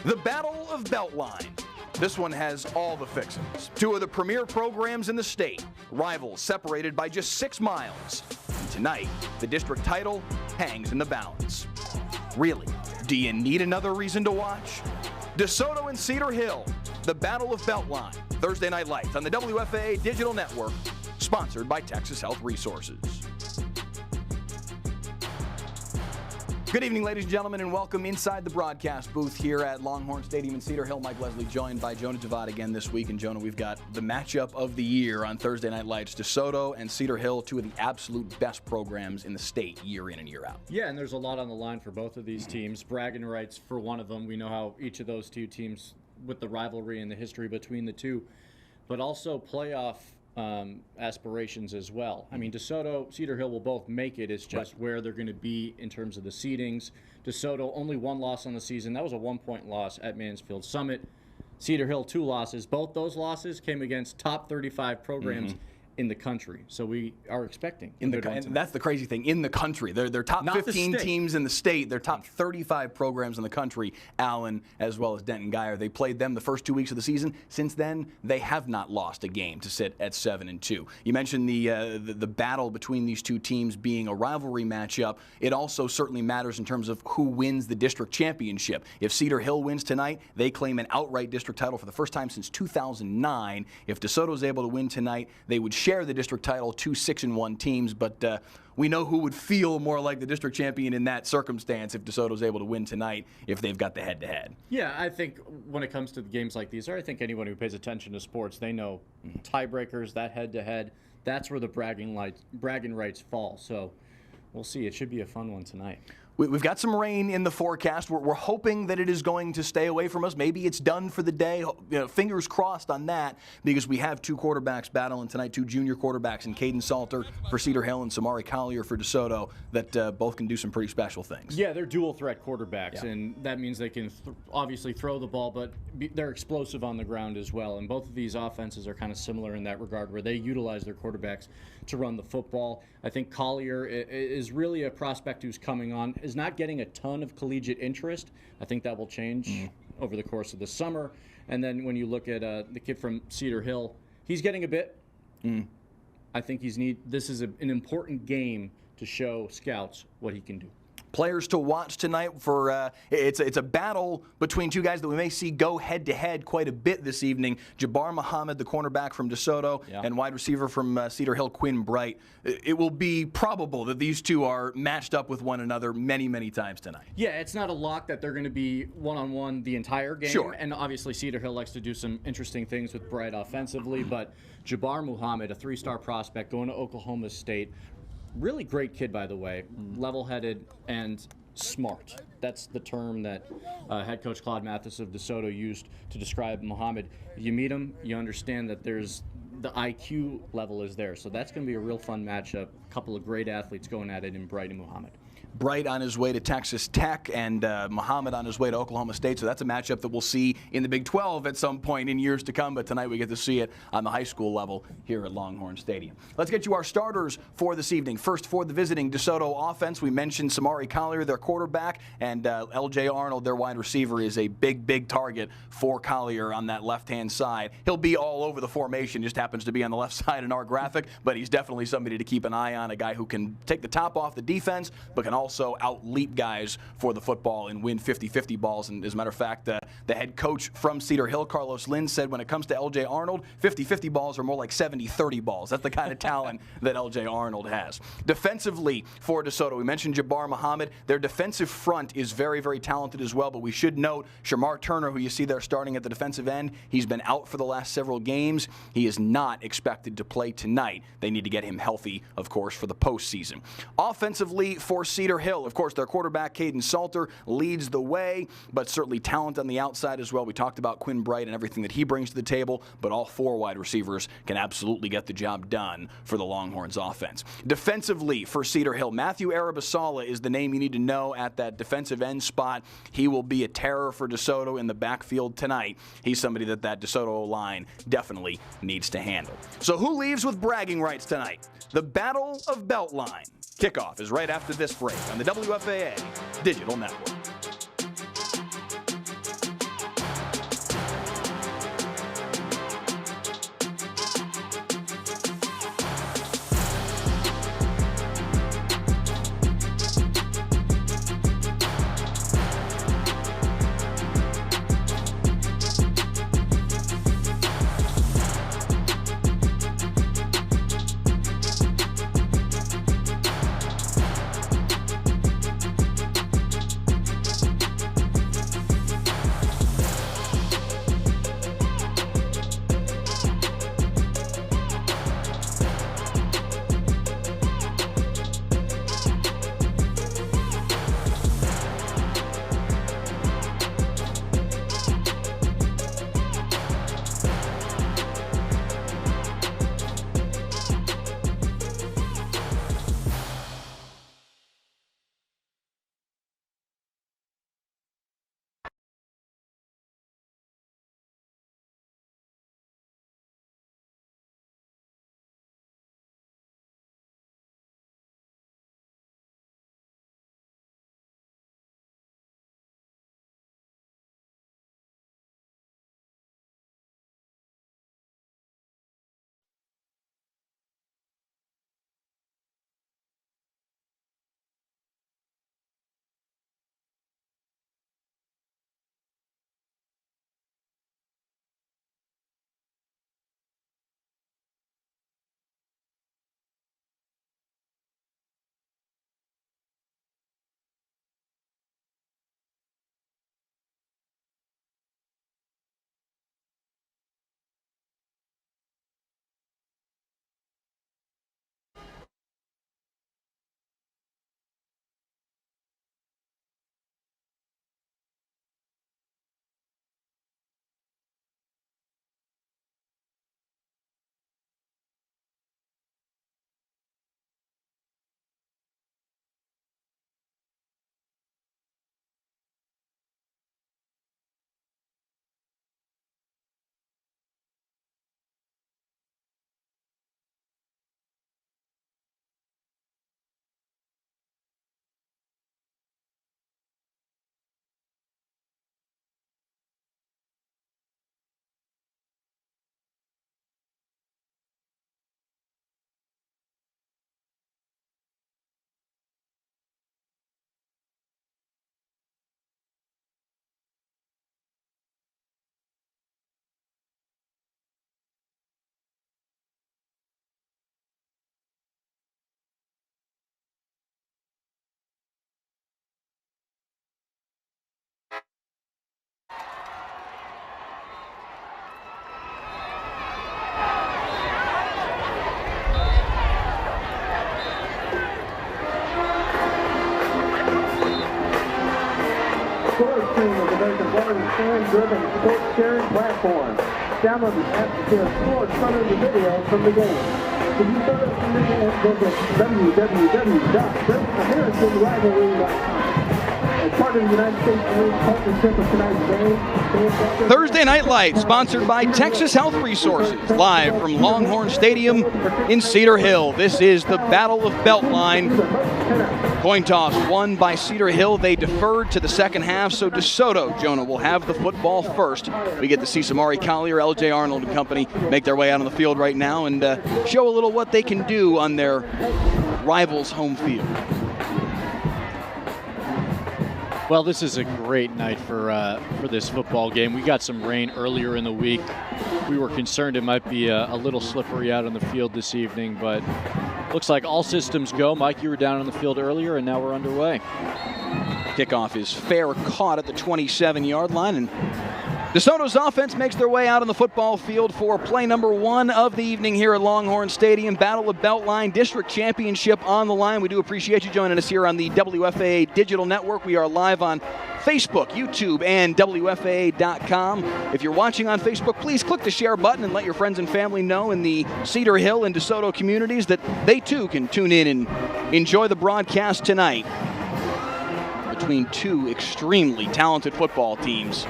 The Battle of Beltline. This one has all the fixings. Two of the premier programs in the state, rivals separated by just 6 miles. And tonight, the district title hangs in the balance. Really, do you need another reason to watch? Desoto and Cedar Hill, the Battle of Beltline. Thursday Night Lights on the WFAA Digital Network, sponsored by Texas Health Resources. Good evening, ladies and gentlemen, and welcome inside the broadcast booth here at Longhorn Stadium in Cedar Hill. Mike Leslie joined by Jonah Javad again this week. And Jonah, we've got the matchup of the year on Thursday Night Lights. Desoto and Cedar Hill, two of the absolute best programs in the state year in and year out. Yeah, and there's a lot on the line for both of these teams. Bragging rights for one of them. We know how each of those two teams, with the rivalry and the history between the two, but also playoff aspirations as well. I mean, DeSoto, Cedar Hill will both make it. It's just where they're going to be in terms of the seedings. DeSoto, only 1 loss on the season. That was a 1-point loss at Mansfield Summit. Cedar Hill, 2 losses. Both those losses came against top 35 programs in the country. So we are expecting. And that's the crazy thing. In the country. They're top 15 teams in the state. They're top 35 programs in the country. Allen, as well as Denton Guyer. They played them the first 2 weeks of the season. Since then, they have not lost a game to sit at 7-2. You mentioned the battle between these two teams being a rivalry matchup. It also certainly matters in terms of who wins the district championship. If Cedar Hill wins tonight, they claim an outright district title for the first time since 2009. If DeSoto is able to win tonight, they would share the district title, 2 6-1 teams, but we know who would feel more like the district champion in that circumstance if DeSoto's able to win tonight, if they've got the head-to-head. Yeah, I think when it comes to the games like these, or I think anyone who pays attention to sports, they know tiebreakers, that head-to-head, that's where the bragging rights fall. So we'll see. It should be a fun one tonight. We've got some rain in the forecast. We're hoping that it is going to stay away from us. Maybe it's done for the day. Fingers crossed on that, because we have 2 quarterbacks battling tonight, 2 junior quarterbacks, in Caden Salter for Cedar Hill and Samari Collier for DeSoto, that both can do some pretty special things. Yeah, they're dual-threat quarterbacks, and that means they can obviously throw the ball, but they're explosive on the ground as well. And both of these offenses are kind of similar in that regard, where they utilize their quarterbacks to run the football. I think Collier is really a prospect who's coming on, is not getting a ton of collegiate interest. I think that will change over the course of the summer. And then when you look at the kid from Cedar Hill, he's getting a bit. I think this is an important game to show scouts what he can do. Players to watch tonight for it's a battle between 2 guys that we may see go head-to-head quite a bit this evening. Jabbar Muhammad, the cornerback from DeSoto, and wide receiver from Cedar Hill, Quinn Bright. It will be probable that these two are matched up with one another many, many times tonight. Yeah, it's not a lock that they're going to be one-on-one the entire game. Sure. And obviously Cedar Hill likes to do some interesting things with Bright offensively, but Jabbar Muhammad, a 3-star prospect going to Oklahoma State, really great kid, by the way, level-headed and smart. That's the term that head coach Claude Mathis of DeSoto used to describe Muhammad. You meet him, you understand that the IQ level is there. So that's going to be a real fun matchup. A couple of great athletes going at it in Bright and Muhammad. Bright on his way to Texas Tech, and Muhammad on his way to Oklahoma State. So that's a matchup that we'll see in the Big 12 at some point in years to come. But tonight we get to see it on the high school level here at Longhorn Stadium. Let's get you our starters for this evening. First, for the visiting DeSoto offense, we mentioned Samari Collier, their quarterback, and L.J. Arnold, their wide receiver, is a big target for Collier on that left-hand side. He'll be all over the formation, just happens to be on the left side in our graphic, but he's definitely somebody to keep an eye on, a guy who can take the top off the defense, but can also out-leap guys for the football and win 50-50 balls. And as a matter of fact, the head coach from Cedar Hill, Carlos Lynn, said when it comes to L.J. Arnold, 50-50 balls are more like 70-30 balls. That's the kind of talent that L.J. Arnold has. Defensively for DeSoto, we mentioned Jabbar Muhammad. Their defensive front is very, very talented as well, but we should note Shamar Turner, who you see there starting at the defensive end. He's been out for the last several games. He is not expected to play tonight. They need to get him healthy, of course, for the postseason. Offensively for Cedar Hill, of course, their quarterback, Caden Salter, leads the way, but certainly talent on the outside as well. We talked about Quinn Bright and everything that he brings to the table, but all 4 wide receivers can absolutely get the job done for the Longhorns offense. Defensively for Cedar Hill, Matthew Arabasala is the name you need to know at that defensive end spot. He will be a terror for DeSoto in the backfield tonight. He's somebody that DeSoto line definitely needs to handle. So who leaves with bragging rights tonight? The Battle of Beltline. Kickoff is right after this break on the WFAA Digital Network. one of the fan-driven sports sharing platforms. Download the app to share sports front of the video from the game. If you start up from the game, visit www.BillsAmericanRivalry.com. As part of the United States Marine partnership of tonight's game, Thursday Night Lights, sponsored by Texas Health Resources, live from Longhorn Stadium in Cedar Hill. This is the Battle of Beltline. Coin toss won by Cedar Hill. They deferred to the second half, so DeSoto, Jonah, will have the football first. We get to see Samari Collier, L.J. Arnold and company make their way out on the field right now and show a little what they can do on their rivals' home field. Well, this is a great night for this football game. We got some rain earlier in the week. We were concerned it might be a little slippery out on the field this evening, but looks like all systems go. Mike, you were down on the field earlier, and now we're underway. Kickoff is fair caught at the 27-yard line, and DeSoto's offense makes their way out on the football field for play number 1 of the evening here at Longhorn Stadium. Battle of Beltline, district championship on the line. We do appreciate you joining us here on the WFAA Digital Network. We are live on Facebook, YouTube, and WFAA.com. If you're watching on Facebook, please click the share button and let your friends and family know in the Cedar Hill and DeSoto communities that they too can tune in and enjoy the broadcast tonight between two extremely talented football teams.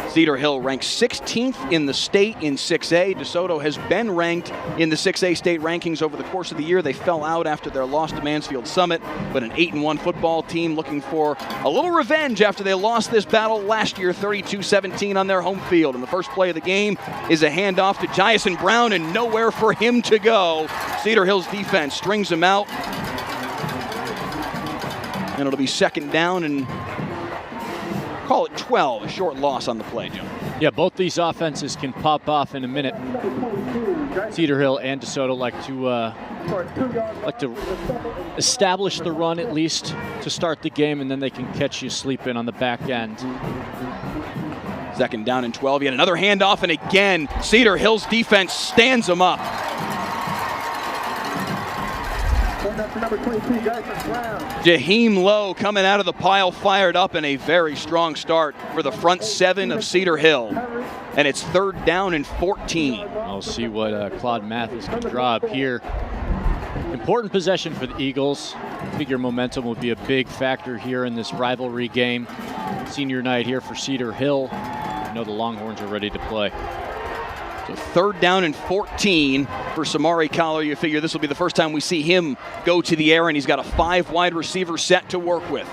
Cedar Hill ranks 16th in the state in 6A. DeSoto has been ranked in the 6A state rankings over the course of the year. They fell out after their loss to Mansfield Summit, but an 8-1 football team looking for a little revenge after they lost this battle last year, 32-17 on their home field. And the first play of the game is a handoff to Jason Brown and nowhere for him to go. Cedar Hill's defense strings him out. And it'll be second down and call it 12, a short loss on the play, Joe. Yeah, both these offenses can pop off in a minute. Cedar Hill and DeSoto like to establish the run at least to start the game, and then they can catch you sleeping on the back end. Second down and 12, yet another handoff, and again, Cedar Hill's defense stands them up. Jaheim Lowe coming out of the pile, fired up, and a very strong start for the front seven of Cedar Hill. And it's third down and 14. I'll see what Claude Mathis can draw up here. Important possession for the Eagles. I figure momentum will be a big factor here in this rivalry game. Senior night here for Cedar Hill. I know the Longhorns are ready to play. So third down and 14 for Samari Collier. You figure this will be the first time we see him go to the air, and he's got a 5 wide receiver set to work with.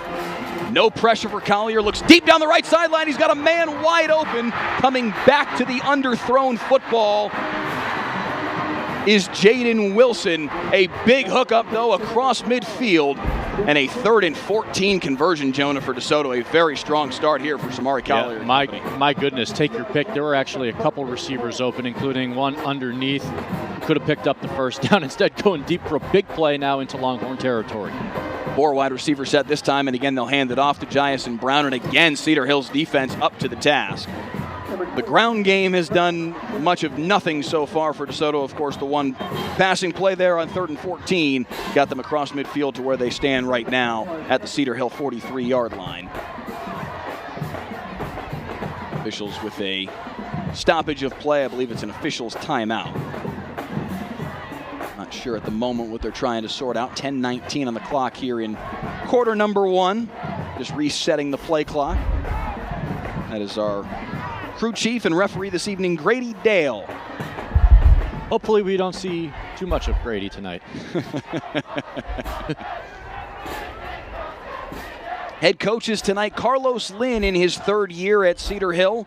No pressure for Collier. Looks deep down the right sideline. He's got a man wide open. Coming back to the underthrown football is Jaden Wilson. A big hookup, though, across midfield. And a third and 14 conversion, Jonah, for DeSoto. A very strong start here for Samari Collier. Yeah, my goodness, take your pick. There were actually a couple receivers open, including one underneath. Could have picked up the first down. Instead, going deep for a big play now into Longhorn territory. 4 wide receiver set this time, and again, they'll hand it off to Jason Brown. And again, Cedar Hill's defense up to the task. The ground game has done much of nothing so far for DeSoto. Of course, the one passing play there on third and 14 got them across midfield to where they stand right now at the Cedar Hill 43-yard line. Officials with a stoppage of play. I believe it's an official's timeout. Not sure at the moment what they're trying to sort out. 10:19 on the clock here in quarter number 1. Just resetting the play clock. That is our crew chief and referee this evening, Grady Dale. Hopefully we don't see too much of Grady tonight. Head coaches tonight, Carlos Lynn in his 3rd year at Cedar Hill.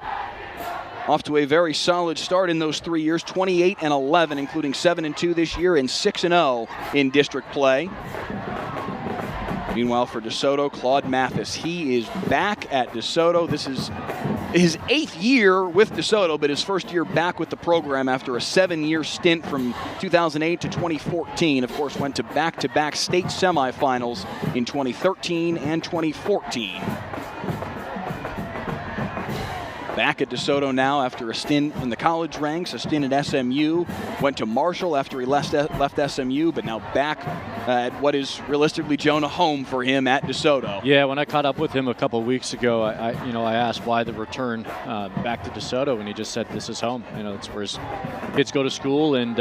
Off to a very solid start in those 3 years, 28-11, including 7-2 this year and 6-0 in district play. Meanwhile, for DeSoto, Claude Mathis, he is back at DeSoto. This is his 8th year with DeSoto, but his first year back with the program after a 7-year stint from 2008 to 2014. Of course, went to back-to-back state semifinals in 2013 and 2014. Back at Desoto now after a stint in the college ranks, a stint at SMU, went to Marshall after he left SMU, but now back at what is realistically, Jonah, home for him at Desoto. Yeah, when I caught up with him a couple of weeks ago, I asked why the return back to Desoto, and he just said this is home. It's where his kids go to school, and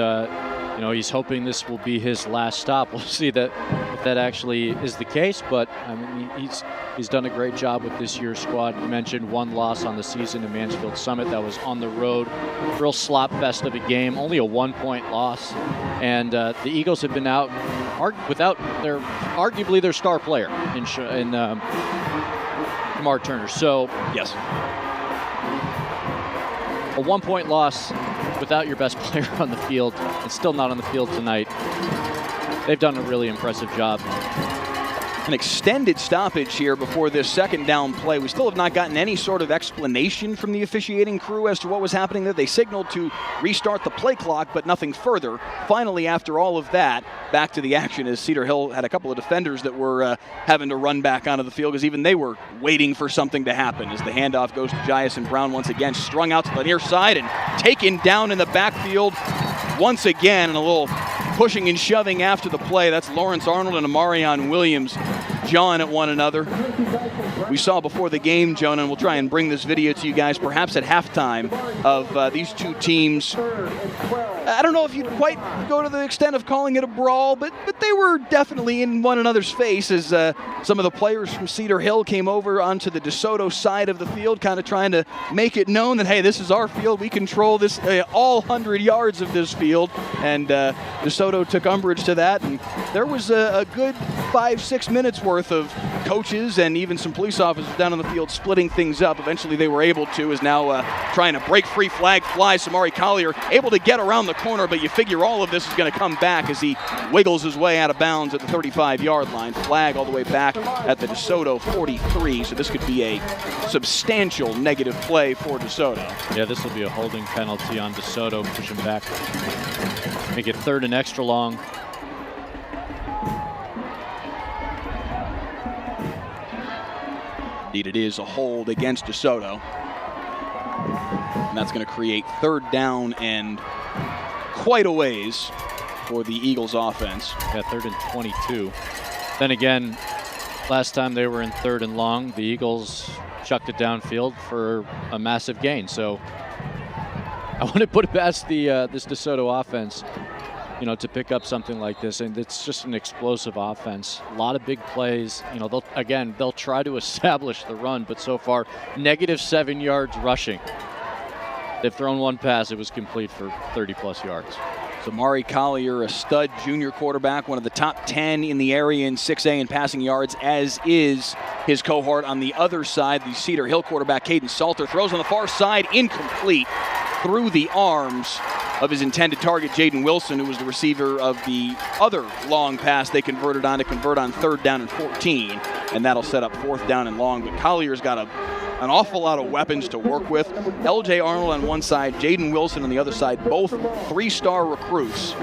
he's hoping this will be his last stop. We'll see that if that actually is the case, but I mean, he's done a great job with this year's squad. You mentioned one loss on the season in Mansfield Summit. That was on the road. Real slop fest of a game, only a 1-point loss. And the Eagles have been out without arguably their star player in Kamar Turner. So, yes, a 1-point loss without your best player on the field, and still not on the field tonight. They've done a really impressive job. An extended stoppage here before this second down play. We still have not gotten any sort of explanation from the officiating crew as to what was happening there. They signaled to restart the play clock, but nothing further. Finally, after all of that, back to the action as Cedar Hill had a couple of defenders that were having to run back onto the field because even they were waiting for something to happen as the handoff goes to Jiason Brown once again, strung out to the near side and taken down in the backfield once again, and a little pushing and shoving after the play. That's Lawrence Arnold and Amarion Williams jawing at one another. We saw before the game, Jonah, and we'll try and bring this video to you guys perhaps at halftime, of these two teams. I don't know if you'd quite go to the extent of calling it a brawl, but they were definitely in one another's face as some of the players from Cedar Hill came over onto the DeSoto side of the field, kind of trying to make it known that, hey, this is our field. We control this, all 100 yards of this field. And DeSoto took umbrage to that. And there was a good 5-6 minutes worth of coaches and even some police officers down on the field splitting things up. Eventually they were able to, as now trying to break free, flag flies. Samari Collier able to get around the corner, but you figure all of this is going to come back as he wiggles his way out of bounds at the 35-yard line. Flag all the way back at the DeSoto 43, so this could be a substantial negative play for DeSoto. Yeah, this will be a holding penalty on DeSoto, push him back. Make it third and extra long. Indeed, it is a hold against DeSoto. And that's going to create third down and quite a ways for the Eagles offense. Yeah, third and 22. Then again, last time they were in third and long, the Eagles chucked it downfield for a massive gain. So I want to put it past this DeSoto offense, to pick up something like this. And it's just an explosive offense. A lot of big plays. They'll try to establish the run, but so far, -7 yards rushing. They've thrown one pass. It was complete for 30-plus yards. Samari Collier, a stud junior quarterback, one of the top 10 in the area in 6A in passing yards, as is his cohort on the other side. The Cedar Hill quarterback, Caden Salter, throws on the far side, incomplete, through the arms of his intended target, Jaden Wilson, who was the receiver of the other long pass they converted on to convert on third down and 14, and that'll set up fourth down and long. But Collier's got an awful lot of weapons to work with. L.J. Arnold on one side, Jaden Wilson on the other side, both 3-star recruits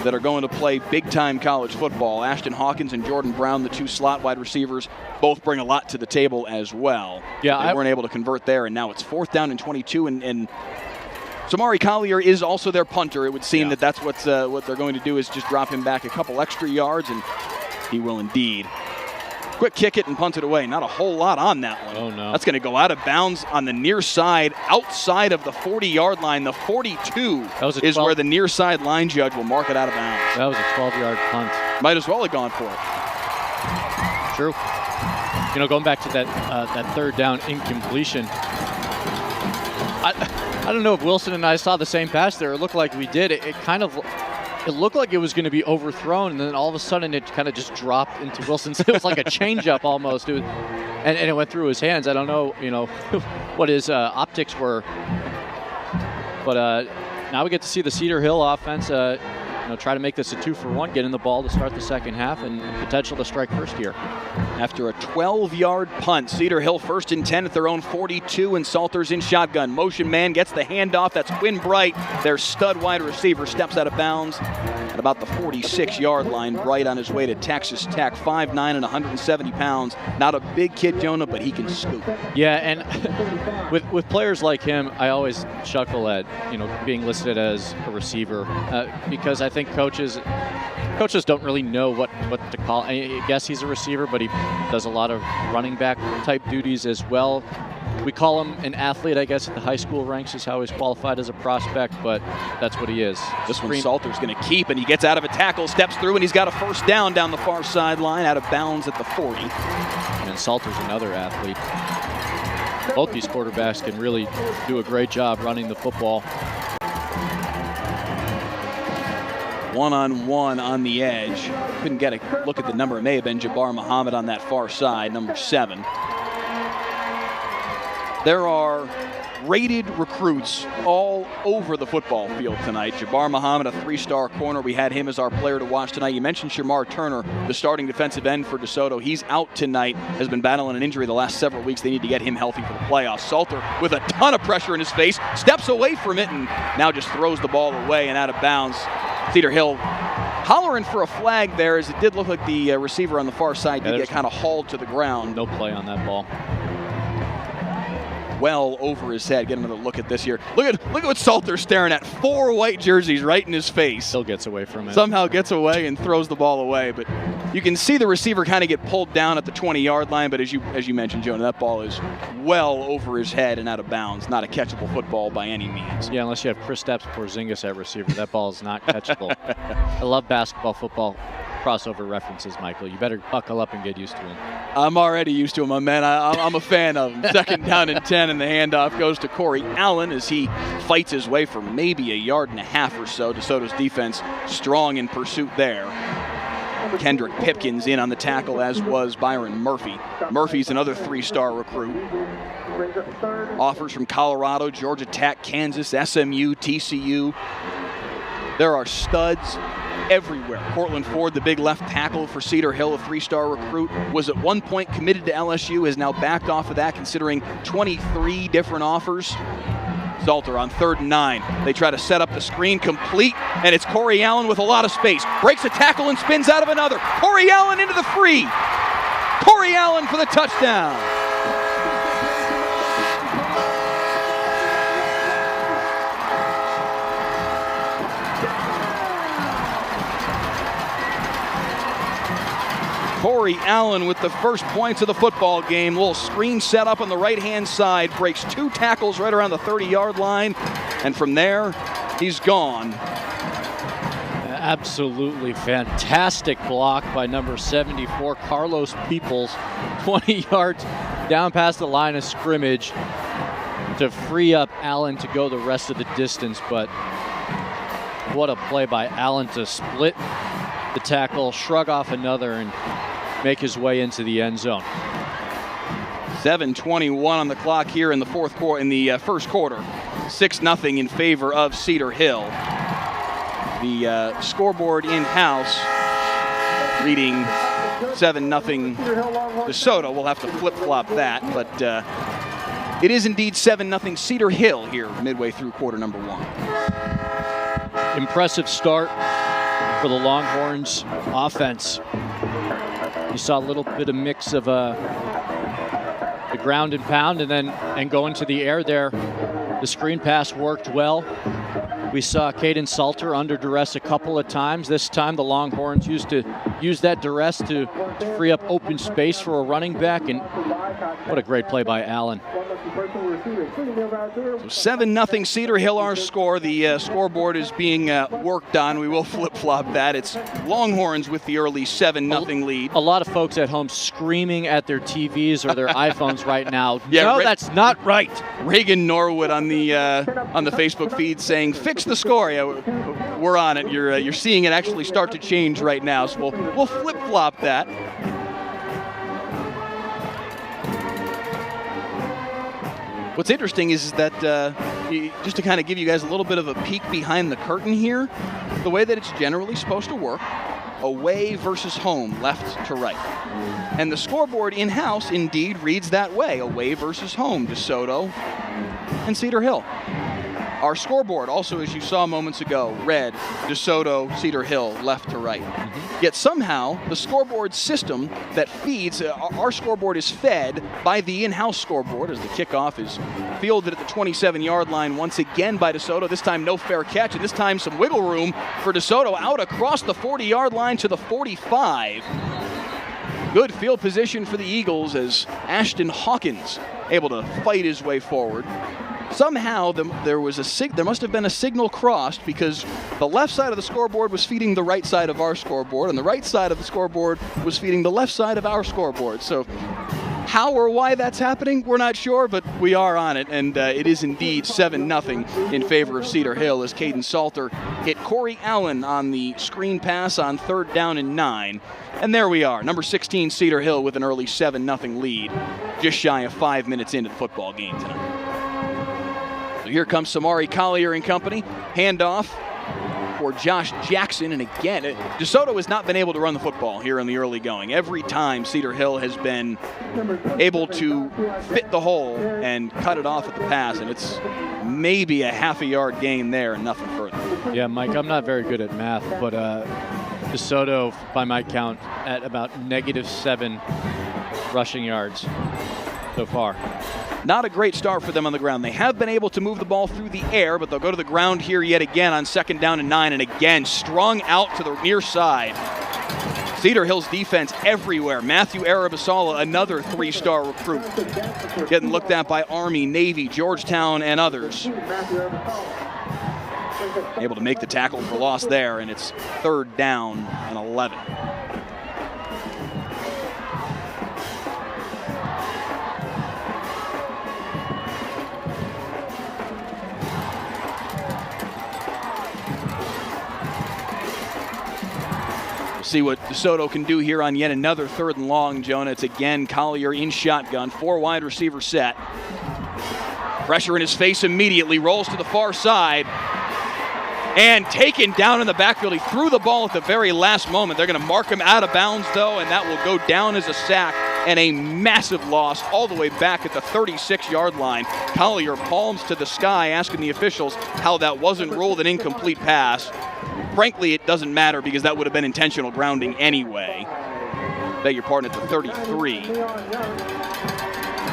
that are going to play big-time college football. Ashton Hawkins and Jordan Brown, the two slot wide receivers, both bring a lot to the table as well. Yeah, they weren't able to convert there, and now it's fourth down and 22, and Samari Collier is also their punter. It would seem that that's what they're going to do, is just drop him back a couple extra yards, and he will indeed. Quick kick it and punt it away. Not a whole lot on that one. Oh, no. That's going to go out of bounds on the near side, outside of the 40-yard line. The 42 is where the near side line judge will mark it out of bounds. That was a 12-yard punt. Might as well have gone for it. True. Going back to that third down incompletion, I don't know if Wilson and I saw the same pass there. It looked like we did. It looked like it was going to be overthrown, and then all of a sudden it kind of just dropped into Wilson's. It was like a changeup almost. And it went through his hands. I don't know, what his optics were. But now we get to see the Cedar Hill offense try to make this a 2-for-1, get in the ball to start the second half, and potential to strike first here. After a 12-yard punt, Cedar Hill 1st and 10 at their own 42, and Salters in shotgun. Motion man gets the handoff. That's Quinn Bright, their stud wide receiver, steps out of bounds at about the 46-yard line, right on his way to Texas Tech. 5'9" and 170 pounds. Not a big kid, Jonah, but he can scoop. Yeah, and with players like him, I always chuckle at being listed as a receiver because I think coaches don't really know what to call. I guess he's a receiver, but he does a lot of running back type duties as well. We call him an athlete, I guess, at the high school ranks is how he's qualified as a prospect, but that's what he is. This one Salter's going to keep, and he gets out of a tackle, steps through, and he's got a first down the far sideline, out of bounds at the 40. And Salter's another athlete. Both these quarterbacks can really do a great job running the football. One-on-one on the edge. Couldn't get a look at the number. It may have been Jabbar Muhammad on that far side, number 7. There are rated recruits all over the football field tonight. Jabbar Muhammad, a 3-star corner. We had him as our player to watch tonight. You mentioned Shamar Turner, the starting defensive end for DeSoto. He's out tonight, has been battling an injury the last several weeks. They need to get him healthy for the playoffs. Salter, with a ton of pressure in his face, steps away from it and now just throws the ball away and out of bounds. Cedar Hill hollering for a flag there, as it did look like the receiver on the far side did get kind of hauled to the ground. No play on that ball. Well over his head. Get another look at this here. Look at what Salter's staring at. 4 white jerseys right in his face. Still gets away from it. Somehow gets away and throws the ball away. But you can see the receiver kind of get pulled down at the 20-yard line. But as you mentioned, Jonah, that ball is well over his head and out of bounds. Not a catchable football by any means. Yeah, unless you have Kristaps Porzingis at receiver, that ball is not catchable. I love basketball, football crossover references, Michael. You better buckle up and get used to them. I'm already used to him, my man. I'm a fan of him. 2nd down and 10, and the handoff goes to Corey Allen as he fights his way for maybe 1.5 yards or so. DeSoto's defense strong in pursuit there. Kendrick Pipkins in on the tackle, as was Byron Murphy. Murphy's another 3-star recruit. Offers from Colorado, Georgia Tech, Kansas, SMU, TCU. There are studs everywhere. Cortland Ford, the big left tackle for Cedar Hill, a 3-star recruit, was at one point committed to LSU, has now backed off of that, considering 23 different offers. Salter on 3rd and 9. They try to set up the screen, complete, and it's Corey Allen with a lot of space. Breaks a tackle and spins out of another. Corey Allen into the free. Corey Allen for the touchdown. Corey Allen with the first points of the football game. Little screen set up on the right-hand side. Breaks 2 tackles right around the 30-yard line. And from there, he's gone. Absolutely fantastic block by number 74, Carlos Peoples. 20 yards down past the line of scrimmage to free up Allen to go the rest of the distance. But what a play by Allen to split the tackle, shrug off another, and make his way into the end zone. 7:21 on the clock here in the first quarter. 6-0 in favor of Cedar Hill. The scoreboard in-house reading 7-0 DeSoto. We'll have to flip-flop that, but it is indeed 7-0 Cedar Hill here midway through quarter number 1. Impressive start for the Longhorns offense. You saw a little bit of mix of the ground and pound and go into the air there. The screen pass worked well. We saw Caden Salter under duress a couple of times. This time the Longhorns used that duress to free up open space for a running back, and what a great play by Allen. So 7-0 Cedar Hill, our score. The scoreboard is being worked on. We will flip-flop that. It's Longhorns with the early 7-0 lead. A lot of folks at home screaming at their TVs or their iPhones right now. Yeah, no, that's not right. Reagan Norwood on the Facebook feed saying, "Fix the score." Yeah, we're on it. You're seeing it actually start to change right now. So we'll flip-flop that. What's interesting is that, just to kind of give you guys a little bit of a peek behind the curtain here, the way that it's generally supposed to work, away versus home, left to right. And the scoreboard in-house indeed reads that way, away versus home, DeSoto and Cedar Hill. Our scoreboard, also as you saw moments ago, red, DeSoto, Cedar Hill, left to right. Yet somehow, the scoreboard system that feeds, our scoreboard is fed by the in-house scoreboard as the kickoff is fielded at the 27-yard line once again by DeSoto. This time no fair catch, and this time some wiggle room for DeSoto out across the 40-yard line to the 45. Good field position for the Eagles as Ashton Hawkins able to fight his way forward. Somehow there must have been a signal crossed because the left side of the scoreboard was feeding the right side of our scoreboard, and the right side of the scoreboard was feeding the left side of our scoreboard. So how or why that's happening, we're not sure, but we are on it, and it is indeed 7-0 in favor of Cedar Hill as Caden Salter hit Corey Allen on the screen pass on 3rd down and 9. And there we are, number 16 Cedar Hill with an early 7-0 lead, just shy of 5 minutes into the football game tonight. So here comes Samari Collier and company, handoff for Josh Jackson, and again, DeSoto has not been able to run the football here in the early going. Every time Cedar Hill has been able to fit the hole and cut it off at the pass, and it's maybe a half a yard gain there and nothing further. Yeah, Mike, I'm not very good at math, but DeSoto, by my count, at about -7 rushing yards so far. Not a great start for them on the ground. They have been able to move the ball through the air, but they'll go to the ground here yet again on 2nd down and 9, and again strung out to the near side. Cedar Hill's defense everywhere. Matthew Arabasala, another 3-star recruit, getting looked at by Army, Navy, Georgetown, and others. Able to make the tackle for loss there, and it's 3rd down and 11. See what DeSoto can do here on yet another 3rd and long, Jonah. It's again Collier in shotgun, 4 wide receiver set. Pressure in his face immediately, rolls to the far side, and taken down in the backfield. He threw the ball at the very last moment. They're going to mark him out of bounds, though, and that will go down as a sack and a massive loss all the way back at the 36-yard line. Collier palms to the sky, asking the officials how that wasn't ruled an incomplete pass. Frankly, it doesn't matter because that would have been intentional grounding anyway. Beg your pardon, at the 33.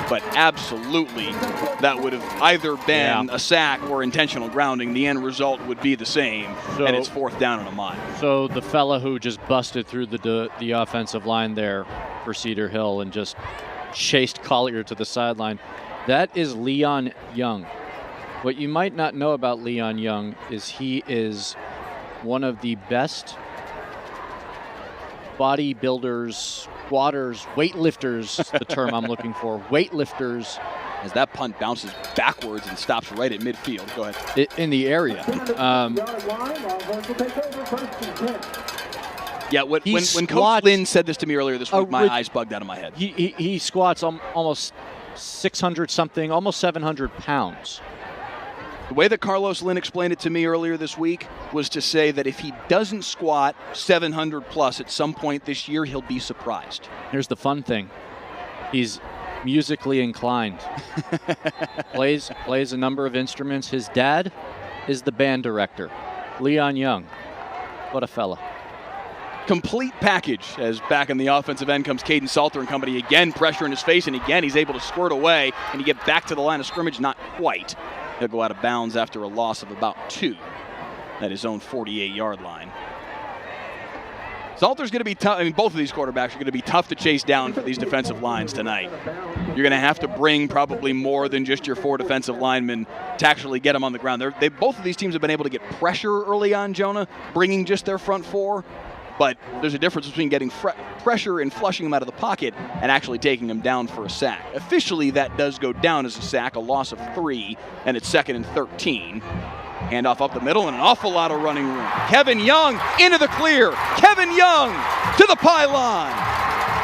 But absolutely, that would have either been a sack or intentional grounding. The end result would be the same, and it's 4th down and a mile. So the fella who just busted through the offensive line there for Cedar Hill and just chased Collier to the sideline, that is Leon Young. What you might not know about Leon Young is he is one of the best bodybuilders, squatters, weightlifters, the term I'm looking for, weightlifters. As that punt bounces backwards and stops right at midfield. Go ahead. In the area. Yeah, when Coach Lynn said this to me earlier this week, my eyes bugged out of my head. He squats almost 600 something, almost 700 pounds. The way that Carlos Lynn explained it to me earlier this week was to say that if he doesn't squat 700 plus at some point this year, he'll be surprised. Here's the fun thing. He's musically inclined. plays a number of instruments. His dad is the band director, Leon Young. What a fella. Complete package as back in the offensive end comes Caden Salter and company. Again, pressure in his face, and again, he's able to squirt away and he get back to the line of scrimmage, not quite. He'll go out of bounds after a loss of about 2 at his own 48-yard line. Salter's going to be tough. I mean, both of these quarterbacks are going to be tough to chase down for these defensive lines tonight. You're going to have to bring probably more than just your 4 defensive linemen to actually get them on the ground. Both of these teams have been able to get pressure early on, Jonah, bringing just their front 4. But there's a difference between getting pressure and flushing them out of the pocket and actually taking them down for a sack. Officially, that does go down as a sack, a loss of 3, and it's 2nd and 13. Handoff up the middle and an awful lot of running room. Kevin Young into the clear. Kevin Young to the pylon.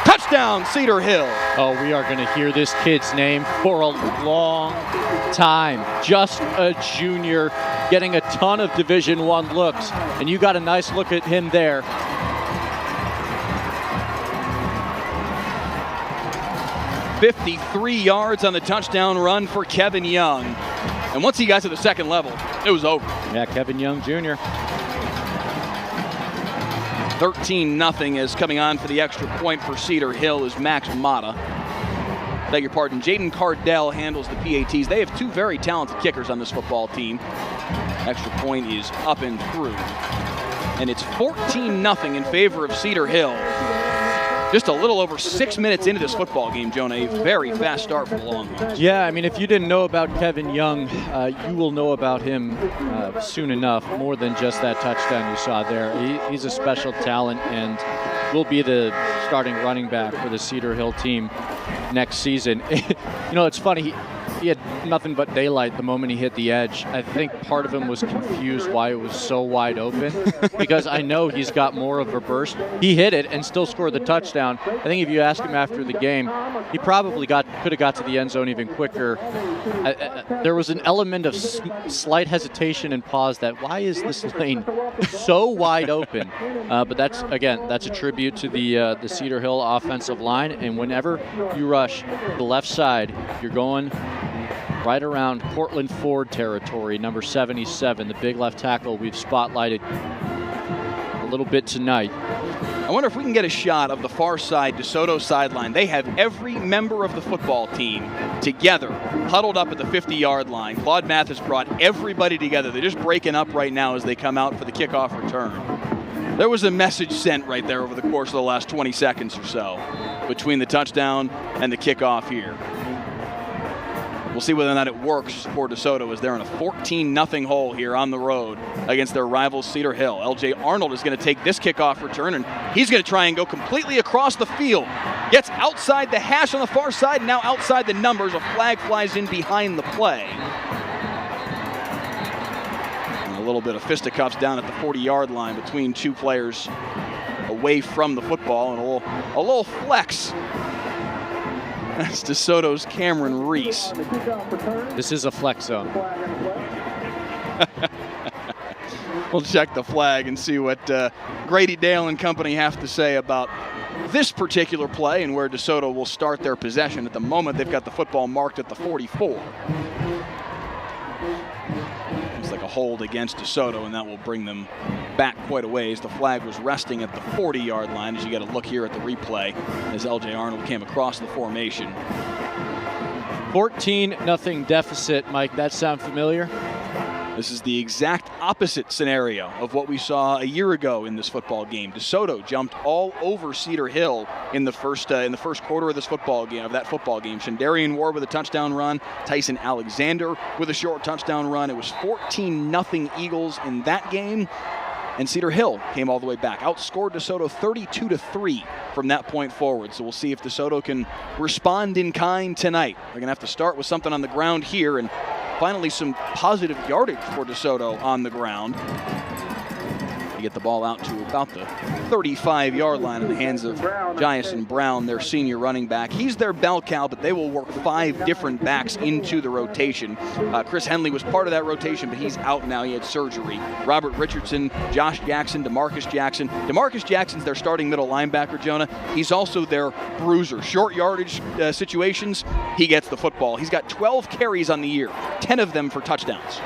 Touchdown, Cedar Hill. Oh, we are going to hear this kid's name for a long time. Just a junior, getting a ton of Division I looks, and you got a nice look at him there. 53 yards on the touchdown run for Kevin Young. And once he got to the second level, it was over. Yeah, Kevin Young Jr. 13-0 is coming on for the extra point for Cedar Hill is Max Mata. Beg your pardon, Jaden Cardell handles the PATs. They have two very talented kickers on this football team. Extra point is up and through. And it's 14-0 in favor of Cedar Hill. Just a little over 6 minutes into this football game, Jonah. A very fast start for the Longhorns. Yeah, I mean, if you didn't know about Kevin Young, you will know about him soon enough, more than just that touchdown you saw there. He's a special talent and will be the starting running back for the Cedar Hill team next season. You know, it's funny. He had nothing but daylight the moment he hit the edge. I think part of him was confused why it was so wide open because I know he's got more of a burst. He hit it and still scored the touchdown. I think if you ask him after the game, he probably could have got to the end zone even quicker. There was an element of slight hesitation and pause that why is this lane so wide open? But that's a tribute to the Cedar Hill offensive line. And whenever you rush the left side, you're going right around Portland Ford territory, number 77, the big left tackle we've spotlighted a little bit tonight. I wonder if we can get a shot of the far side DeSoto sideline. They have every member of the football team together, huddled up at the 50-yard line. Claude Mathis brought everybody together. They're just breaking up right now as they come out for the kickoff return. There was a message sent right there over the course of the last 20 seconds or so between the touchdown and the kickoff here. We'll see whether or not it works for DeSoto as they're in a 14-0 hole here on the road against their rival Cedar Hill. LJ Arnold is going to take this kickoff return, and he's going to try and go completely across the field. Gets outside the hash on the far side, and now outside the numbers. A flag flies in behind the play. And a little bit of fisticuffs down at the 40-yard line between two players away from the football, and a little flex. That's DeSoto's Cameron Reese. This is a flex zone. We'll check the flag and see what Grady Dale and company have to say about this particular play and where DeSoto will start their possession. At the moment, they've got the football marked at the 44. Looks like a hold against DeSoto, and that will bring them back quite a ways. The flag was resting at the 40-yard line as you get a look here at the replay as LJ Arnold came across the formation. 14-0 deficit, Mike. That sound familiar? This is the exact opposite scenario of what we saw a year ago in this football game. DeSoto jumped all over Cedar Hill in the first quarter of this football game. Shandarian Ward with a touchdown run, Tyson Alexander with a short touchdown run. It was 14-0 Eagles in that game, and Cedar Hill came all the way back. Outscored DeSoto 32-3 from that point forward. So we'll see if DeSoto can respond in kind tonight. They're going to have to start with something on the ground here, and finally some positive yardage for DeSoto on the ground. They get the ball out to about the 35-yard line in the hands of Jason Brown, their senior running back. He's their bell cow, but they will work 5 different backs into the rotation. Chris Henley was part of that rotation, but he's out now. He had surgery. Robert Richardson, Josh Jackson, DeMarcus Jackson. DeMarcus Jackson's their starting middle linebacker, Jonah. He's also their bruiser. Short yardage situations, he gets the football. He's got 12 carries on the year, 10 of them for touchdowns.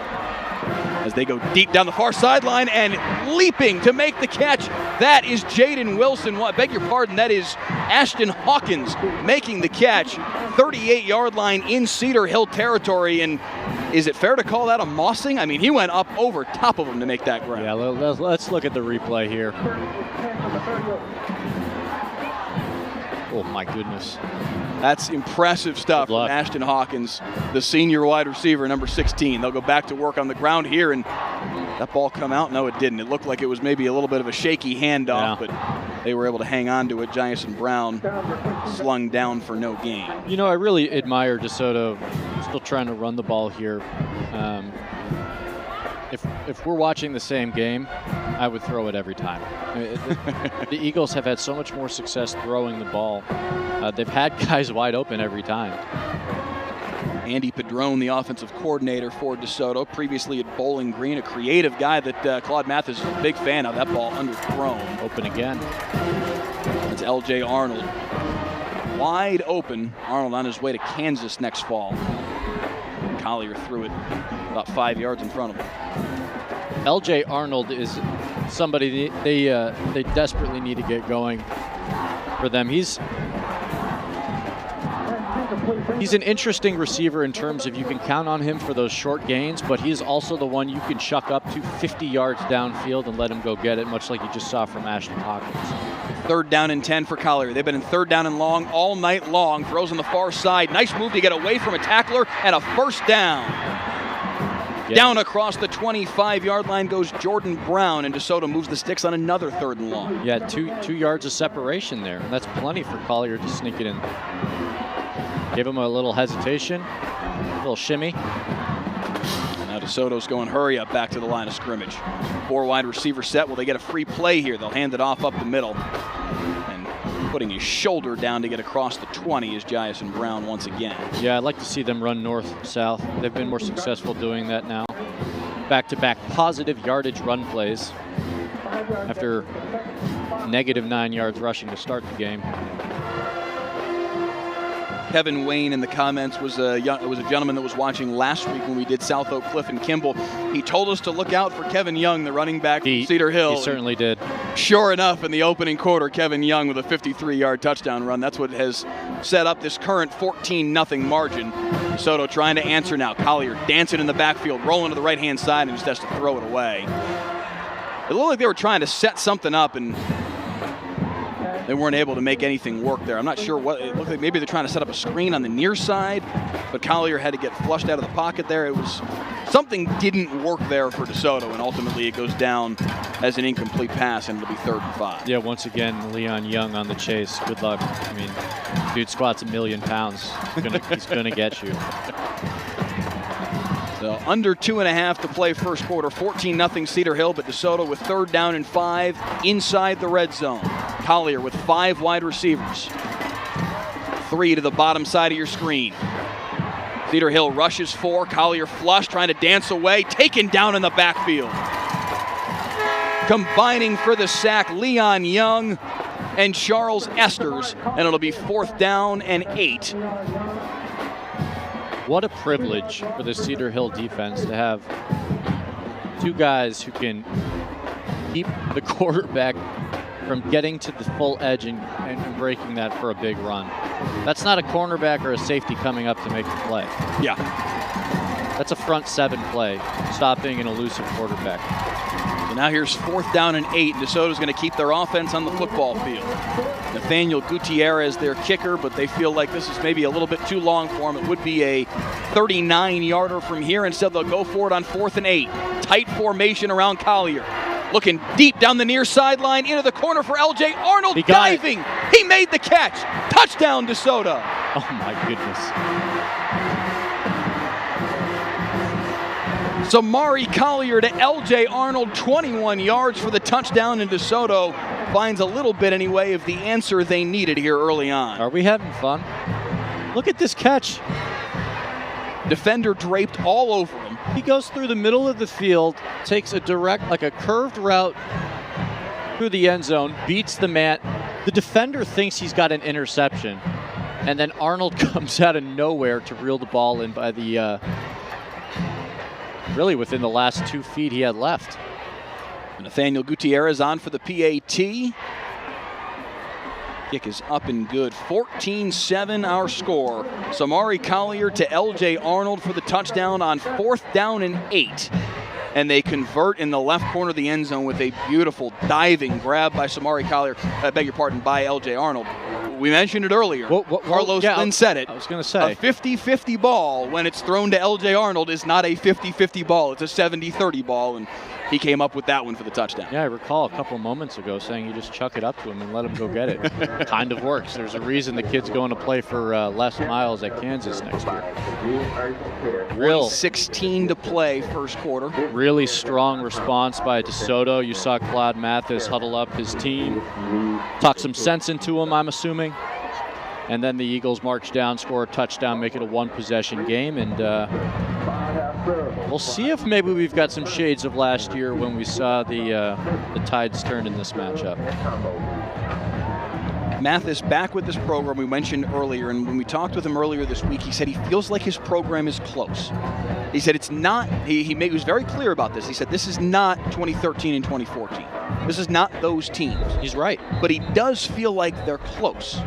As they go deep down the far sideline and leaping to make the catch, that is Jaden Wilson. Beg your pardon, that is Ashton Hawkins making the catch. 38-yard line in Cedar Hill territory, and is it fair to call that a mossing? I mean, he went up over top of him to make that grab. Yeah, let's look at the replay here. Oh, my goodness. That's impressive stuff from Ashton Hawkins, the senior wide receiver, number 16. They'll go back to work on the ground here, and that ball come out? No, it didn't. It looked like it was maybe a little bit of a shaky handoff, but they were able to hang on to it. Jason Brown slung down for no gain. You know, I really admire DeSoto still trying to run the ball here. If we're watching the same game, I would throw it every time. The Eagles have had so much more success throwing the ball. They've had guys wide open every time. Andy Padron, the offensive coordinator for DeSoto, previously at Bowling Green, a creative guy that Claude Mathis is a big fan of. That ball underthrown. Open again. It's LJ Arnold. Wide open. Arnold on his way to Kansas next fall. Collier threw it about 5 yards in front of him. L.J. Arnold is somebody they desperately need to get going for them. He's an interesting receiver in terms of you can count on him for those short gains, but he's also the one you can chuck up to 50 yards downfield and let him go get it, much like you just saw from Ashton Hawkins. 3rd down and 10 for Collier. They've been in 3rd down and long all night long. Throws on the far side. Nice move to get away from a tackler and a 1st down. Yep. Down across the 25-yard line goes Jordan Brown, and DeSoto moves the sticks on another 3rd and long. Yeah, two yards of separation there, and that's plenty for Collier to sneak it in. Give him a little hesitation, a little shimmy. Now DeSoto's going hurry up back to the line of scrimmage. 4 wide receiver set. Will they get a free play here? They'll hand it off up the middle. And putting his shoulder down to get across the 20 is Jason Brown once again. Yeah, I'd like to see them run north-south. They've been more successful doing that now. Back-to-back positive yardage run plays after -9 yards rushing to start the game. Kevin Wayne in the comments was a gentleman that was watching last week when we did South Oak Cliff and Kimball. He told us to look out for Kevin Young, the running back from Cedar Hill. He certainly did. Sure enough, in the opening quarter, Kevin Young with a 53-yard touchdown run. That's what has set up this current 14-0 margin. DeSoto trying to answer now. Collier dancing in the backfield, rolling to the right-hand side, and just has to throw it away. It looked like they were trying to set something up, and they weren't able to make anything work there. I'm not sure what it looked like. Maybe they're trying to set up a screen on the near side, but Collier had to get flushed out of the pocket there. It was something didn't work there for DeSoto, and ultimately it goes down as an incomplete pass, and it'll be 3rd and 5. Yeah, once again, Leon Young on the chase. Good luck. I mean, dude squats 1,000,000 pounds. He's gonna get you. So under 2.5 to play first quarter. 14-0 Cedar Hill, but DeSoto with 3rd down and 5 inside the red zone. Collier with 5 wide receivers. 3 to the bottom side of your screen. Cedar Hill rushes 4. Collier flush, trying to dance away. Taken down in the backfield. Combining for the sack, Leon Young and Charles Esters, and it'll be 4th down and 8. What a privilege for the Cedar Hill defense to have 2 guys who can keep the quarterback from getting to the full edge and breaking that for a big run. That's not a cornerback or a safety coming up to make the play. Yeah. That's a front 7 play, stopping an elusive quarterback. So now here's 4th down and 8. DeSoto's going to keep their offense on the football field. Nathaniel Gutierrez, their kicker, but they feel like this is maybe a little bit too long for him. It would be a 39-yarder from here. Instead, they'll go for it on 4th and 8. Tight formation around Collier. Looking deep down the near sideline, into the corner for L.J. Arnold, diving. He made the catch. Touchdown, DeSoto. Oh, my goodness. Samari Collier to L.J. Arnold, 21 yards for the touchdown, and DeSoto finds a little bit anyway of the answer they needed here early on. Are we having fun? Look at this catch. Defender draped all over him. He goes through the middle of the field, takes a direct, like a curved route through the end zone, beats the man. The defender thinks he's got an interception, and then Arnold comes out of nowhere to reel the ball in by the, really within the last 2 feet he had left. Nathaniel Gutierrez on for the PAT. Kick is up and good. 14-7 our score. Samari Collier to L.J. Arnold for the touchdown on 4th down and 8. And they convert in the left corner of the end zone with a beautiful diving grab by Samari Collier. I beg your pardon, by L.J. Arnold. We mentioned it earlier. Carlos Lynn said it. I was going to say. A 50-50 ball, when it's thrown to L.J. Arnold, is not a 50-50 ball. It's a 70-30 ball, and he came up with that one for the touchdown. Yeah, I recall a couple moments ago saying you just chuck it up to him and let him go get it. Kind of works. There's a reason the kid's going to play for Les Miles at Kansas next year. 16 to play first quarter. Really strong response by DeSoto. You saw Claude Mathis huddle up his team, talk some sense into him, I'm assuming. And then the Eagles march down, score a touchdown, make it a 1-possession game, and we'll see if maybe we've got some shades of last year when we saw the tides turn in this matchup. Mathis back with this program we mentioned earlier, and when we talked with him earlier this week, he said he feels like his program is close. He said it's not, he was very clear about this. He said this is not 2013 and 2014. This is not those teams. He's right. But he does feel like they're close.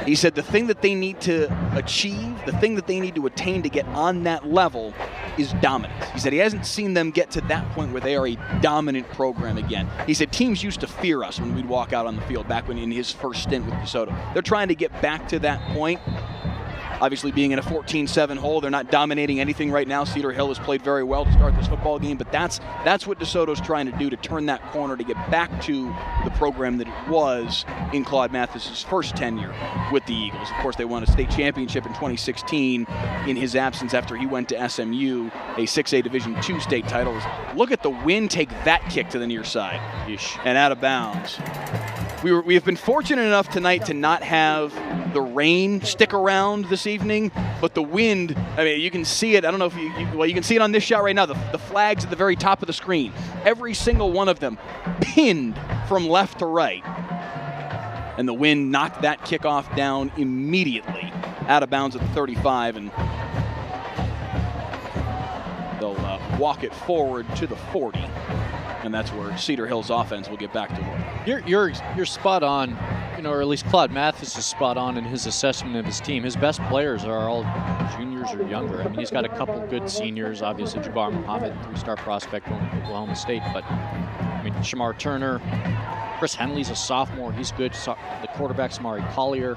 He said the thing that they need to achieve, the thing that they need to attain to get on that level is dominance. He said he hasn't seen them get to that point where they are a dominant program again. He said teams used to fear us when we'd walk out on the field back when in his first stint with Desoto. They're trying to get back to that point. Obviously, being in a 14-7 hole, they're not dominating anything right now. Cedar Hill has played very well to start this football game, but that's what DeSoto's trying to do, to turn that corner, to get back to the program that it was in Claude Mathis's first tenure with the Eagles. Of course, they won a state championship in 2016 in his absence after he went to SMU, a 6A Division II state title. Look at the wind take that kick to the near side. Yeesh. And out of bounds. We have been fortunate enough tonight to not have the rain stick around this evening, but the wind, I mean, you can see it. I don't know if you can see it on this shot right now. The flags at the very top of the screen, every single one of them pinned from left to right. And the wind knocked that kickoff down immediately out of bounds at the 35, and they'll walk it forward to the 40. And that's where Cedar Hill's offense will get back to work. You're spot on, or at least Claude Mathis is spot on in his assessment of his team. His best players are all juniors or younger. I mean, he's got a couple good seniors. Obviously, Jabbar Muhammad, 3-star prospect from Oklahoma State. But, I mean, Shamar Turner, Chris Henley's a sophomore. He's good. The quarterback, Samari Collier.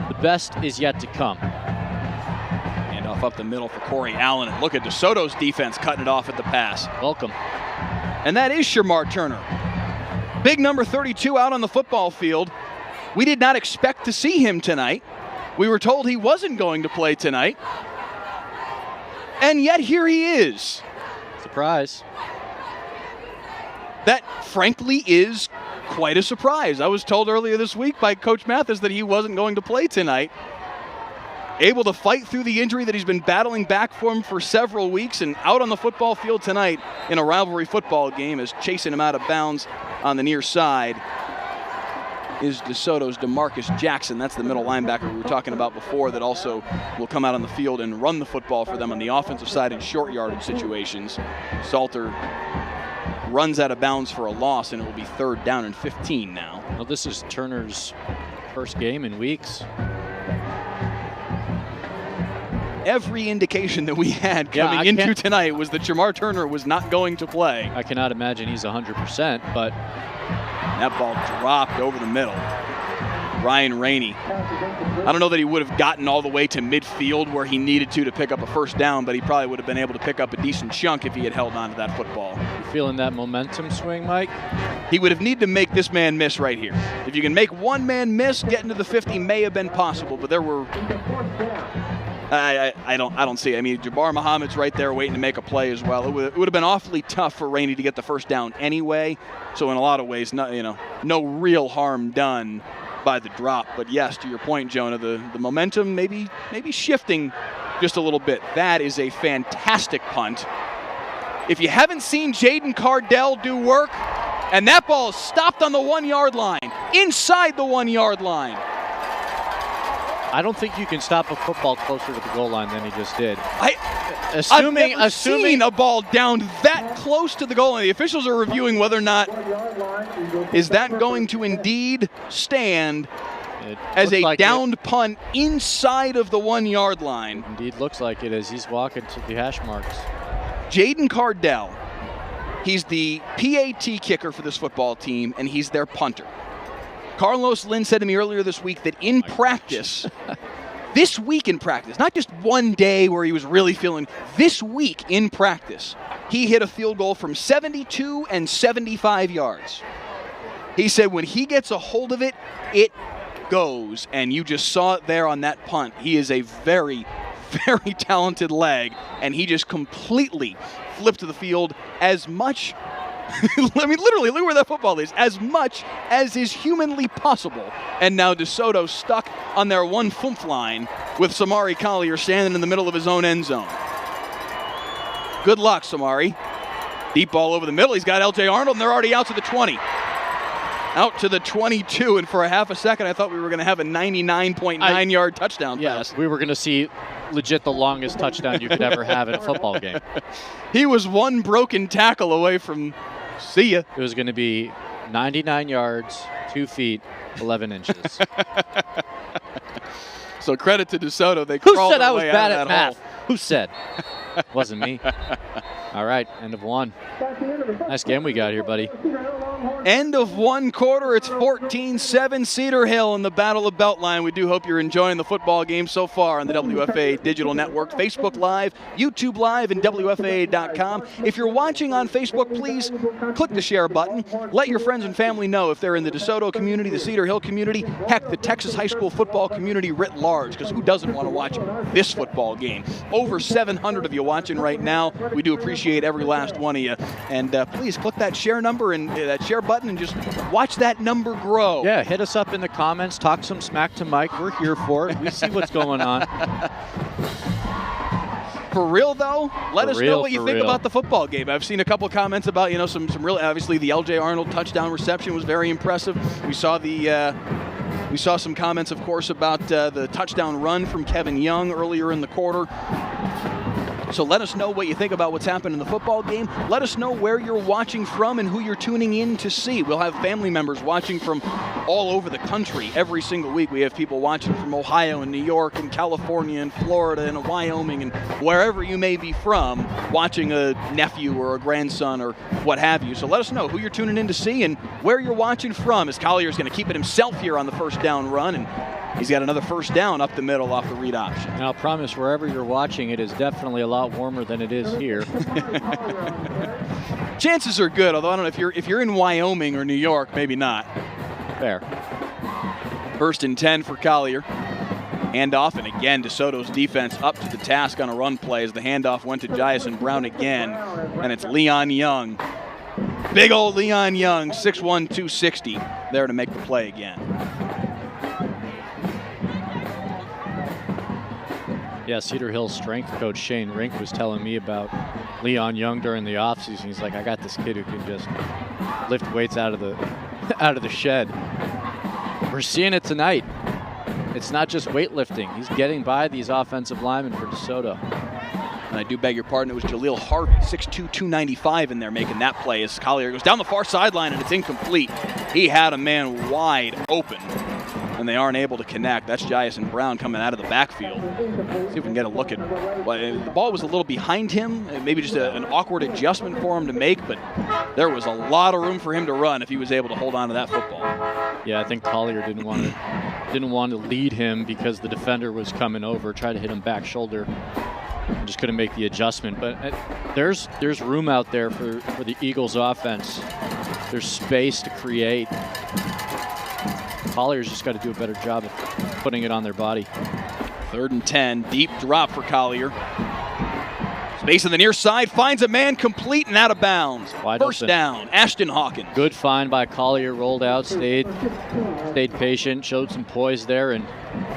The best is yet to come. And off up the middle for Corey Allen. And look at DeSoto's defense cutting it off at the pass. Welcome. And that is Shamar Turner. Big number 32 out on the football field. We did not expect to see him tonight. We were told he wasn't going to play tonight. And yet here he is. Surprise. That, frankly, is quite a surprise. I was told earlier this week by Coach Mathis that he wasn't going to play tonight. Able to fight through the injury that he's been battling back from for several weeks, and out on the football field tonight in a rivalry football game is chasing him out of bounds on the near side is DeSoto's DeMarcus Jackson. That's the middle linebacker we were talking about before that also will come out on the field and run the football for them on the offensive side in short yardage situations. Salter runs out of bounds for a loss, and it will be 3rd down and 15 now. Well, this is Turner's first game in weeks. Every indication that we had coming into tonight was that Shamar Turner was not going to play. I cannot imagine he's 100%, but that ball dropped over the middle. Ryan Rainey. I don't know that he would have gotten all the way to midfield where he needed to pick up a first down, but he probably would have been able to pick up a decent chunk if he had held on to that football. You feeling that momentum swing, Mike? He would have needed to make this man miss right here. If you can make one man miss, getting to the 50 may have been possible, but there were... I don't see it. I mean, Jabbar Muhammad's right there waiting to make a play as well. It would have been awfully tough for Rainey to get the first down anyway. So in a lot of ways, no real harm done by the drop. But yes, to your point, Jonah, the momentum maybe shifting just a little bit. That is a fantastic punt. If you haven't seen Jaden Cardell do work, and that ball is stopped on the 1-yard line, inside the 1-yard line. I don't think you can stop a football closer to the goal line than he just did. I've never seen a ball down that close to the goal line. The officials are reviewing whether or not is that going to indeed stand as a downed punt inside of the 1-yard line. Indeed looks like it as he's walking to the hash marks. Jaden Cardell, he's the PAT kicker for this football team, and he's their punter. Carlos Lynn said to me earlier this week that in practice, this week in practice, not just one day where he was really feeling, this week in practice, he hit a field goal from 72 and 75 yards. He said when he gets a hold of it, it goes, and you just saw it there on that punt. He is a very, very talented leg, and he just completely flipped to the field as much I mean, literally, look where that football is. As much as is humanly possible. And now DeSoto stuck on their 1-foot line with Samari Collier standing in the middle of his own end zone. Good luck, Samari. Deep ball over the middle. He's got L.J. Arnold, and they're already out to the 20. out to the 22, and for a half a second I thought we were going to have a 99.9-yard touchdown pass. We were going to see legit the longest touchdown you could ever have in a football game. He was one broken tackle away from see ya. It was going to be 99 yards, 2 feet, 11 inches. So credit to DeSoto. They Who crawled said their I was way bad out at of that math? hole. Who said? Wasn't me. All right, end of one. Nice game we got here, buddy. End of one quarter. It's 14-7 Cedar Hill in the Battle of Beltline. We do hope you're enjoying the football game so far on the WFA Digital Network, Facebook Live, YouTube Live, and WFA.com. If you're watching on Facebook, please click the share button. Let your friends and family know if they're in the DeSoto community, the Cedar Hill community, heck, the Texas high school football community writ large, because who doesn't want to watch this football game? Over 700 of you watching right now. We do appreciate every last one of you. And please click that share number and that share button and just watch that number grow. Yeah, hit us up in the comments. Talk some smack to Mike. We're here for it. We see what's going on. For real, though, let us know what you think about the football game. I've seen a couple comments about, some real, obviously the L.J. Arnold touchdown reception was very impressive. We saw some comments, of course, about the touchdown run from Kevin Young earlier in the quarter. So let us know what you think about what's happened in the football game. Let us know where you're watching from and who you're tuning in to see. We'll have family members watching from all over the country every single week. We have people watching from Ohio and New York and California and Florida and Wyoming and wherever you may be from, watching a nephew or a grandson or what have you. So let us know who you're tuning in to see and where you're watching from, as Collier's going to keep it himself here on the first down run, and he's got another first down up the middle off the read option. And I'll promise, wherever you're watching, it is definitely a lot warmer than it is here. Chances are good, although I don't know if you're in Wyoming or New York, maybe not. Fair. First and 10 for Collier. Handoff, and again, DeSoto's defense up to the task on a run play as the handoff went to Jason Brown again, and it's Leon Young. Big old Leon Young, 6'1", 260, there to make the play again. Yeah, Cedar Hill strength coach Shane Rink was telling me about Leon Young during the offseason. He's like, I got this kid who can just lift weights out of the shed. We're seeing it tonight. It's not just weightlifting. He's getting by these offensive linemen for DeSoto. And I do beg your pardon, it was Jaleel Harvey, 6'2", 295 in there making that play as Collier goes down the far sideline and it's incomplete. He had a man wide open, and they aren't able to connect. That's Jason Brown coming out of the backfield. See if we can get a look at, well, the ball was a little behind him, maybe just an awkward adjustment for him to make, but there was a lot of room for him to run if he was able to hold on to that football. Yeah, I think Collier didn't want to lead him because the defender was coming over, tried to hit him back shoulder. Just couldn't make the adjustment, but there's room out there for the Eagles offense. There's space to create. Collier's just got to do a better job of putting it on their body. 3rd and 10, deep drop for Collier. Space on the near side, finds a man complete and out of bounds. Wide First open. down, Ashton Hawkins. Good find by Collier, rolled out, stayed patient, showed some poise there, and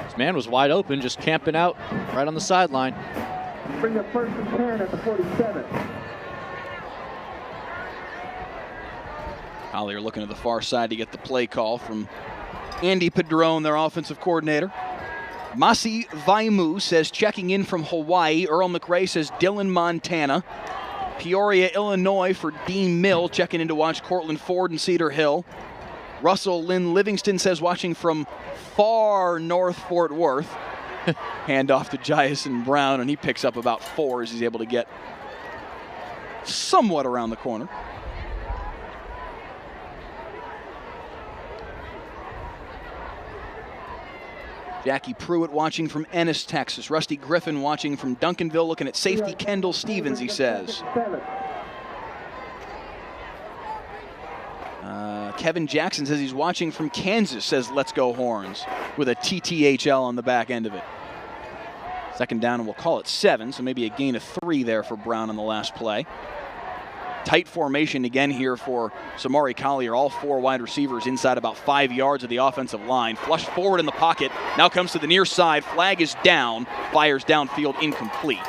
this man was wide open, just camping out right on the sideline. Bring up 1st and 10 at the 47. Collier looking to the far side to get the play call from Andy Padron, their offensive coordinator. Masi Vaimu says checking in from Hawaii. Earl McRae says Dillon, Montana. Peoria, Illinois for Dean Mill, checking in to watch Cortland Ford and Cedar Hill. Russell Lynn Livingston says watching from far north Fort Worth. Hand off to Jason Brown, and he picks up about 4 as he's able to get somewhat around the corner. Jackie Pruitt watching from Ennis, Texas. Rusty Griffin watching from Duncanville, looking at safety Kendall Stevens, he says. Kevin Jackson says he's watching from Kansas, says let's go Horns, with a TTHL on the back end of it. 2nd down, and we'll call it 7, so maybe a gain of 3 there for Brown on the last play. Tight formation again here for Samari Collier. All 4 wide receivers inside about 5 yards of the offensive line. Flushed forward in the pocket. Now comes to the near side. Flag is down. Fires downfield, incomplete.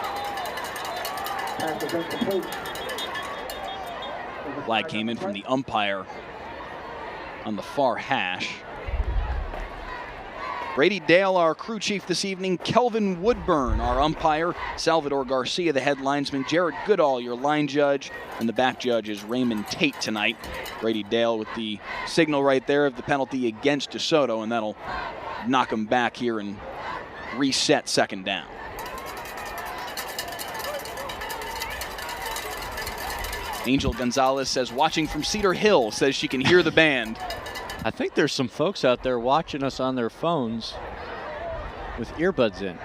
Flag came in from the umpire. on the far hash. Brady Dale, our crew chief this evening. Kelvin Woodburn, our umpire. Salvador Garcia, the head linesman. Jared Goodall, your line judge. And the back judge is Raymond Tate tonight. Brady Dale with the signal right there of the penalty against DeSoto, and that'll knock him back here and reset second down. Angel Gonzalez says, watching from Cedar Hill, says she can hear the band. I think there's some folks out there watching us on their phones with earbuds in.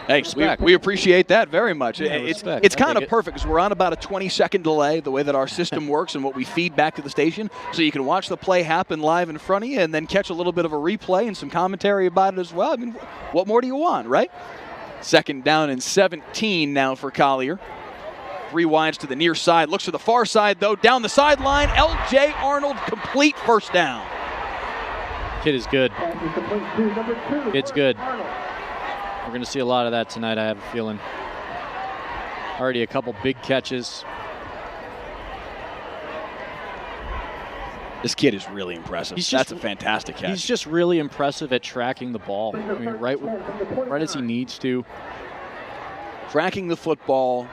Hey, we appreciate that very much. Yeah, it's kind of perfect because we're on about a 20-second delay, the way that our system works and what we feed back to the station. So you can watch the play happen live in front of you and then catch a little bit of a replay and some commentary about it as well. I mean, what more do you want, right? Second down and 17 now for Collier. Rewinds to the near side, looks to the far side, though. Down the sideline, L.J. Arnold, complete first down. Kid is good. Kid's good. We're going to see a lot of that tonight, I have a feeling. Already a couple big catches. This kid is really impressive. That's a fantastic catch. He's just really impressive at tracking the ball. I mean, right as he needs to. Tracking the football.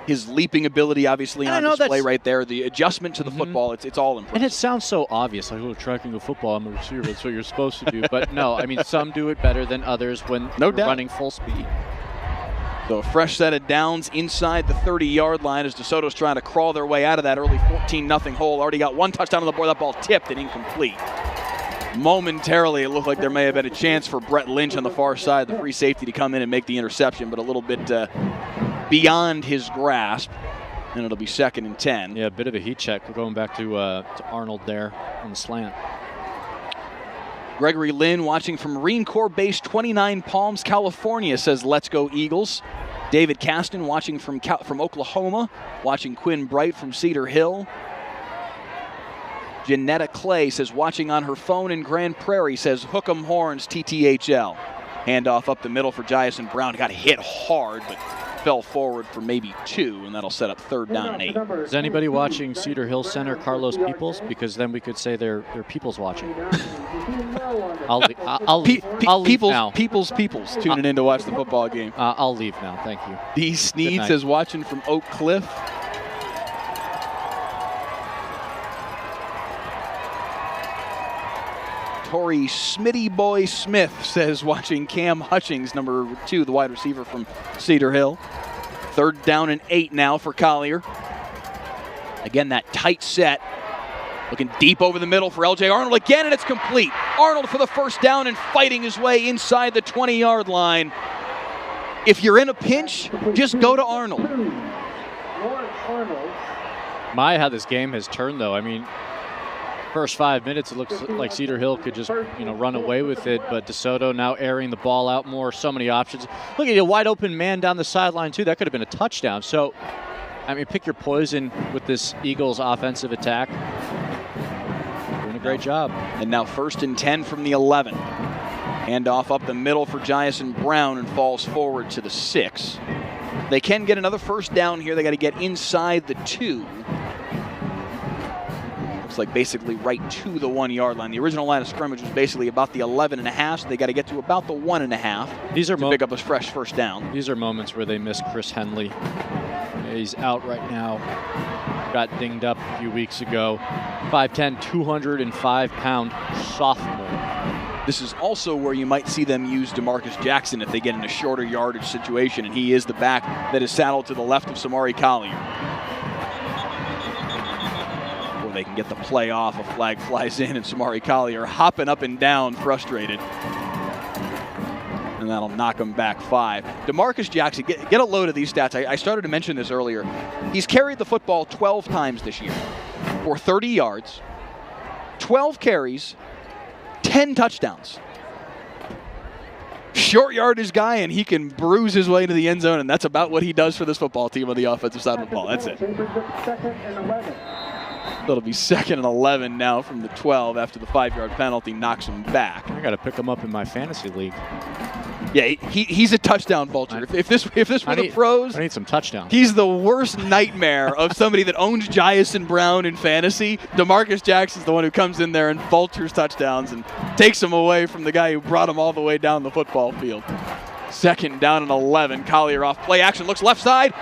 His leaping ability, obviously, on display right there. The adjustment to the football, it's all impressive. And it sounds so obvious, like, oh, tracking the football, I'm a receiver, that's what you're supposed to do. But no, I mean, some do it better than others when they're running full speed. So a fresh set of downs inside the 30-yard line as DeSoto's trying to crawl their way out of that early 14-0 hole. Already got one touchdown on the board. That ball tipped and incomplete. Momentarily, it looked like there may have been a chance for Brett Lynch on the far side, the free safety, to come in and make the interception, but a little bit beyond his grasp, and it'll be 2nd and 10. Yeah, a bit of a heat check. We're going back to Arnold there on the slant. Gregory Lynn, watching from Marine Corps Base 29 Palms, California, says, let's go Eagles. David Caston, watching from Oklahoma, watching Quinn Bright from Cedar Hill. Janetta Clay says, watching on her phone in Grand Prairie, says, hook 'em horns, TTHL. Handoff up the middle for Jason Brown. Got hit hard, but fell forward for maybe 2, and that'll set up 3rd down and 8. Is anybody watching Cedar Hill Center Carlos Peoples? Because then we could say they're Peoples watching. I'll leave now. Peoples tuning in to watch the football game. I'll leave now, thank you. D. Sneed says, watching from Oak Cliff. Tori Smitty Boy Smith says, watching Cam Hutchings, number 2, the wide receiver from Cedar Hill. 3rd down and 8 now for Collier. Again, that tight set. Looking deep over the middle for L.J. Arnold again, and it's complete. Arnold for the first down and fighting his way inside the 20-yard line. If you're in a pinch, just go to Arnold. My, how this game has turned, though. I mean, first 5 minutes, it looks like Cedar Hill could just, run away with it, but DeSoto now airing the ball out more, so many options. Look at a wide open man down the sideline, too. That could have been a touchdown. So, I mean, pick your poison with this Eagles offensive attack. Doing a great job. And now 1st and 10 from the 11. Handoff up the middle for Jason Brown and falls forward to the 6. They can get another first down here. They got to get inside the 2. Like basically right to the 1-yard line. The original line of scrimmage was basically about the 11.5, so they got to get to about the 1.5. These are to pick up a fresh first down. These are moments where they miss Chris Henley. He's out right now. Got dinged up a few weeks ago. 5'10", 205-pound sophomore. This is also where you might see them use DeMarcus Jackson if they get in a shorter yardage situation, and he is the back that is saddled to the left of Samari Collier. They can get the play off. A flag flies in, and Samari Collier hopping up and down, frustrated. And that'll knock him back 5. DeMarcus Jackson, get a load of these stats. I started to mention this earlier. He's carried the football 12 times this year for 30 yards, 12 carries, 10 touchdowns. Short yardage guy, and he can bruise his way to the end zone, and that's about what he does for this football team on the offensive side of the ball. That's it. That'll be 2nd and 11 now from the 12 after the 5-yard penalty knocks him back. I got to pick him up in my fantasy league. Yeah, he's a touchdown vulture. If this were the pros, I need some touchdowns. He's the worst nightmare of somebody that owns Jason Brown in fantasy. DeMarcus Jackson's the one who comes in there and vultures touchdowns and takes them away from the guy who brought him all the way down the football field. 2nd down and 11. Collier off play action, looks left side,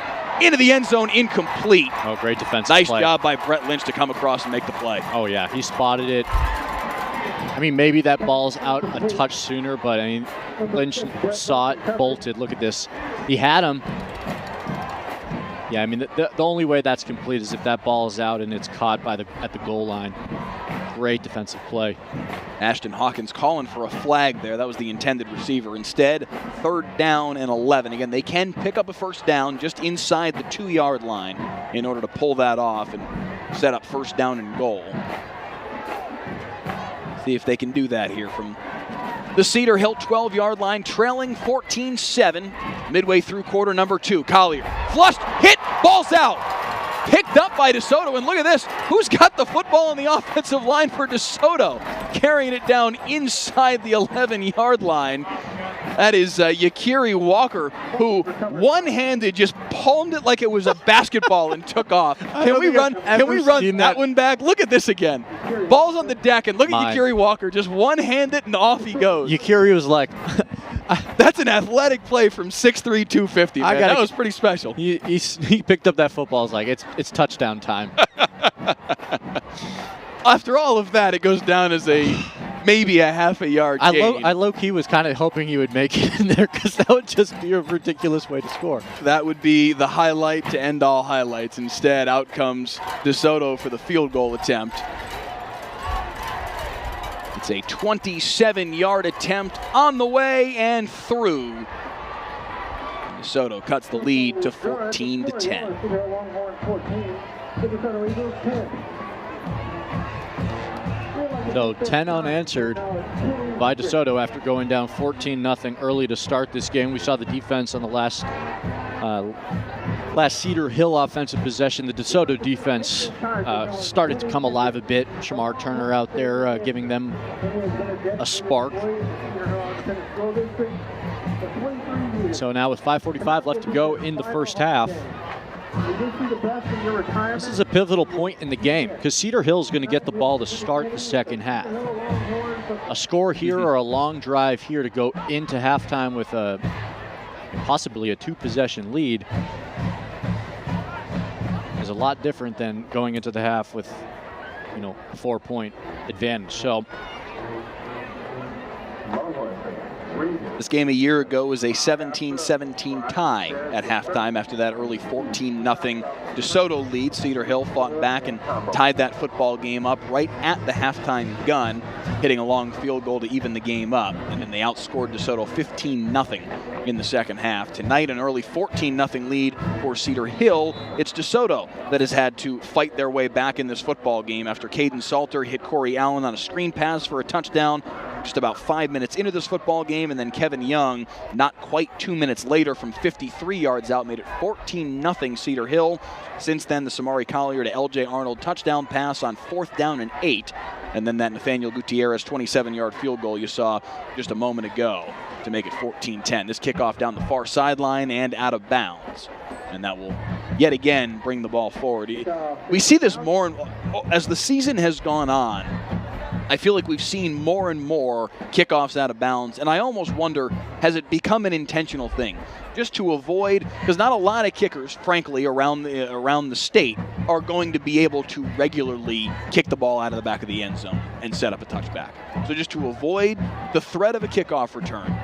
into the end zone, incomplete. Oh, great defensive Nice play. job by Brett Lynch to come across and make the play. Oh, yeah, he spotted it. I mean, maybe that ball's out a touch sooner, but I mean, Lynch saw it, bolted. Look at this. He had him. Yeah, I mean, the only way that's complete is if that ball is out and it's caught at the goal line. Great defensive play. Ashton Hawkins calling for a flag there. That was the intended receiver. Instead, 3rd down and 11. Again, they can pick up a first down just inside the 2-yard line in order to pull that off and set up 1st down and goal. See if they can do that here from the Cedar Hill 12-yard line, trailing 14-7 midway through quarter number 2. Collier flushed, hit, ball's out. Picked up by Desoto, and look at this. Who's got the football on the offensive line for Desoto? Carrying it down inside the 11-yard line. That is Yakiri Walker, who one-handed just palmed it like it was a basketball and took off. Can we run that one back? Look at this again. Ball's on the deck, and look at Yakiri Walker. Just one-handed, and off he goes. Yakiri was like... That's an athletic play from 6'3", 250, man. That was pretty special. He picked up that football. It's like, it's touchdown time. After all of that, it goes down as maybe a half a yard gain. I low-key was kind of hoping he would make it in there because that would just be a ridiculous way to score. That would be the highlight to end all highlights. Instead, out comes Desoto for the field goal attempt. It's a 27-yard attempt on the way and through. Desoto cuts the lead to 14-10. So 10 unanswered by Desoto after going down 14-0 early to start this game. We saw the defense on the last Cedar Hill offensive possession. The Desoto defense started to come alive a bit. Shamar Turner out there giving them a spark. So now with 5:45 left to go in the first half, this is a pivotal point in the game because Cedar Hill is going to get the ball to start the second half. A score here or a long drive here to go into halftime with possibly a 2-possession lead is a lot different than going into the half with, a 4-point advantage. So this game a year ago was a 17-17 tie at halftime after that early 14-0 DeSoto lead. Cedar Hill fought back and tied that football game up right at the halftime gun, hitting a long field goal to even the game up. And then they outscored DeSoto 15-0 in the second half. Tonight, an early 14-0 lead for Cedar Hill. It's DeSoto that has had to fight their way back in this football game after Caden Salter hit Corey Allen on a screen pass for a touchdown just about 5 minutes into this football game, and then Kevin Young, not quite 2 minutes later from 53 yards out, made it 14-0 Cedar Hill. Since then, the Samari Collier to LJ Arnold touchdown pass on 4th down and 8, and then that Nathaniel Gutierrez 27-yard field goal you saw just a moment ago to make it 14-10. This kickoff down the far sideline and out of bounds, and that will yet again bring the ball forward. We see this more as the season has gone on. I feel like we've seen more and more kickoffs out of bounds, and I almost wonder, has it become an intentional thing? Just to avoid, because not a lot of kickers, frankly, around the state are going to be able to regularly kick the ball out of the back of the end zone and set up a touchback. So just to avoid the threat of a kickoff return,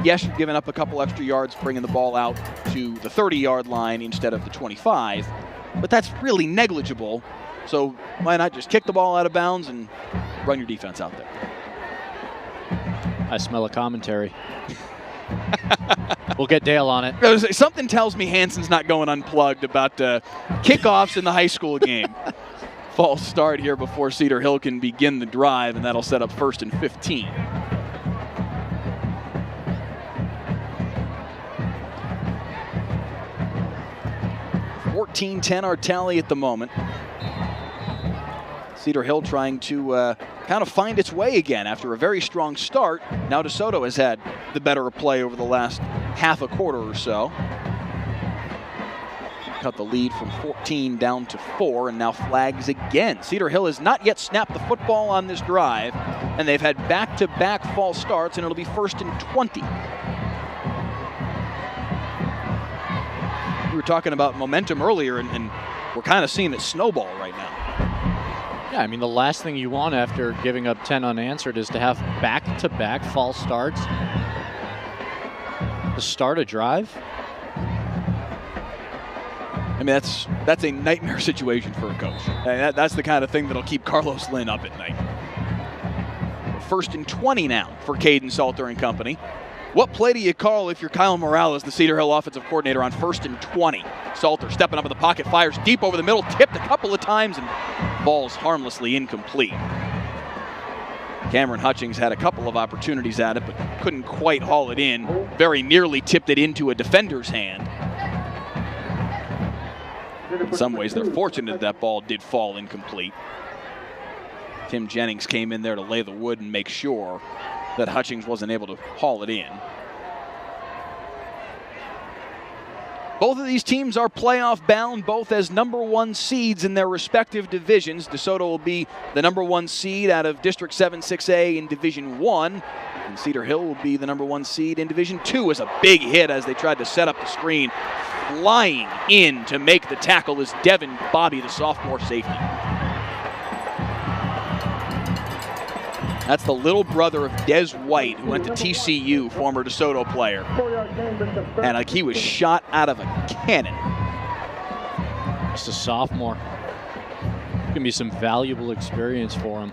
yes, you're giving up a couple extra yards, bringing the ball out to the 30-yard line instead of the 25, but that's really negligible. So why not just kick the ball out of bounds and run your defense out there? I smell a commentary. We'll get Dale on it. Something tells me Hanson's not going unplugged about kickoffs in the high school game. False start here before Cedar Hill can begin the drive, and that'll set up 1st and 15. $14-10 our tally at the moment. Cedar Hill trying to kind of find its way again after a very strong start. Now Desoto has had the better of play over the last half a quarter or so. Cut the lead from 14 down to 4, and now flags again. Cedar Hill has not yet snapped the football on this drive, and they've had back-to-back false starts, and it'll be 1st and 20. We were talking about momentum earlier, and we're kind of seeing it snowball right now. Yeah, I mean, the last thing you want after giving up 10 unanswered is to have back-to-back false starts to start a drive. I mean, that's a nightmare situation for a coach. That's the kind of thing that'll keep Carlos Lynn up at night. 1st and 20 now for Caden Salter and company. What play do you call if you're Kyle Morales, the Cedar Hill offensive coordinator, on 1st and 20? Salter stepping up in the pocket, fires deep over the middle, tipped a couple of times, and ball's harmlessly incomplete. Cameron Hutchings had a couple of opportunities at it, but couldn't quite haul it in. Very nearly tipped it into a defender's hand. In some ways, they're fortunate that ball did fall incomplete. Tim Jennings came in there to lay the wood and make sure that Hutchings wasn't able to haul it in. Both of these teams are playoff bound, both as number 1 seeds in their respective divisions. DeSoto will be the number 1 seed out of District 7 6A in Division 1, and Cedar Hill will be the number 1 seed in Division 2. As a big hit as they tried to set up the screen. Flying in to make the tackle is Devin Bobby, the sophomore safety. That's the little brother of Des White, who went to TCU, former DeSoto player. And like he was shot out of a cannon. Just a sophomore. Gonna be some valuable experience for him.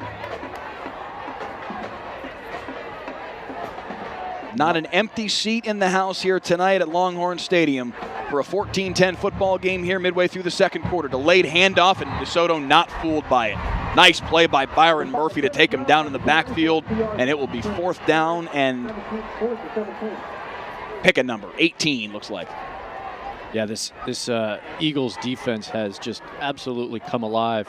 Not an empty seat in the house here tonight at Longhorn Stadium for a 14-10 football game here midway through the second quarter. Delayed handoff, and DeSoto not fooled by it. Nice play by Byron Murphy to take him down in the backfield, and it will be 4th down and pick a number. 18 looks like. Yeah, this Eagles defense has just absolutely come alive.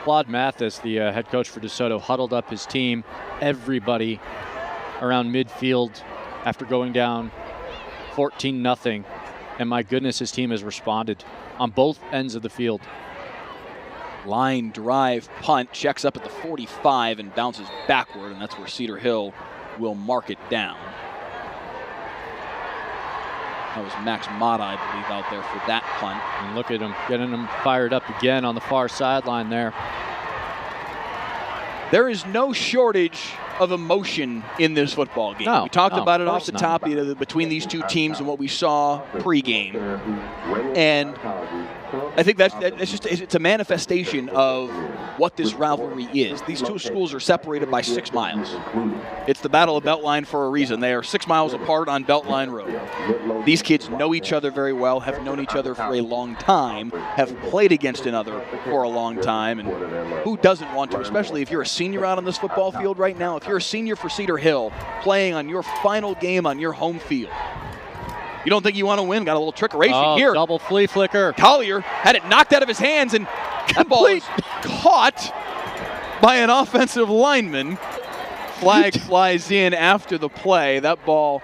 Claude Mathis, the head coach for DeSoto, huddled up his team, everybody around midfield after going down 14-0. And my goodness, his team has responded on both ends of the field. Line drive punt, checks up at the 45 and bounces backward, and that's where Cedar Hill will mark it down. That was Max Mata, I believe, out there for that punt. And look at him, getting him fired up again on the far sideline there. There is no shortage of emotion in this football game. We talked about it off the top between these two teams and what we saw pregame. And I think it's a manifestation of what this rivalry is. These two schools are separated by 6 miles. It's the Battle of Beltline for a reason. They are 6 miles apart on Beltline Road. These kids know each other very well, have known each other for a long time, have played against another for a long time, and who doesn't want to, especially if you're a senior out on this football field right now, if you're a senior for Cedar Hill playing on your final game on your home field. You don't think you want to win? Got a little trickeration here. Double flea flicker. Collier had it knocked out of his hands, and that ball is caught by an offensive lineman. Flag flies in after the play. That ball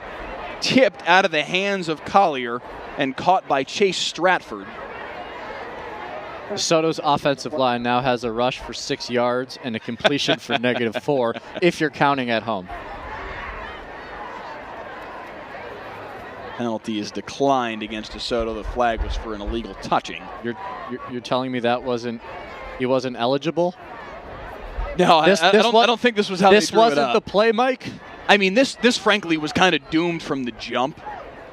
tipped out of the hands of Collier and caught by Chase Stratford. DeSoto's offensive line now has a rush for 6 yards and a completion for -4 if you're counting at home. Penalty is declined against DeSoto. The flag was for an illegal touching. You're telling me that he wasn't eligible? No, I don't think this was how they drew it up. This wasn't the play, Mike? I mean, this frankly was kind of doomed from the jump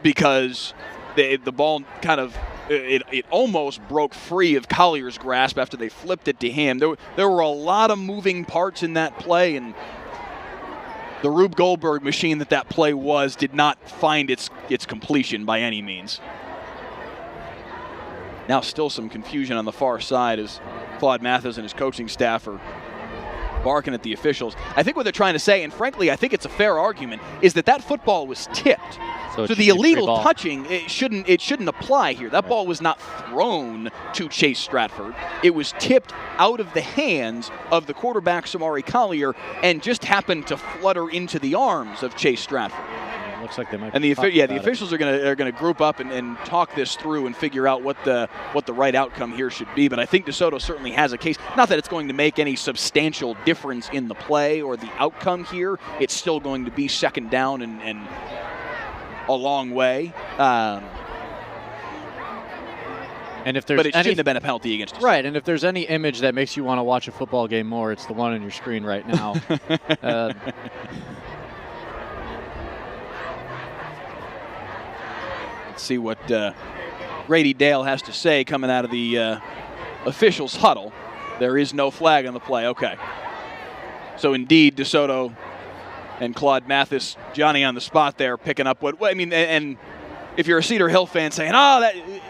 because the ball kind of it almost broke free of Collier's grasp after they flipped it to him. There were a lot of moving parts in that play, and the Rube Goldberg machine that play was did not find its completion by any means. Now still some confusion on the far side as Claude Mathis and his coaching staff are barking at the officials. I think what they're trying to say, and frankly, I think it's a fair argument, is that football was tipped. So the illegal touching, it shouldn't apply here. That ball was not thrown to Chase Stratford. It was tipped out of the hands of the quarterback, Samari Collier, and just happened to flutter into the arms of Chase Stratford. Looks like they might. And the officials are going to group up and talk this through and figure out what the right outcome here should be. But I think DeSoto certainly has a case. Not that it's going to make any substantial difference in the play or the outcome here. It's still going to be second down and a long way. And if there's but it shouldn't have been a penalty against us. Right, and if there's any image that makes you want to watch a football game more, it's the one on your screen right now. Let's see what Grady Dale has to say coming out of the officials' huddle. There is no flag on the play. Okay. So indeed, DeSoto and Claude Mathis, Johnny on the spot there, picking up and if you're a Cedar Hill fan saying,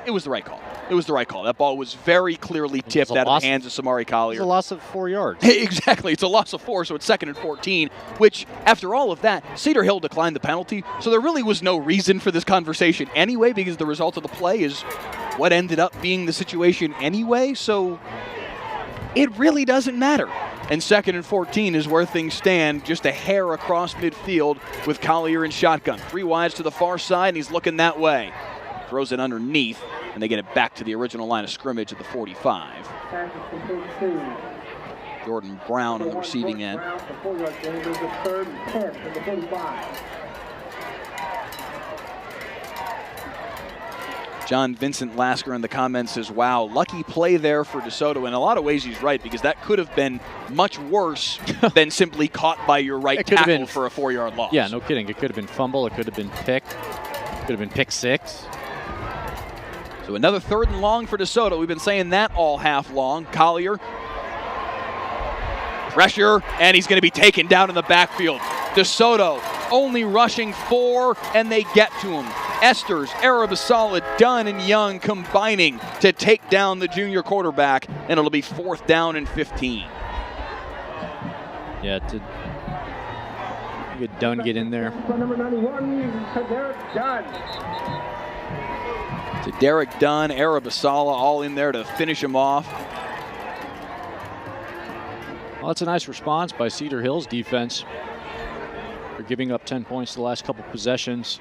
it was the right call. It was the right call. That ball was very clearly tipped out of the hands of Samari Collier. It's a loss of 4 yards. Exactly. It's a loss of 4, so it's 2nd and 14, which, after all of that, Cedar Hill declined the penalty, so there really was no reason for this conversation anyway, because the result of the play is what ended up being the situation anyway, so it really doesn't matter. And 2nd and 14 is where things stand, just a hair across midfield with Collier in shotgun. 3 wides to the far side, and he's looking that way. Throws it underneath, and they get it back to the original line of scrimmage at the 45. Jordan Brown on the receiving end. John Vincent Lasker in the comments says, wow, lucky play there for DeSoto. In a lot of ways, he's right, because that could have been much worse than simply caught by your right tackle for a 4-yard loss. Yeah, no kidding. It could have been fumble. It could have been pick. Could have been pick 6. So another 3rd and long for DeSoto. We've been saying that all half long. Collier. Pressure, and he's going to be taken down in the backfield. DeSoto only rushing 4, and they get to him. Esters, Arabasala, Dunn, and Young combining to take down the junior quarterback, and it'll be 4th down and 15. Yeah, good Dunn get in there. Number 91, Derek Dunn. To Derek Dunn, Arabasala, all in there to finish him off. Well, that's a nice response by Cedar Hill's defense. They're giving up 10 points the last couple possessions.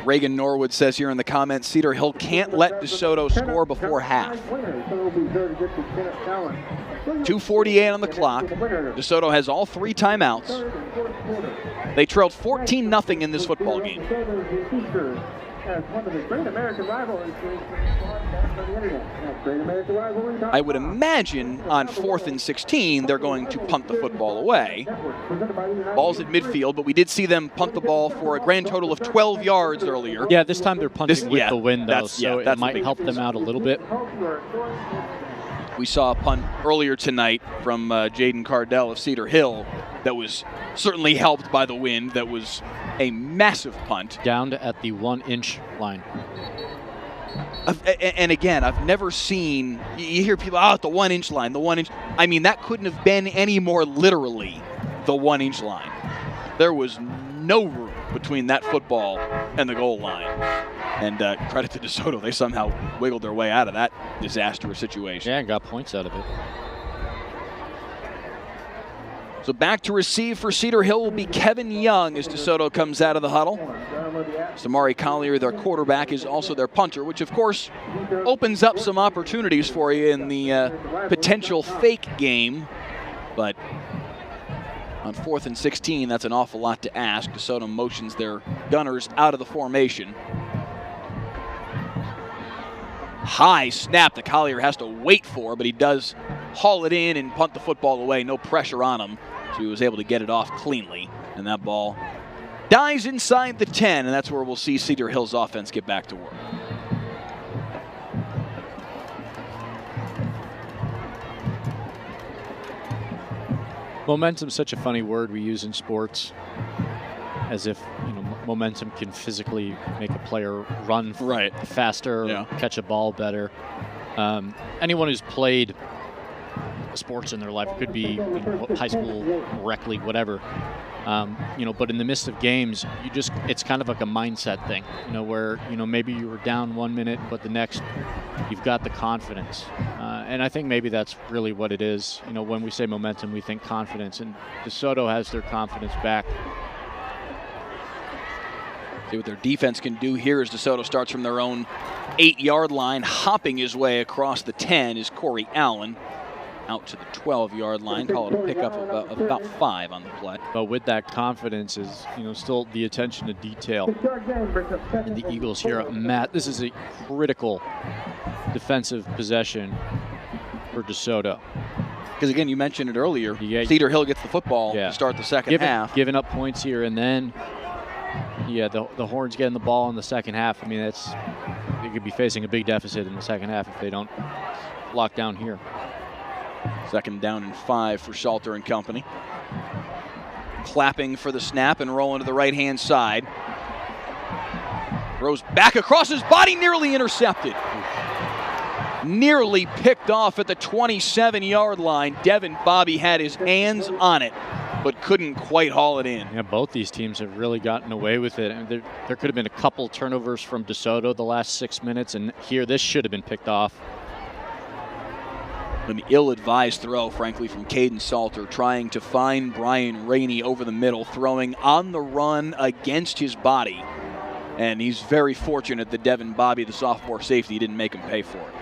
Reagan Norwood says here in the comments, Cedar Hill can't let DeSoto score before half. 2:48 on the clock. DeSoto has all 3 timeouts. They trailed 14-0 in this football game. I would imagine on 4th and 16, they're going to punt the football away. Ball's at midfield, but we did see them punt the ball for a grand total of 12 yards earlier. Yeah, this time they're punting with the wind, though, so it might help them out a little bit. We saw a punt earlier tonight from Jaden Cardell of Cedar Hill that was certainly helped by the wind. That was a massive punt. Down at the 1-inch line. And again, I've never seen, you hear people, at the 1-inch line, the 1-inch. I mean, that couldn't have been any more literally the 1-inch line. There was no room between that football and the goal line. And credit to DeSoto, they somehow wiggled their way out of that disastrous situation. Yeah, and got points out of it. So back to receive for Cedar Hill will be Kevin Young as DeSoto comes out of the huddle. Samari Collier, their quarterback, is also their punter, which of course opens up some opportunities for you in the potential fake game. But on 4th and 16, that's an awful lot to ask. DeSoto motions their gunners out of the formation. High snap that Collier has to wait for, but he does haul it in and punt the football away. No pressure on him, so he was able to get it off cleanly. And that ball dies inside the 10, and that's where we'll see Cedar Hill's offense get back to work. Momentum's such a funny word we use in sports, as if momentum can physically make a player run faster, or catch a ball better. Anyone who's played sports in their life, could be high school, rec league, whatever. But in the midst of games, it's kind of like a mindset thing, where, maybe you were down 1 minute, but the next you've got the confidence. And I think maybe that's really what it is. When we say momentum, we think confidence, and DeSoto has their confidence back. See what their defense can do here as DeSoto starts from their own 8-yard line. Hopping his way across the 10 is Corey Allen. Out to the 12-yard line. Call it a pickup of about 5 on the play. But with that confidence is, still the attention to detail. And the Eagles here, Matt, this is a critical defensive possession for DeSoto. Because, again, you mentioned it earlier, Cedar Hill gets the football to start the second half. Giving up points here, and then, the Horns getting the ball in the second half. I mean, they could be facing a big deficit in the second half if they don't lock down here. 2nd down and 5 for Salter and company. Clapping for the snap and rolling to the right-hand side. Throws back across his body, nearly intercepted. Nearly picked off at the 27-yard line. Devin Bobby had his hands on it, but couldn't quite haul it in. Yeah, both these teams have really gotten away with it. I mean, there could have been a couple turnovers from DeSoto the last 6 minutes, and here this should have been picked off. An ill-advised throw, frankly, from Caden Salter, trying to find Brian Rainey over the middle, throwing on the run against his body. And he's very fortunate that Devin Bobby, the sophomore safety, didn't make him pay for it.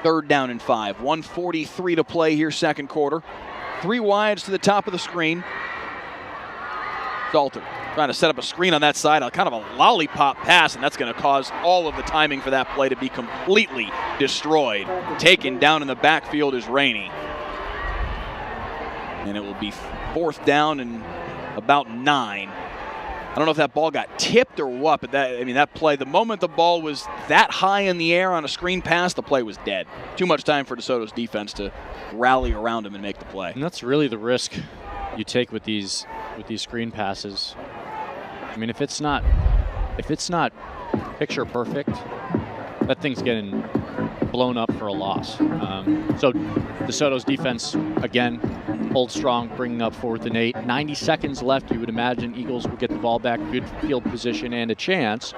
3rd down and 5. 1:43 to play here, second quarter. 3 wides to the top of the screen. Salter trying to set up a screen on that side, kind of a lollipop pass, and that's going to cause all of the timing for that play to be completely destroyed. Taken down in the backfield is Rainey. And it will be 4th down and about 9. I don't know if that ball got tipped or what, but that play, the moment the ball was that high in the air on a screen pass, the play was dead. Too much time for DeSoto's defense to rally around him and make the play. And that's really the risk you take with these screen passes. I mean, if it's not picture perfect, that thing's getting blown up for a loss. So DeSoto's defense, again, holds strong, bringing up 4th and 8. 90 seconds left. You would imagine Eagles will get the ball back, good field position, and a chance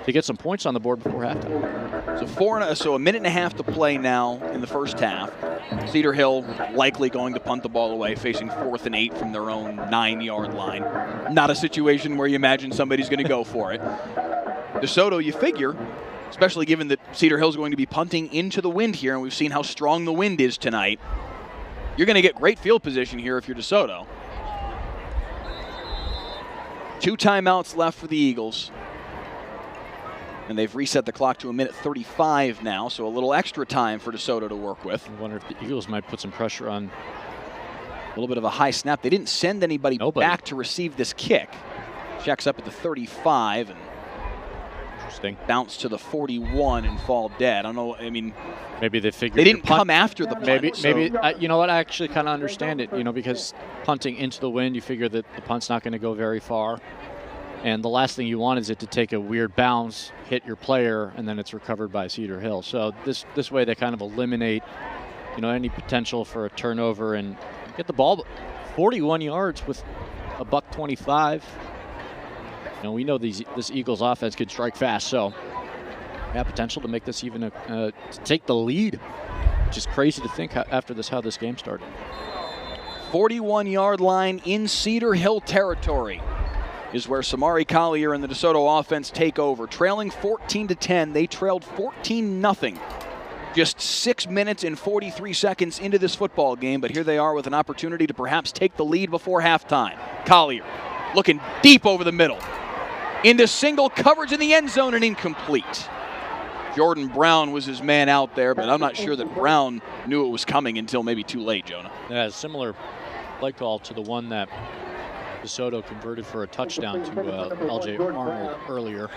to get some points on the board before halftime. So a minute and a half to play now in the first half. Cedar Hill likely going to punt the ball away, facing 4th and 8 from their own 9-yard line. Not a situation where you imagine somebody's going to go for it. DeSoto, you figure, especially given that Cedar Hill is going to be punting into the wind here, and we've seen how strong the wind is tonight, you're going to get great field position here if you're DeSoto. 2 timeouts left for the Eagles. And they've reset the clock to a minute 35 now, so a little extra time for DeSoto to work with. I wonder if the Eagles might put some pressure on. A little bit of a high snap. They didn't send anybody back to receive this kick. Checks up at the 35 and bounce to the 41 and fall dead. I don't know. I mean, maybe they figured they didn't come after the punt. Maybe you know what? I actually kind of understand it. Because punting into the wind, you figure that the punt's not going to go very far. And the last thing you want is it to take a weird bounce, hit your player, and then it's recovered by Cedar Hill. So this way they kind of eliminate, any potential for a turnover and get the ball 41 yards with a $125. We know this Eagles offense could strike fast, so yeah, potential to make this even to take the lead, which is crazy to think after how this game started. 41-yard line in Cedar Hill territory is where Samari Collier and the DeSoto offense take over. Trailing 14-10, they trailed 14-0. Just 6 minutes and 43 seconds into this football game, but here they are with an opportunity to perhaps take the lead before halftime. Collier looking deep over the middle. Into single coverage in the end zone and incomplete. Jordan Brown was his man out there, but I'm not sure that Brown knew it was coming until maybe too late, Jonah. Yeah, a similar play call to the one that DeSoto converted for a touchdown to L.J. Arnold earlier.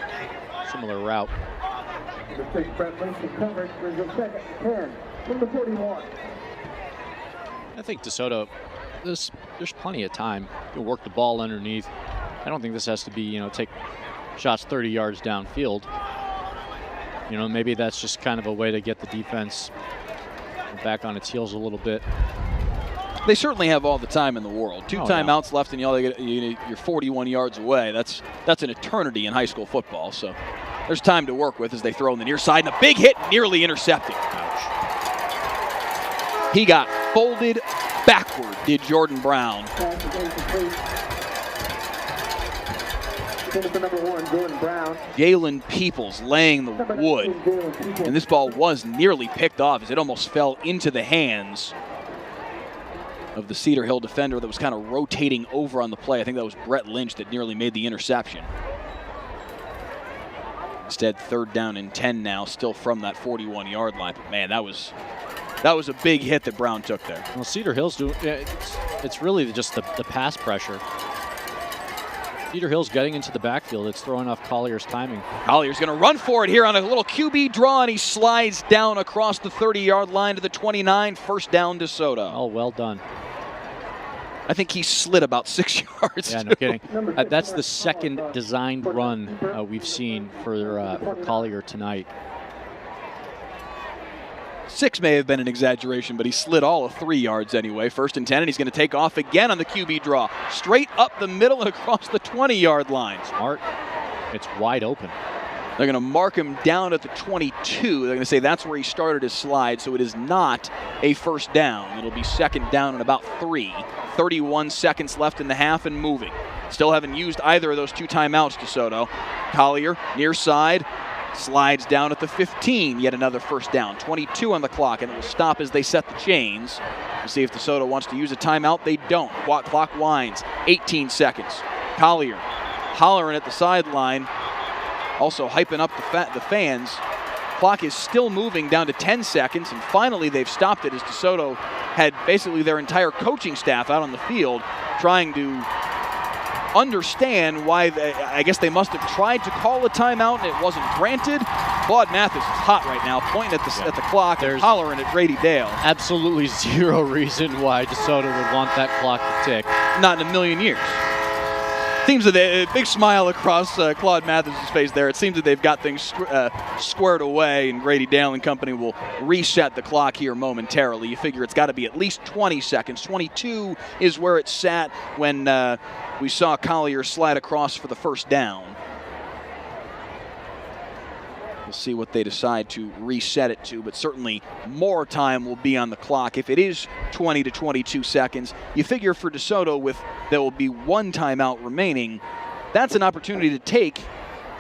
Similar route. I think DeSoto, there's plenty of time to work the ball underneath. I don't think this has to be, take shots 30 yards downfield. You know, maybe that's just kind of a way to get the defense back on its heels a little bit. They certainly have all the time in the world. Two timeouts left, and you're 41 yards away. That's an eternity in high school football. So there's time to work with as they throw on the near side, and a big hit, nearly intercepted. Ouch. He got folded backward, did Jordan Brown. Jalen Peoples laying the wood. And this ball was nearly picked off as it almost fell into the hands of the Cedar Hill defender that was kind of rotating over on the play. I think that was Brett Lynch that nearly made the interception. Instead, 3rd down and 10 now, still from that 41-yard line. But man, that was a big hit that Brown took there. Well, Cedar Hill's doing. It's really just the pass pressure. Cedar Hill's getting into the backfield. It's throwing off Collier's timing. Collier's going to run for it here on a little QB draw, and he slides down across the 30-yard line to the 29. First down, DeSoto. Oh, well done. I think he slid about 6 yards. Yeah, no kidding. That's the second designed run we've seen for Collier tonight. 6 may have been an exaggeration, but he slid all of 3 yards anyway. 1st and 10, and he's going to take off again on the QB draw. Straight up the middle and across the 20-yard line. Smart. It's wide open. They're going to mark him down at the 22. They're going to say that's where he started his slide, so it is not a first down. It'll be 2nd down and about 3. 31 seconds left in the half and moving. Still haven't used either of those 2 timeouts, DeSoto. Collier, near side, slides down at the 15. Yet another first down. 22 on the clock, and it will stop as they set the chains. We'll see if DeSoto wants to use a timeout. They don't. Clock winds. 18 seconds. Collier hollering at the sideline. Also hyping up the fans. Clock is still moving down to 10 seconds, and finally they've stopped it as DeSoto had basically their entire coaching staff out on the field trying to understand why I guess they must have tried to call a timeout and it wasn't granted. Claude Mathis is hot right now, pointing at the clock and hollering at Grady Dale. Absolutely zero reason why DeSoto would want that clock to tick. Not in a million years. Seems that a big smile across Claude Mathis' face there. It seems that they've got things squared away, and Grady Dale and company will reset the clock here momentarily. You figure it's got to be at least 20 seconds. 22 is where it sat when we saw Collier slide across for the first down. We'll see what they decide to reset it to, but certainly more time will be on the clock. If it is 20 to 22 seconds, you figure for DeSoto there will be 1 timeout remaining. That's an opportunity to take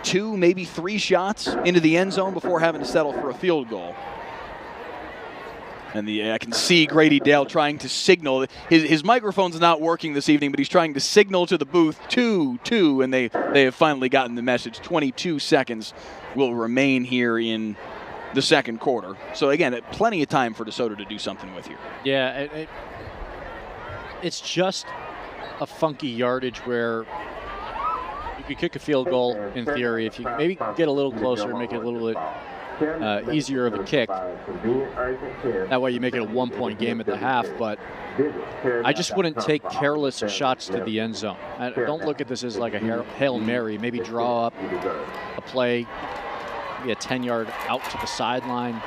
2, maybe 3 shots into the end zone before having to settle for a field goal. And I can see Grady Dale trying to signal. His microphone's not working this evening, but he's trying to signal to the booth, 2, and they have finally gotten the message. 22 seconds will remain here in the second quarter. So again, plenty of time for DeSoto to do something with here. Yeah, it's just a funky yardage where you could kick a field goal in theory if you maybe get a little closer and make it a little bit easier of a kick. That way you make it a 1-point game at the half, but I just wouldn't take careless shots to the end zone. Don't look at this as like a Hail Mary. Maybe draw up a play, maybe a 10-yard out to the sideline.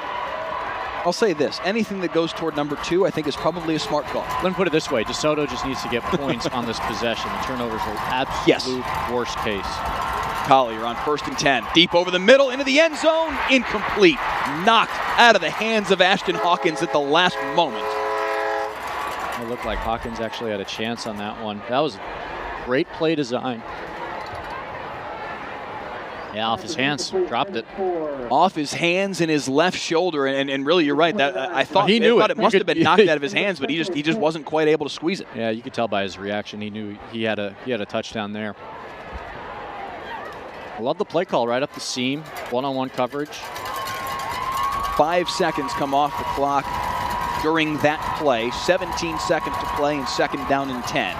I'll say this, anything that goes toward number 2 I think is probably a smart call. Let me put it this way, DeSoto just needs to get points on this possession. The turnovers are absolute worst case. Collier on 1st and 10. Deep over the middle, into the end zone. Incomplete. Knocked out of the hands of Ashton Hawkins at the last moment. It looked like Hawkins actually had a chance on that one. That was great play design. Yeah, off his hands. Dropped it. Off his hands and his left shoulder. And really, you're right. That I thought it must have been knocked out of his hands, but he just wasn't quite able to squeeze it. Yeah, you could tell by his reaction. He knew he had a touchdown there. I love the play call right up the seam, one-on-one coverage. 5 seconds come off the clock during that play. 17 seconds to play and 2nd down and 10.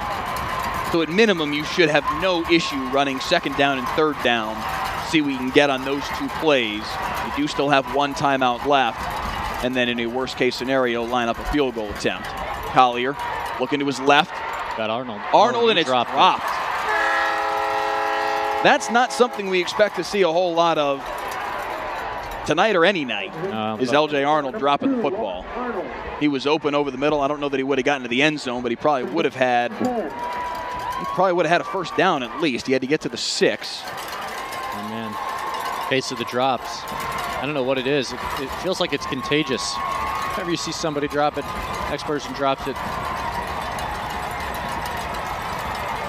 So at minimum, you should have no issue running 2nd down and 3rd down. See what you can get on those 2 plays. You do still have 1 timeout left. And then in a worst-case scenario, line up a field goal attempt. Collier looking to his left. Got Arnold. Arnold, and it's dropped. That's not something we expect to see a whole lot of tonight or any night, is L.J. Arnold dropping the football. He was open over the middle. I don't know that he would have gotten to the end zone, but he probably would have had a first down at least. He had to get to the 6. Oh, man. Pace of the drops. I don't know what it is. It feels like it's contagious. Whenever you see somebody drop it, next person drops it.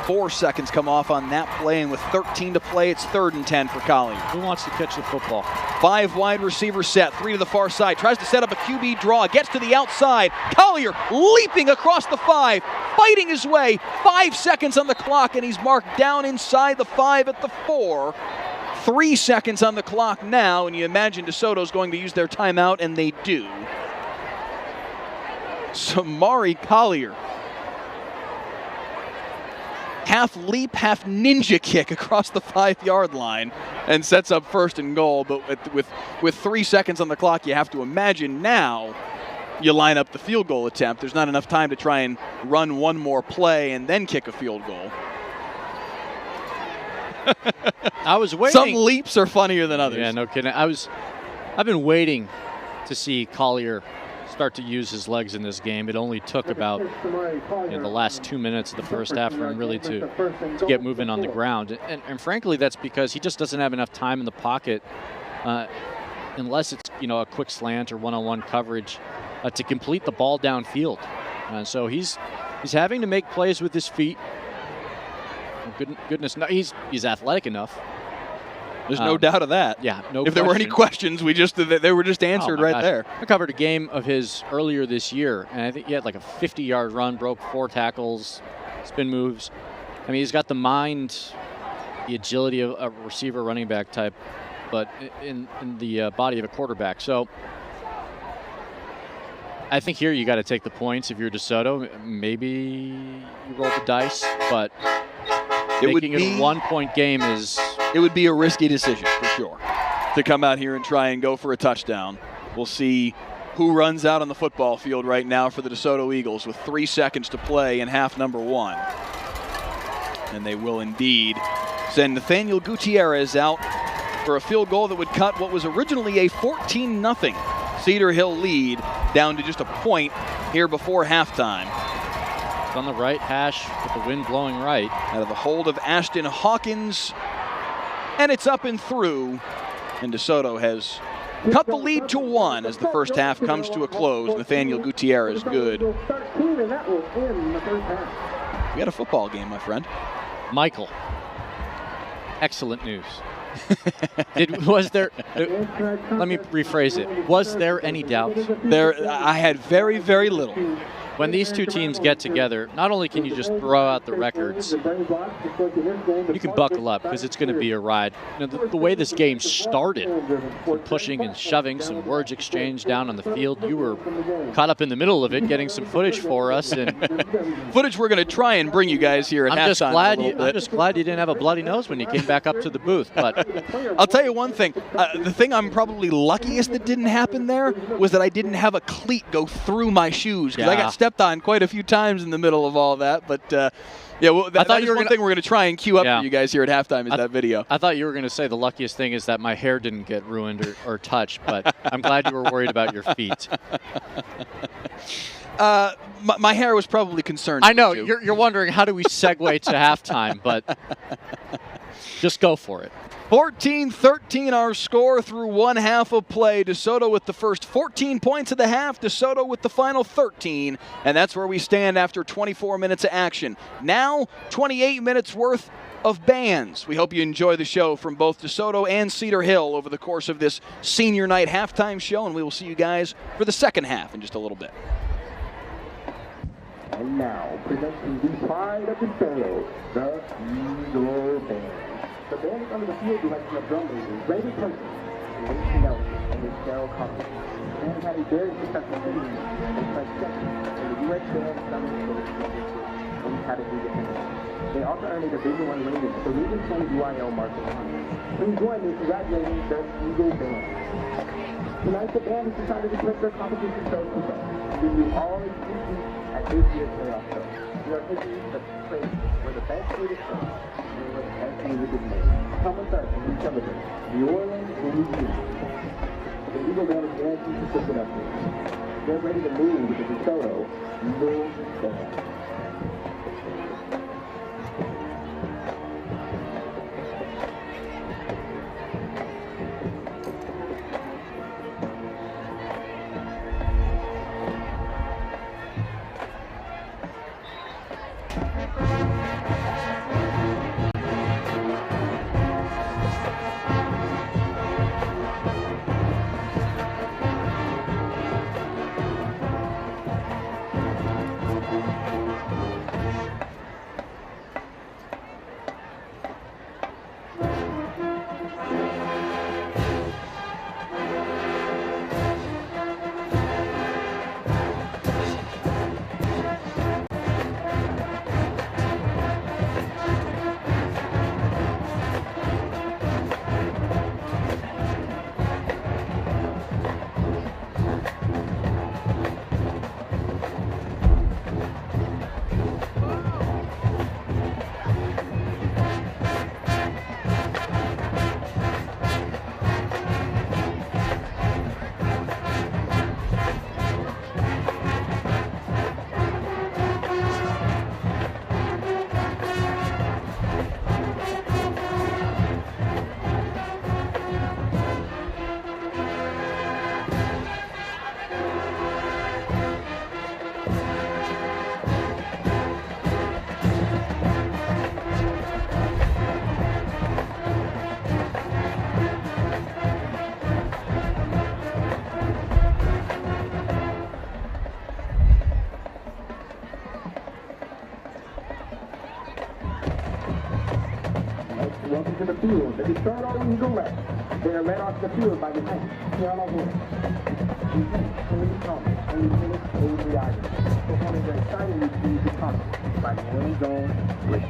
4 seconds come off on that play, and with 13 to play, it's 3rd and 10 for Collier. Who wants to catch the football? 5 wide receiver set, 3 to the far side. Tries to set up a QB draw, gets to the outside. Collier leaping across the 5, fighting his way. 5 seconds on the clock, and he's marked down inside the 5 at the 4. 3 seconds on the clock now, and you imagine DeSoto's going to use their timeout, and they do. Samari Collier. Half leap, half ninja kick across the 5-yard line and sets up 1st and goal. But with 3 seconds on the clock, you have to imagine now you line up the field goal attempt. There's not enough time to try and run one more play and then kick a field goal. I was waiting. Some leaps are funnier than others. Yeah, no kidding. I've been waiting to see Collier start to use his legs in this game. It only took about the last 2 minutes of the first half for him really to get moving on the ground. And frankly, that's because he just doesn't have enough time in the pocket unless it's a quick slant or one-on-one coverage to complete the ball downfield. So he's having to make plays with his feet. Goodness, no, he's athletic enough. There's no doubt of that. Yeah, no. If there were any questions, they were just answered right there. I covered a game of his earlier this year, and I think he had like a 50-yard run, broke 4 tackles, spin moves. I mean, he's got the mind, the agility of a receiver, running back type, but in the body of a quarterback. So I think here you got to take the points if you're DeSoto. Maybe you roll the dice, but making it a 1-point game is... It would be a risky decision, for sure, to come out here and try and go for a touchdown. We'll see who runs out on the football field right now for the DeSoto Eagles with 3 seconds to play in half number 1. And they will indeed send Nathaniel Gutierrez out for a field goal that would cut what was originally a 14-0 Cedar Hill lead down to just a point here before halftime. On the right hash with the wind blowing right. Out of the hold of Ashton Hawkins. And it's up and through. And DeSoto has cut the lead to 1 as the first half comes to a close. Nathaniel Gutierrez good. We had a football game, my friend. Michael, excellent news. Let me rephrase it. Was there any doubt? I had very, very little. When these two teams get together, not only can you just throw out the records, you can buckle up because it's going to be a ride. The way this game started, some pushing and shoving, some words exchanged down on the field. You were caught up in the middle of it, getting some footage for us. And footage we're going to try and bring you guys here at halftime. I'm just glad you didn't have a bloody nose when you came back up to the booth. But I'll tell you one thing. The thing I'm probably luckiest that didn't happen there was that I didn't have a cleat go through my shoes because I got stepped on quite a few times in the middle of all that, but that is one thing we're going to try and queue up for you guys here at halftime is that video. I thought you were going to say the luckiest thing is that my hair didn't get ruined or touched, but I'm glad you were worried about your feet. My hair was probably concerned. I know, you're wondering how do we segue to halftime, but just go for it. 14-13 our score through 1 half of play. DeSoto with the first 14 points of the half. DeSoto with the final 13. And that's where we stand after 24 minutes of action. Now, 28 minutes worth of bands. We hope you enjoy the show from both DeSoto and Cedar Hill over the course of this senior night halftime show. And we will see you guys for the second half in just a little bit. And now, presenting the pride of DeSoto, the Eagle Band. The band under the field direction of drum majors, Raven Person, Lacey Nelson, and Michelle Collins. The band had a very successful season and placed second in the U.S. Band Summer School in Chattanooga, Tennessee. They also earned a Division I rating at the Region 20 UIL Market. Please join me in congratulating the Eagle Band. Tonight, the band has decided to put their competition show to play and give you all exclusive at this year's playoff show. We are taking the place where the best food is served. Come with us and we celebrate New Orleans, Louisiana. The Eagle Band is guaranteed to sit up here. Get ready to move with the Desoto Eagle Band. Welcome to the field. The Desoto Eagle left. They are led off the field by Lieutenant Jonah Javad. Lieutenant Haley Thomas and Lieutenant Avery Ivan. Performing their exciting routine to Thomas by New Orleans' own Rick.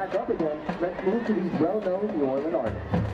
back up again, let's move to these well-known New Orleans artists.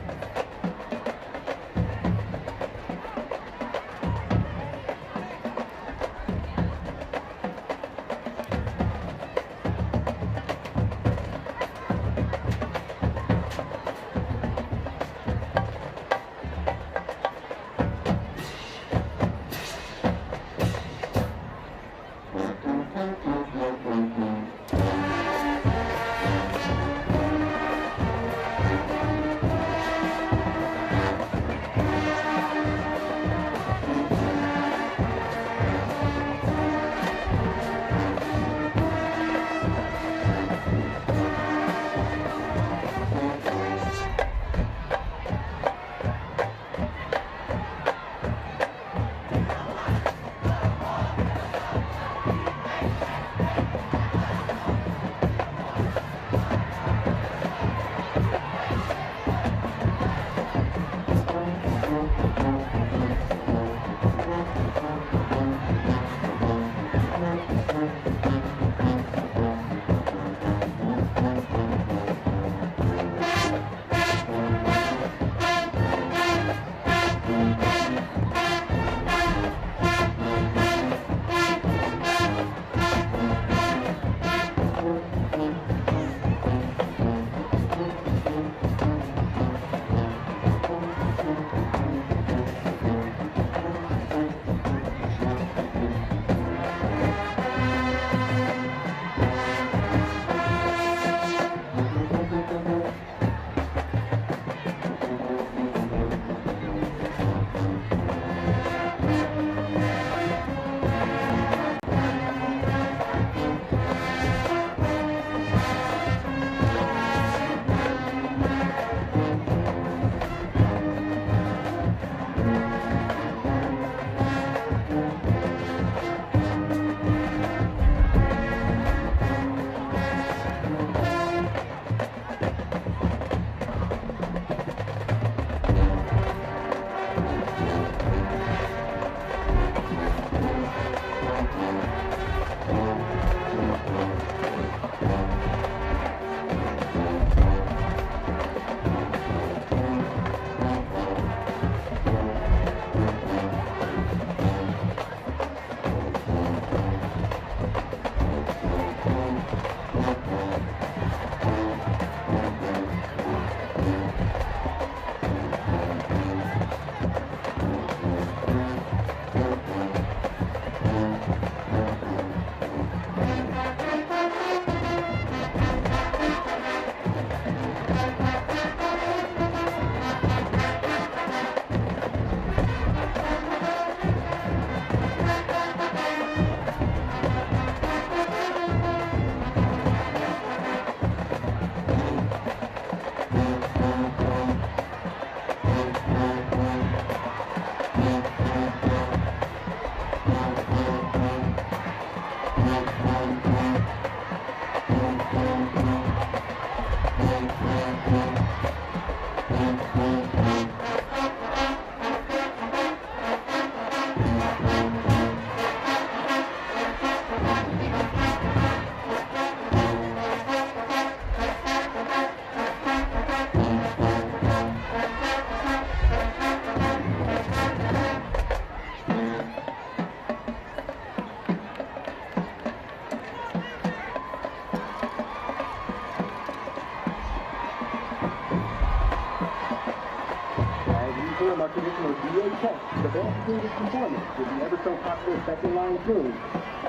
Our traditional DA test, the best student performance with the ever so popular second line tune,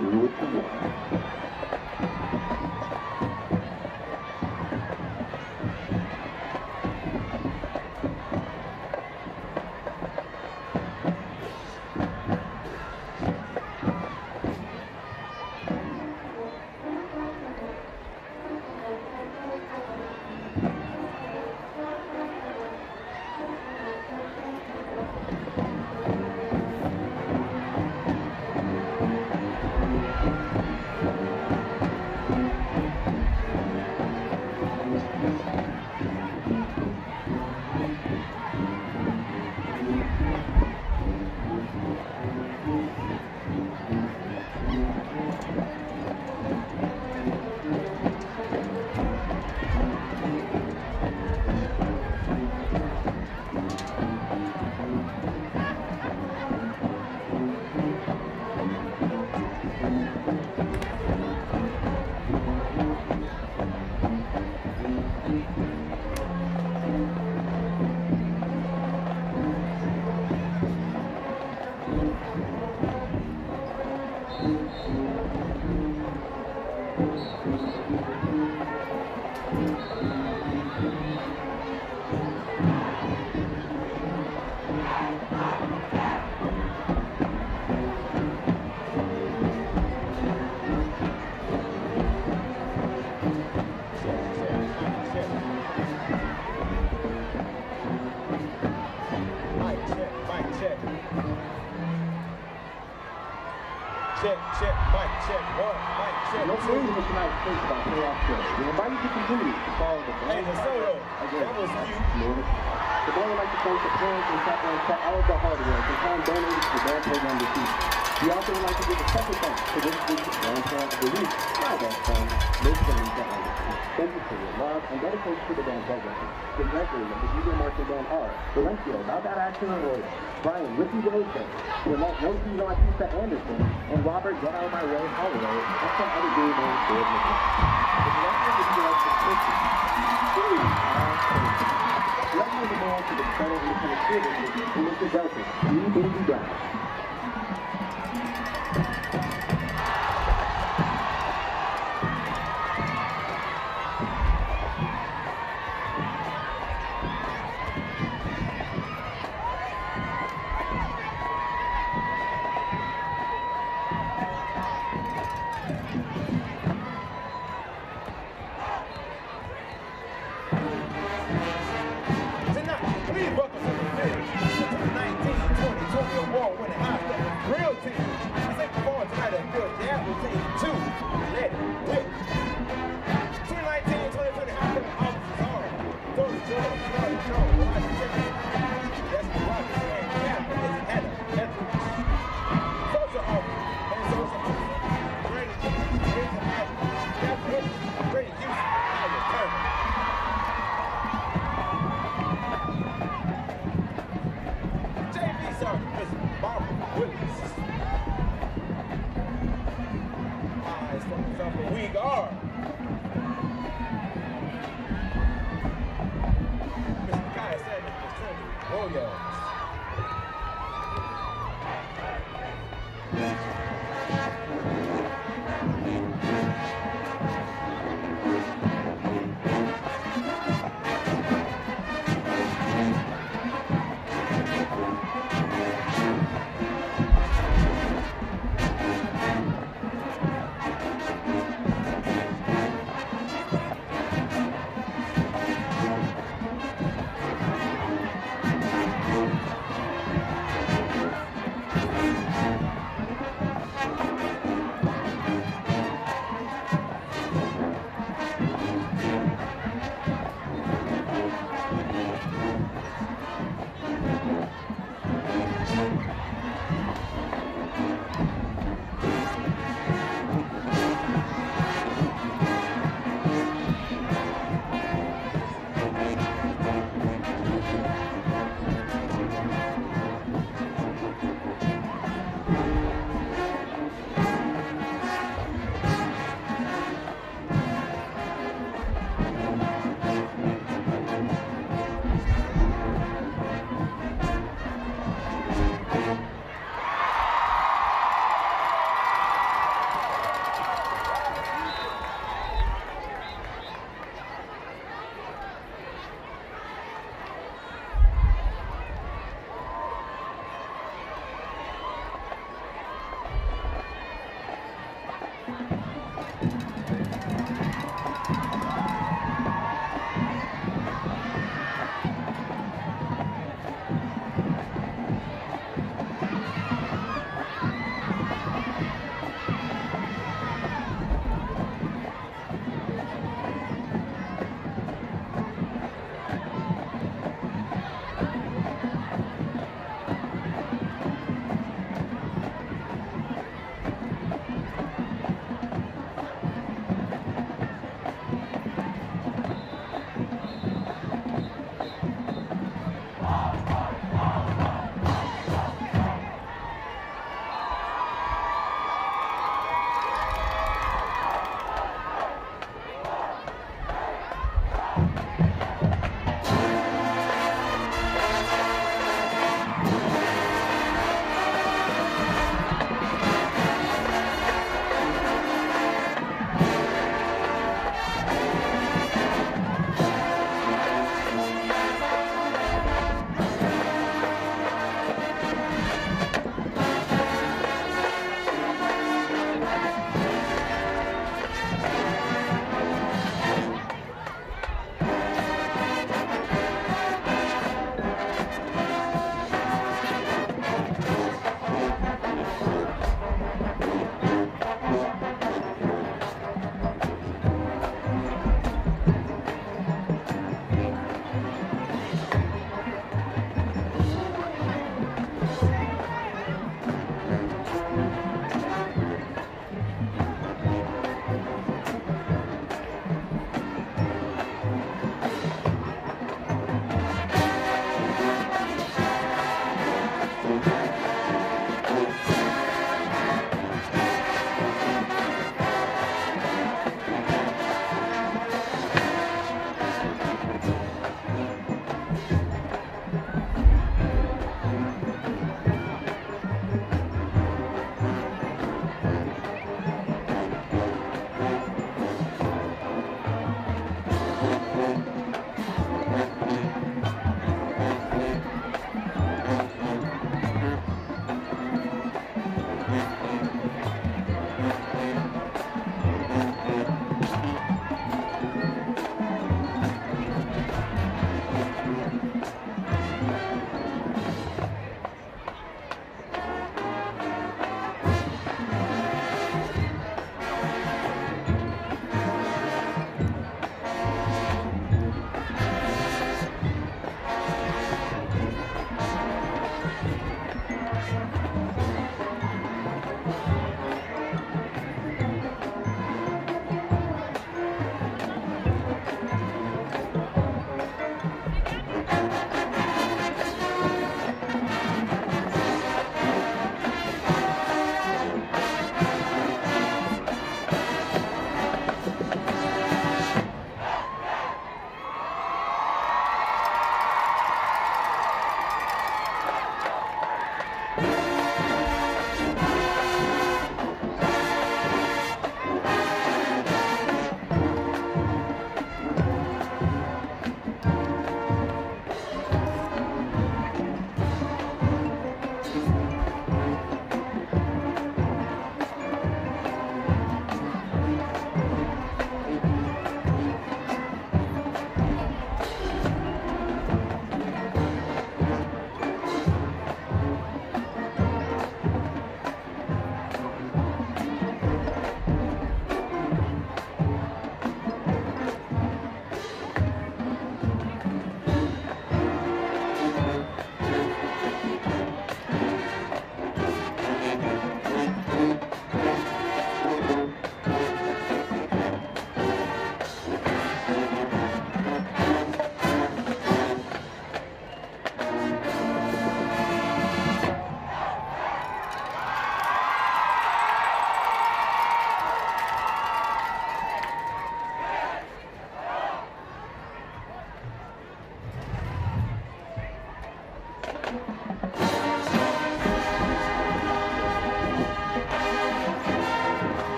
Do It For You. check, check, mic, check, one, mic, check, No two. praise in tonight's case about playoff play. We invite you to continue to follow the Hey, Desoto, that was cute. The board would like to thank the parents and chaperones for all of the hard work and time donated to the band program this week. We also would like to give a special thanks to this week's band parent of the week, my best friend, Miss Jonah. Thank you for your love and dedication to the band program. The directors of the Eagle Marching Band are Valencia, About That Action and Royal, Brian, Ricky Wilson, Lynette, No Season Artista Anderson, and Robert, Get Out of My Way, Holloway, and some other dude named Ford Mitchell. The director of the director is Christy. Let's move on to the Federal Independent School District, and Mr. Delton, E.B.B. Brown.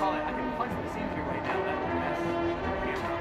I can punch the seam here right now. That will mess the camera.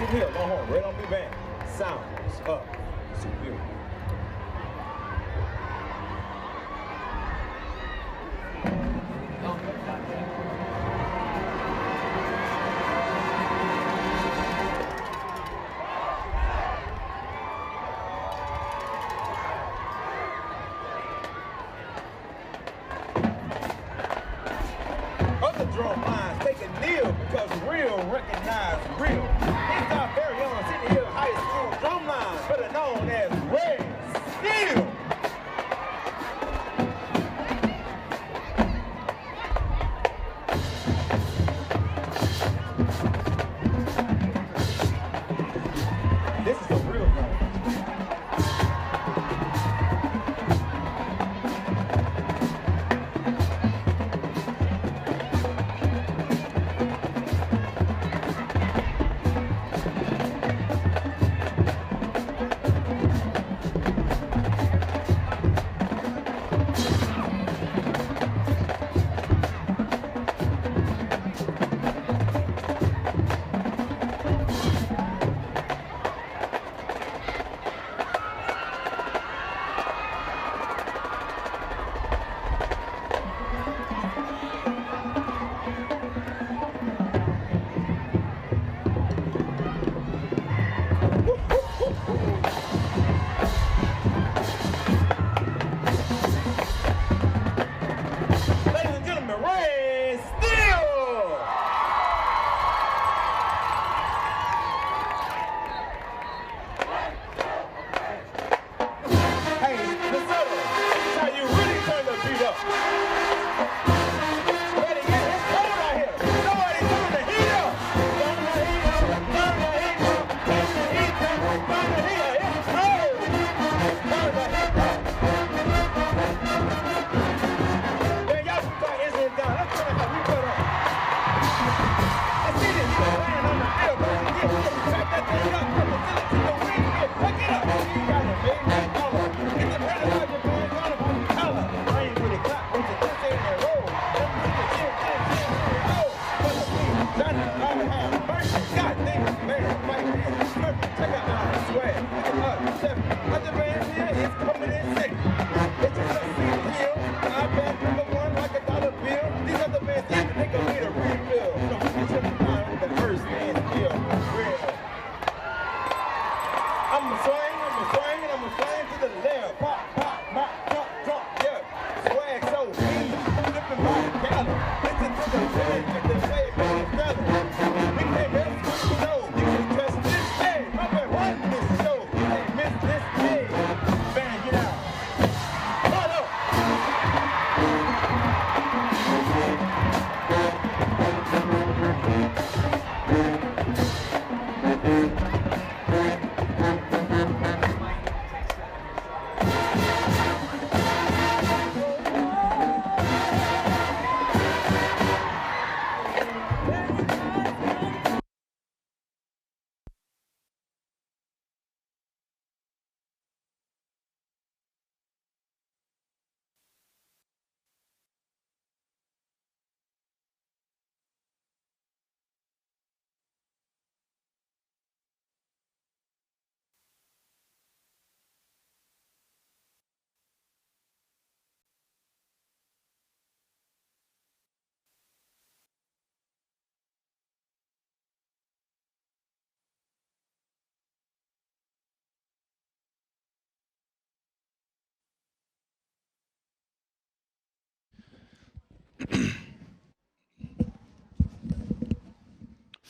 Cedar Hill, Longhorn, right on the band. Sounds up. Superior. Other drum lines take a kneel because real recognize real. It's our very own Cedar Hill High School drum line, better known as Red Steel. This is a real drum.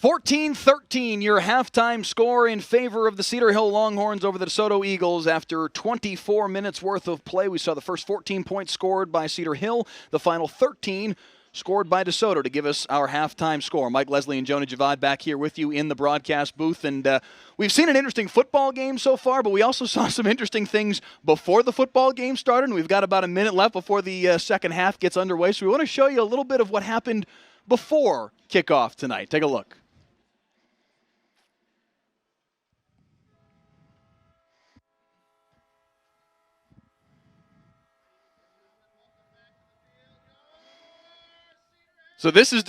14-13, your halftime score in favor of the Cedar Hill Longhorns over the DeSoto Eagles. After 24 minutes worth of play, we saw the first 14 points scored by Cedar Hill, the final 13 scored by DeSoto to give us our halftime score. Mike Leslie and Jonah Javad back here with you in the broadcast booth. And we've seen an interesting football game so far, but we also saw some interesting things before the football game started. And we've got about a minute left before the second half gets underway. So we want to show you a little bit of what happened before kickoff tonight. Take a look. So this is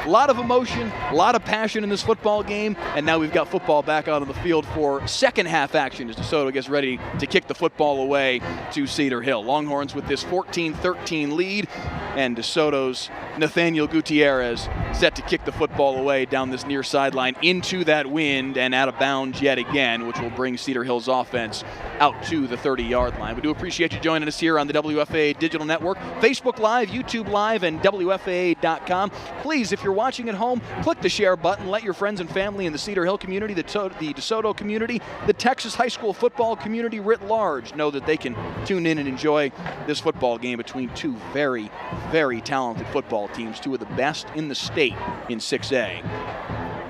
a lot of emotion, a lot of passion in this football game, and now we've got football back out on the field for second half action as DeSoto gets ready to kick the football away to Cedar Hill. Longhorns with this 14-13 lead, and DeSoto's Nathaniel Gutierrez set to kick the football away down this near sideline into that wind and out of bounds yet again, which will bring Cedar Hill's offense out to the 30-yard line. We do appreciate you joining us here on the WFAA Digital Network, Facebook Live, YouTube Live, and WFAA.com. Please, if you're watching at home, click the share button. Let your friends and family in the Cedar Hill community, the DeSoto community, the Texas high school football community writ large know that they can tune in and enjoy this football game between two very, very talented football teams, two of the best in the state in 6A.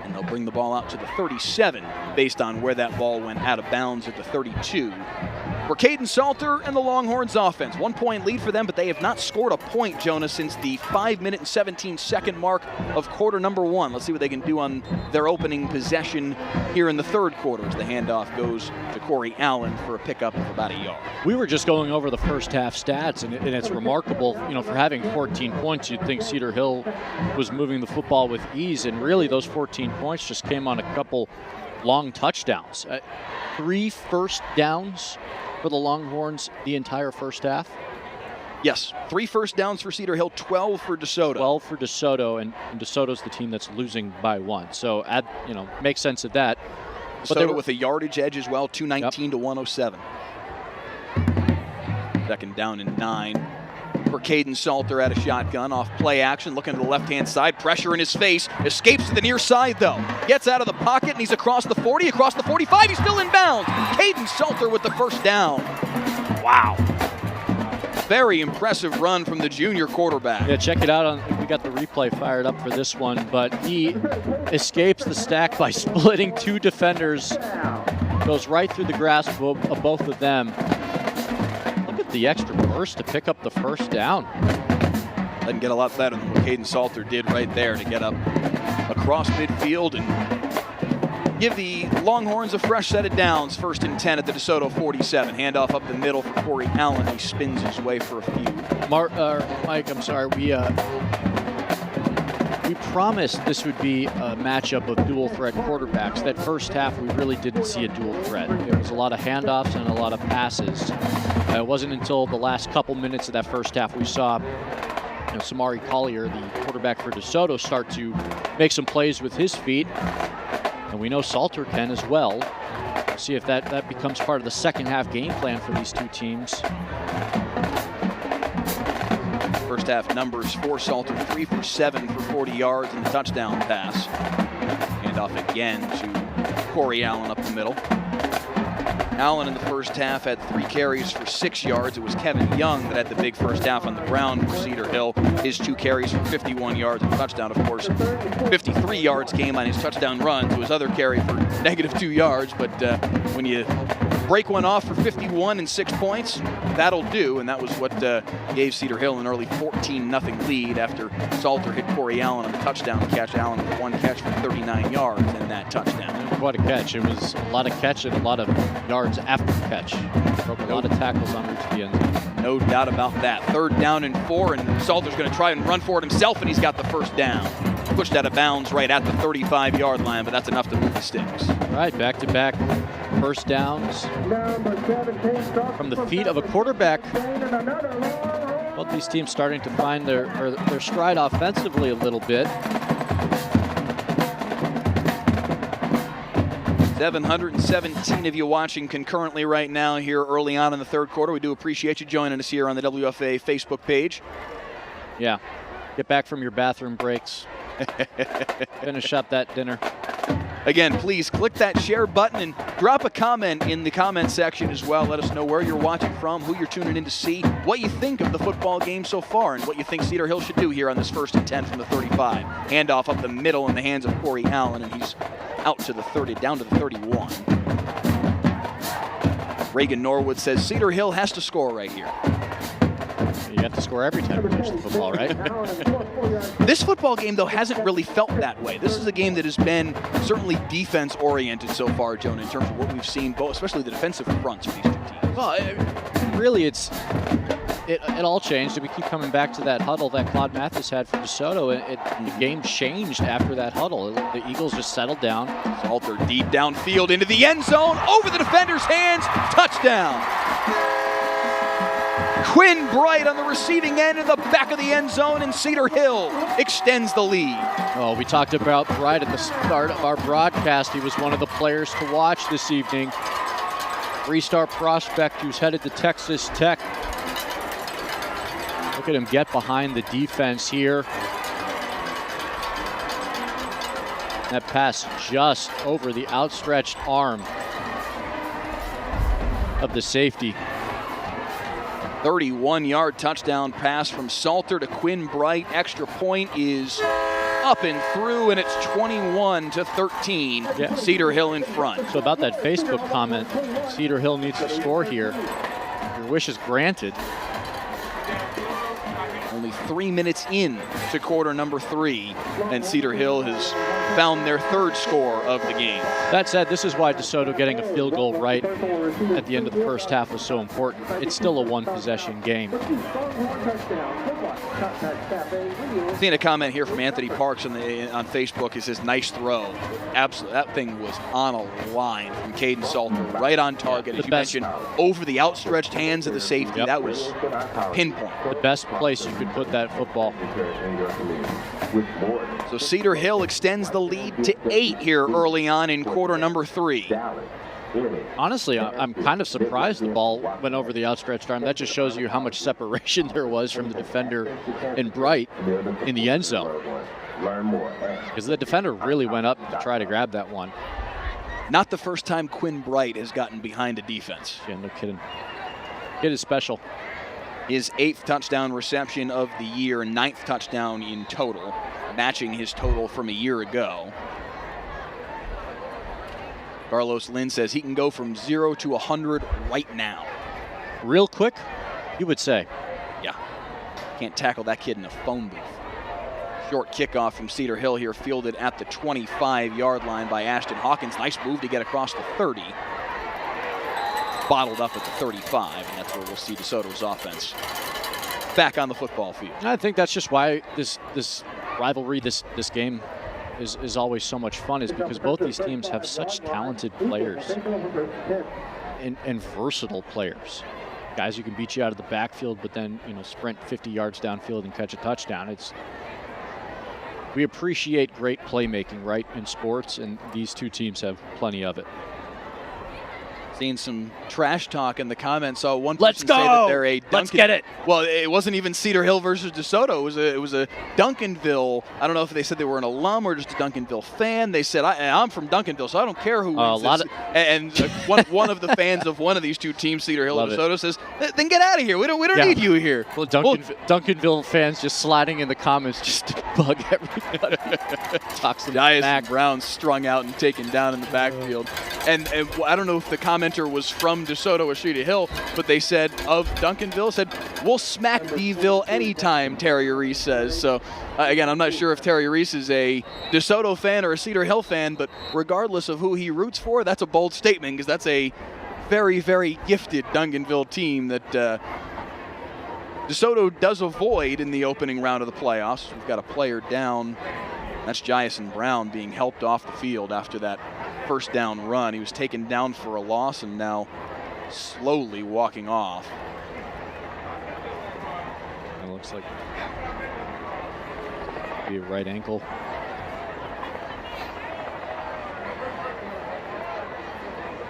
And they'll bring the ball out to the 37 based on where that ball went out of bounds at the 32. For Caden Salter and the Longhorns offense. 1 point lead for them, but they have not scored a point, Jonah, since the 5-minute and 17-second mark of quarter number one. Let's see what they can do on their opening possession here in the third quarter as the handoff goes to Corey Allen for a pickup of about a yard. We were just going over the first half stats, and it's remarkable, for having 14 points, you'd think Cedar Hill was moving the football with ease, and really those 14 points just came on a couple long touchdowns. 3 first downs for the Longhorns the entire first half? Yes, 3 first downs for Cedar Hill, 12 for DeSoto. 12 for DeSoto, and DeSoto's the team that's losing by 1. So, makes sense of that. DeSoto they were with a yardage edge as well, 219 to 107. Second down and 9 for Caden Salter at a shotgun off play action, looking to the left-hand side, pressure in his face, escapes to the near side though, gets out of the pocket and he's across the 40, across the 45, he's still in bounds. Caden Salter with the first down. Wow. Very impressive run from the junior quarterback. Yeah, check it out. We got the replay fired up for this one, but he escapes the stack by splitting 2 defenders Goes right through the grasp of both of them. Look at the extra burst to pick up the first down. Doesn't get a lot better than what Caden Salter did right there to get up across midfield and give the Longhorns a fresh set of downs. 1st and 10 at the DeSoto 47. Handoff up the middle for Corey Allen. He spins his way for a few. Mike, I'm sorry. We promised this would be a matchup of dual threat quarterbacks. That first half, we really didn't see a dual threat. There was a lot of handoffs and a lot of passes. It wasn't until the last couple minutes of that first half we saw Samari Collier, the quarterback for DeSoto, start to make some plays with his feet. And we know Salter can as well. We'll see if that becomes part of the second half game plan for these two teams. First half numbers for Salter: 3 for 7 for 40 yards and the touchdown pass. Handoff again to Corey Allen up the middle. Allen in the first half had 3 carries for 6 yards. It was Kevin Young that had the big first half on the ground for Cedar Hill. His 2 carries for 51 yards and a touchdown. Of course, 53 yards came on his touchdown run to his other carry for -2 yards. But when you break one off for 51 and 6 points, that'll do. And that was what gave Cedar Hill an early 14-0 lead after Salter hit Corey Allen on the touchdown catch. Allen with 1 catch for 39 yards in that touchdown. What a catch. It was a lot of catch and a lot of yards after the catch. Broke a lot of tackles on route to the end zone. No doubt about that. 3rd down and 4, and Salter's going to try and run for it himself, and he's got the first down. Pushed out of bounds right at the 35-yard line, but that's enough to move the sticks. All right, back-to-back first downs from the feet of a quarterback. Both these teams starting to find their stride offensively a little bit. 717 of you watching concurrently right now here early on in the 3rd quarter. We do appreciate you joining us here on the WFA Facebook page. Yeah, get back from your bathroom breaks. Finish up that dinner. Again, please click that share button and drop a comment in the comment section as well. Let us know where you're watching from, who you're tuning in to see, what you think of the football game so far, and what you think Cedar Hill should do here on this 1st and 10 from the 35. Handoff up the middle in the hands of Corey Allen, and he's out to the 30, down to the 31. Reagan Norwood says Cedar Hill has to score right here. You have to score every time you touch the football, right? This football game, though, hasn't really felt that way. This is a game that has been certainly defense-oriented so far, Jonah, in terms of what we've seen, both, especially the defensive fronts for these two teams. Well, really, it all changed. We keep coming back to that huddle that Claude Mathis had for DeSoto. The game changed after that huddle. The Eagles just settled down. Salter deep downfield into the end zone, over the defender's hands, touchdown. Quinn Bright on the receiving end in the back of the end zone, and Cedar Hill extends the lead. Oh, we talked about Bright at the start of our broadcast. He was one of the players to watch this evening. 3-star prospect who's headed to Texas Tech. Look at him get behind the defense here. That pass just over the outstretched arm of the safety. 31-yard touchdown pass from Salter to Quinn Bright. Extra point is up and through, and it's 21-13. Yeah. Cedar Hill in front. So about that Facebook comment, Cedar Hill needs to score here. Your wish is granted. Only 3 minutes in to quarter number 3, and Cedar Hill has found their 3rd score of the game. That said, this is why DeSoto getting a field goal right at the end of the first half was so important. It's still a 1-possession game. Seeing a comment here from Anthony Parks on Facebook. He says, nice throw. Absolutely. That thing was on a line from Caden Salter, right on target. As you mentioned, over the outstretched hands of the safety. Yep. That was pinpoint. The best place you could put that football. So Cedar Hill extends the lead to 8 here early on in quarter number 3. Honestly, I'm kind of surprised the ball went over the outstretched arm. That just shows you how much separation there was from the defender and Bright in the end zone. Because the defender really went up to try to grab that one. Not the first time Quinn Bright has gotten behind a defense. Yeah, no kidding. Kid is special. His 8th touchdown reception of the year, 9th touchdown in total, matching his total from a year ago. Carlos Lynn says he can go from 0 to 100 right now. Real quick, you would say. Yeah. Can't tackle that kid in a phone booth. Short kickoff from Cedar Hill here, fielded at the 25-yard line by Ashton Hawkins. Nice move to get across the 30. Bottled up at the 35, and that's where we'll see DeSoto's offense back on the football field. I think that's just why this rivalry, this game is always so much fun, is because both these teams have such talented players and versatile players. Guys who can beat you out of the backfield, but then sprint 50 yards downfield and catch a touchdown. We appreciate great playmaking, right, in sports, and these two teams have plenty of it. Seeing some trash talk in the comments. Saw one Let's person go! say that they're a Duncan. Let's get it. Well, it wasn't even Cedar Hill versus DeSoto. It was a Duncanville. I don't know if they said they were an alum or just a Duncanville fan. They said I'm from Duncanville, so I don't care who wins this. And one of the fans of one of these two teams, Cedar Hill or DeSoto, says, "Then get out of here. We don't need you here." Well, Duncanville fans just sliding in the comments just to bug everybody. Talks them Dias back. and Brown strung out and taken down in the backfield. And I don't know if the commenter was from DeSoto or Cedar Hill, but they said of Duncanville, we'll smack D-ville anytime, Terry Reese says. So, again, I'm not sure if Terry Reese is a DeSoto fan or a Cedar Hill fan, but regardless of who he roots for, that's a bold statement because that's a very, very gifted Duncanville team that DeSoto does avoid in the opening round of the playoffs. We've got a player down. That's Jason Brown being helped off the field after that first down run. He was taken down for a loss and now slowly walking off. It looks like be a right ankle.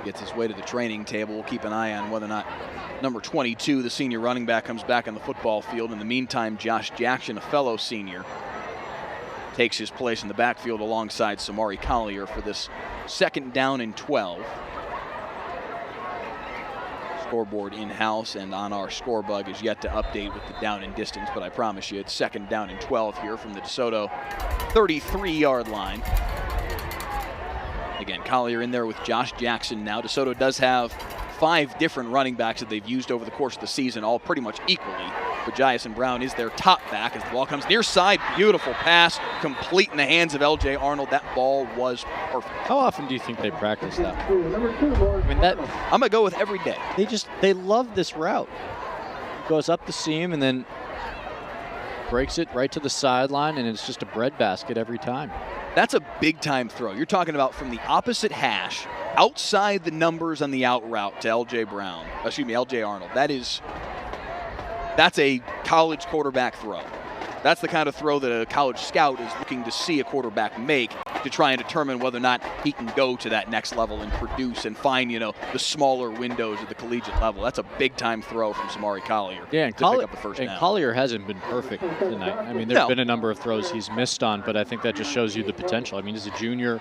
Gets his way to the training table. We'll keep an eye on whether or not number 22, the senior running back, comes back on the football field. In the meantime, Josh Jackson, a fellow senior, takes his place in the backfield alongside Samari Collier for this 2nd down and 12. Scoreboard in-house and on our scorebug is yet to update with the down and distance, but I promise you it's 2nd down and 12 here from the DeSoto 33-yard line. Again, Collier in there with Josh Jackson now. DeSoto does have 5 different running backs that they've used over the course of the season, all pretty much equally. But Jason Brown is their top back as the ball comes near side. Beautiful pass, complete in the hands of L.J. Arnold. That ball was perfect. How often do you think they practice that? I mean, I'm going to go with every day. They love this route. Goes up the seam and then breaks it right to the sideline, and it's just a breadbasket every time. That's a big-time throw. You're talking about from the opposite hash, outside the numbers on the out route to L.J. Arnold. That's a college quarterback throw. That's the kind of throw that a college scout is looking to see a quarterback make to try and determine whether or not he can go to that next level and produce and find, the smaller windows at the collegiate level. That's a big-time throw from Samari Collier to pick up the first down. Collier hasn't been perfect tonight. I mean, there have been a number of throws he's missed on, but I think that just shows you the potential. I mean, he's a junior.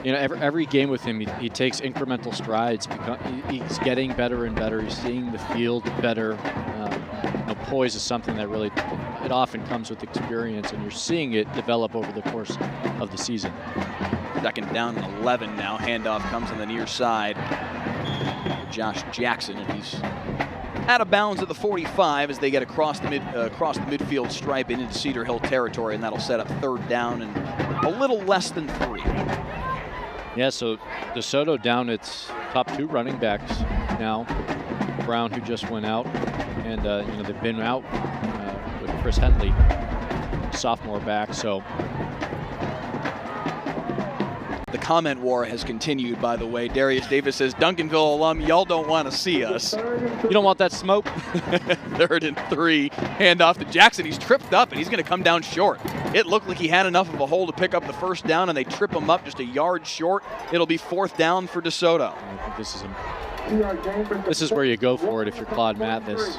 Every game with him, he takes incremental strides. He's getting better and better. He's seeing the field better. Poise is something that really, it often comes with experience, and you're seeing it develop over the course of the season. 2nd down and 11 now. Handoff comes on the near side for Josh Jackson, and he's out of bounds at the 45 as they get across the midfield stripe and into Cedar Hill territory, and that'll set up 3rd down and a little less than 3. Yeah, so DeSoto down its top 2 running backs now. Brown, who just went out, and they've been out with Chris Henley, sophomore back. So the comment war has continued, by the way. Darius Davis says, Duncanville alum, y'all don't want to see us. You don't want that smoke? 3rd and 3. Handoff to Jackson. He's tripped up, and he's going to come down short. It looked like he had enough of a hole to pick up the first down, and they trip him up just a yard short. It'll be 4th down for DeSoto. I think this is where you go for it if you're Claude Mathis.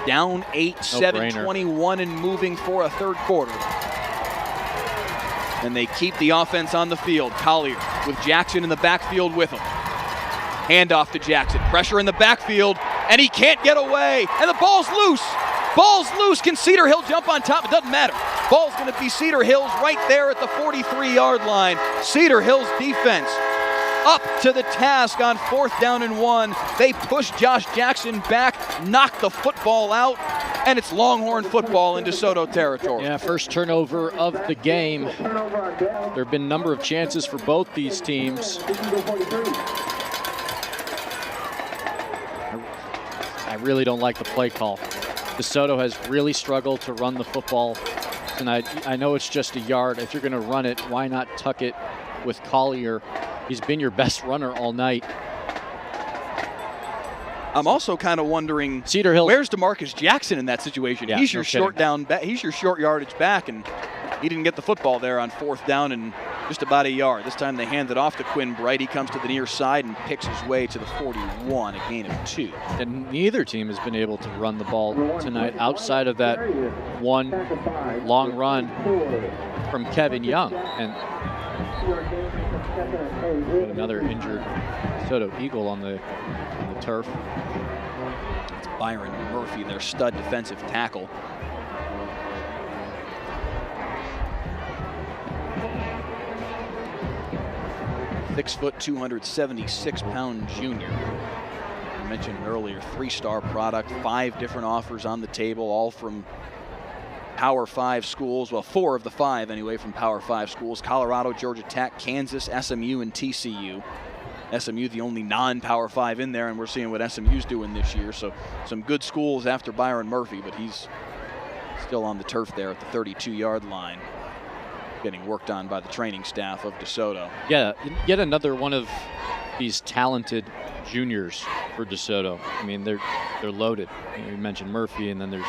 Down 8, 7:21 and moving for a 3rd quarter. And they keep the offense on the field. Collier with Jackson in the backfield with him. Handoff to Jackson. Pressure in the backfield, and he can't get away. And the ball's loose. Ball's loose. Can Cedar Hill jump on top? It doesn't matter. Ball's going to be Cedar Hill's right there at the 43-yard line. Cedar Hill's defense up to the task on 4th down and 1. They push Josh Jackson back, knock the football out, and it's Longhorn football in DeSoto territory. Yeah, first turnover of the game. There have been a number of chances for both these teams. I really don't like the play call. DeSoto has really struggled to run the football tonight. I know it's just a yard. If you're going to run it, why not tuck it with Collier? He's been your best runner all night. I'm also kind of wondering, Cedar Hill, where's DeMarcus Jackson in that situation? Yeah, He's your no kidding. short down back. He's your short yardage back, and he didn't get the football there on 4th down and just about a yard. This time they hand it off to Quinn Bright. He comes to the near side and picks his way to the 41, a gain of 2. and neither team has been able to run the ball tonight outside of that one long run from Kevin Young. And another injured DeSoto Eagle on the turf. It's Byron Murphy, their stud defensive tackle. Six-foot, 276-pound junior. I mentioned earlier, 3-star product, 5 different offers on the table, all from Power 5 schools. Well, 4 of the 5 anyway from Power 5 schools: Colorado, Georgia Tech, Kansas, SMU, and TCU. SMU the only non-Power 5 in there, and we're seeing what SMU's doing this year. So some good schools after Byron Murphy, but he's still on the turf there at the 32-yard line, getting worked on by the training staff of DeSoto. Yeah, yet another one of these talented juniors for DeSoto. I mean, they're loaded. You mentioned Murphy, and then there's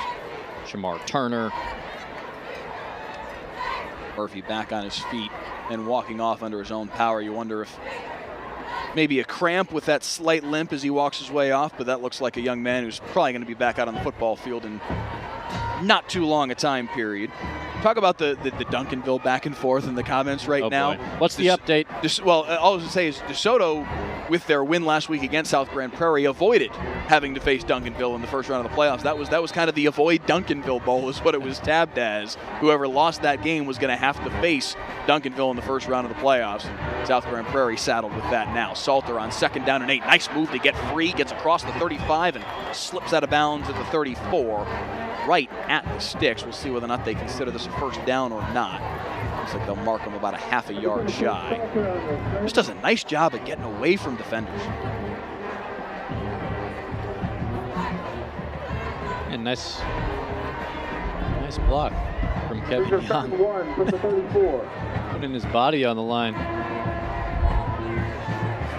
Shamar Turner. Murphy back on his feet and walking off under his own power. You wonder if maybe a cramp with that slight limp as he walks his way off, but that looks like a young man who's probably going to be back out on the football field in not too long a time period. Talk about the Duncanville back and forth in the comments right now. Boy. What's the update? Well, all I was going to say is DeSoto, with their win last week against South Grand Prairie, avoided having to face Duncanville in the first round of the playoffs. That was kind of the Avoid Duncanville Bowl is what it was tabbed as. Whoever lost that game was going to have to face Duncanville in the first round of the playoffs. And South Grand Prairie saddled with that now. Salter on 2nd down and 8. Nice move to get free. Gets across the 35 and slips out of bounds at the 34. Right at the sticks. We'll see whether or not they consider this a first down or not. Looks like they'll mark him about a half a yard shy. Just does a nice job of getting away from defenders. And nice block from Kevin Young. Putting his body on the line.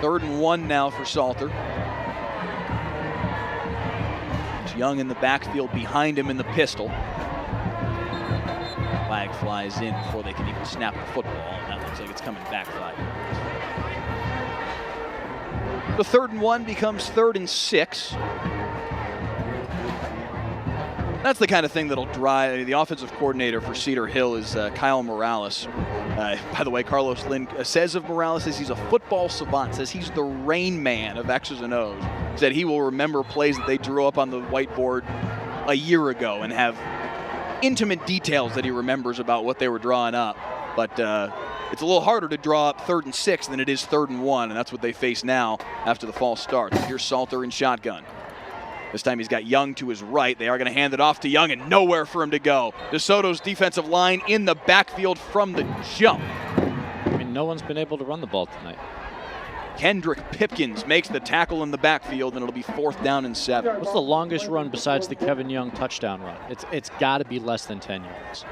3rd and 1 now for Salter. Young in the backfield behind him in the pistol. Flag flies in before they can even snap the football, and that looks like it's coming back 5 yards. The 3rd and 1 becomes 3rd and 6. That's the kind of thing that'll drive. The offensive coordinator for Cedar Hill is Kyle Morales. By the way, Carlos Lynn says of Morales says he's a football savant, says he's the Rain Man of X's and O's. Said he will remember plays that they drew up on the whiteboard a year ago and have intimate details that he remembers about what they were drawing up. But it's a little harder to draw up 3rd and 6 than it is 3rd and 1, and that's what they face now after the false start. Here's Salter in shotgun. This time he's got Young to his right. They are going to hand it off to Young, and nowhere for him to go. DeSoto's defensive line in the backfield from the jump. I mean, no one's been able to run the ball tonight. Kendrick Pipkins makes the tackle in the backfield, and it'll be 4th down and 7. What's the longest run besides the Kevin Young touchdown run? It's got to be less than 10 yards.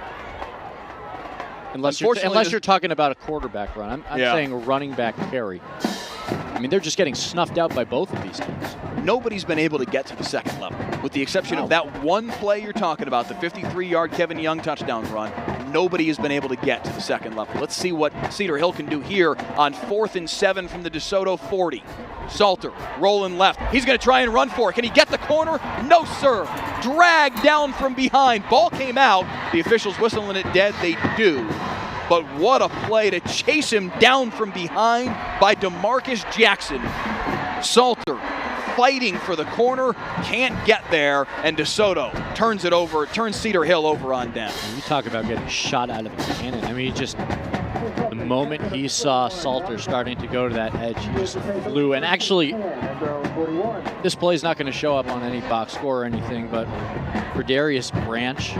Unless you're talking about a quarterback run. I'm saying a running back carry. I mean, they're just getting snuffed out by both of these teams. Nobody's been able to get to the second level, with the exception of that one play you're talking about, the 53-yard Kevin Young touchdown run. Nobody has been able to get to the second level. Let's see what Cedar Hill can do here on 4th and 7 from the DeSoto 40. Salter rolling left. He's going to try and run for it. Can he get the corner? No, sir. Dragged down from behind. Ball came out. The officials whistling it dead. They do. But what a play to chase him down from behind by DeMarcus Jackson. Salter fighting for the corner, can't get there, and DeSoto turns Cedar Hill over on down. You talk about getting shot out of a cannon. I mean, he just The moment he saw Salter starting to go to that edge, he just flew. And actually, this play is not going to show up on any box score or anything, but for Darius Branch,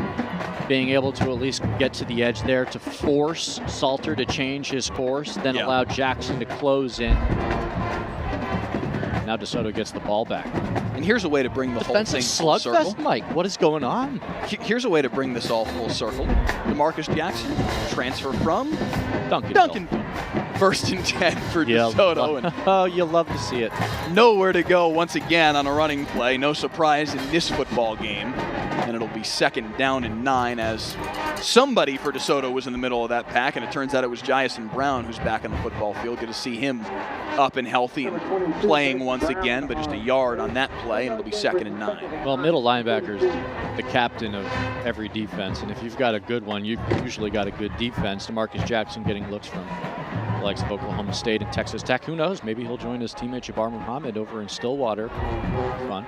being able to at least get to the edge there to force Salter to change his course, then allow Jackson to close in. Now DeSoto gets the ball back. And here's a way to bring the whole thing full circle. Slugfest, Mike. What is going on? Here's a way to bring this all full circle. DeMarcus Jackson, transfer from Duncanville. First and 10 for DeSoto. And oh, you love to see it. nowhere to go once again on a running play. No surprise in this football game. And it'll be 2nd down and 9 as somebody for DeSoto was in the middle of that pack, and it turns out it was Jason Brown who's back on the football field. Good to see him up and healthy and playing once again, but just a yard on that play, and it'll be 2nd and 9. Well, middle linebacker is the captain of every defense, and if you've got a good one, you've usually got a good defense. DeMarcus Jackson getting looks from the likes of Oklahoma State and Texas Tech. Who knows? Maybe he'll join his teammate Jabbar Muhammad over in Stillwater. Fun.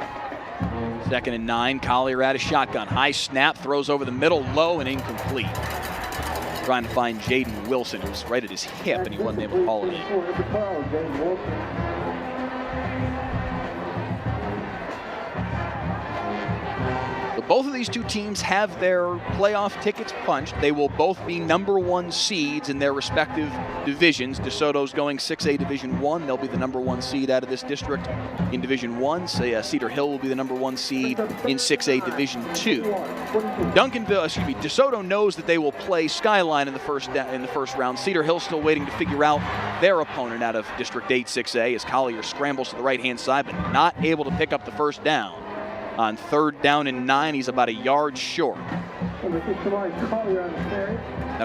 2nd and 9, Collier at a shotgun. High snap, throws over the middle, low and incomplete. Trying to find Jaden Wilson, who was right at his hip, and he wasn't able to haul it in. Both of these two teams have their playoff tickets punched. They will both be number 1 seeds in their respective divisions. DeSoto's going 6A Division 1. They'll be the number 1 seed out of this district in Division 1. Cedar Hill will be the number 1 seed in 6A Division 2. DeSoto knows that they will play Skyline in the first round. Cedar Hill still waiting to figure out their opponent out of District 8 6A as Collier scrambles to the right-hand side, but not able to pick up the first down. On 3rd down and 9, he's about a yard short. Matter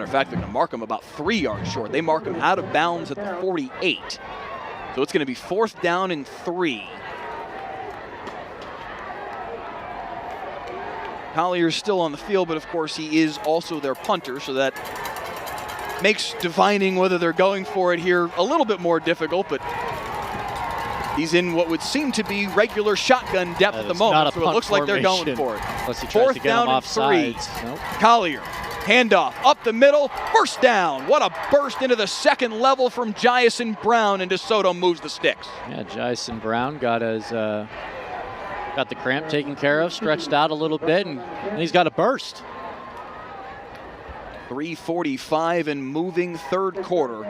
of fact, they're going to mark him about 3 yards short. They mark him out of bounds at the 48. So it's going to be 4th down and 3. Collier's still on the field, but of course he is also their punter, so that makes defining whether they're going for it here a little bit more difficult, but he's in what would seem to be regular shotgun depth at the moment, so it looks like they're going for it. 4th down and 3. Nope. Collier, handoff up the middle, first down. What a burst into the second level from Jason Brown, and DeSoto moves the sticks. Yeah, Jason Brown got the cramp taken care of, stretched out a little bit, and he's got a burst. 3:45 and moving, 3rd quarter.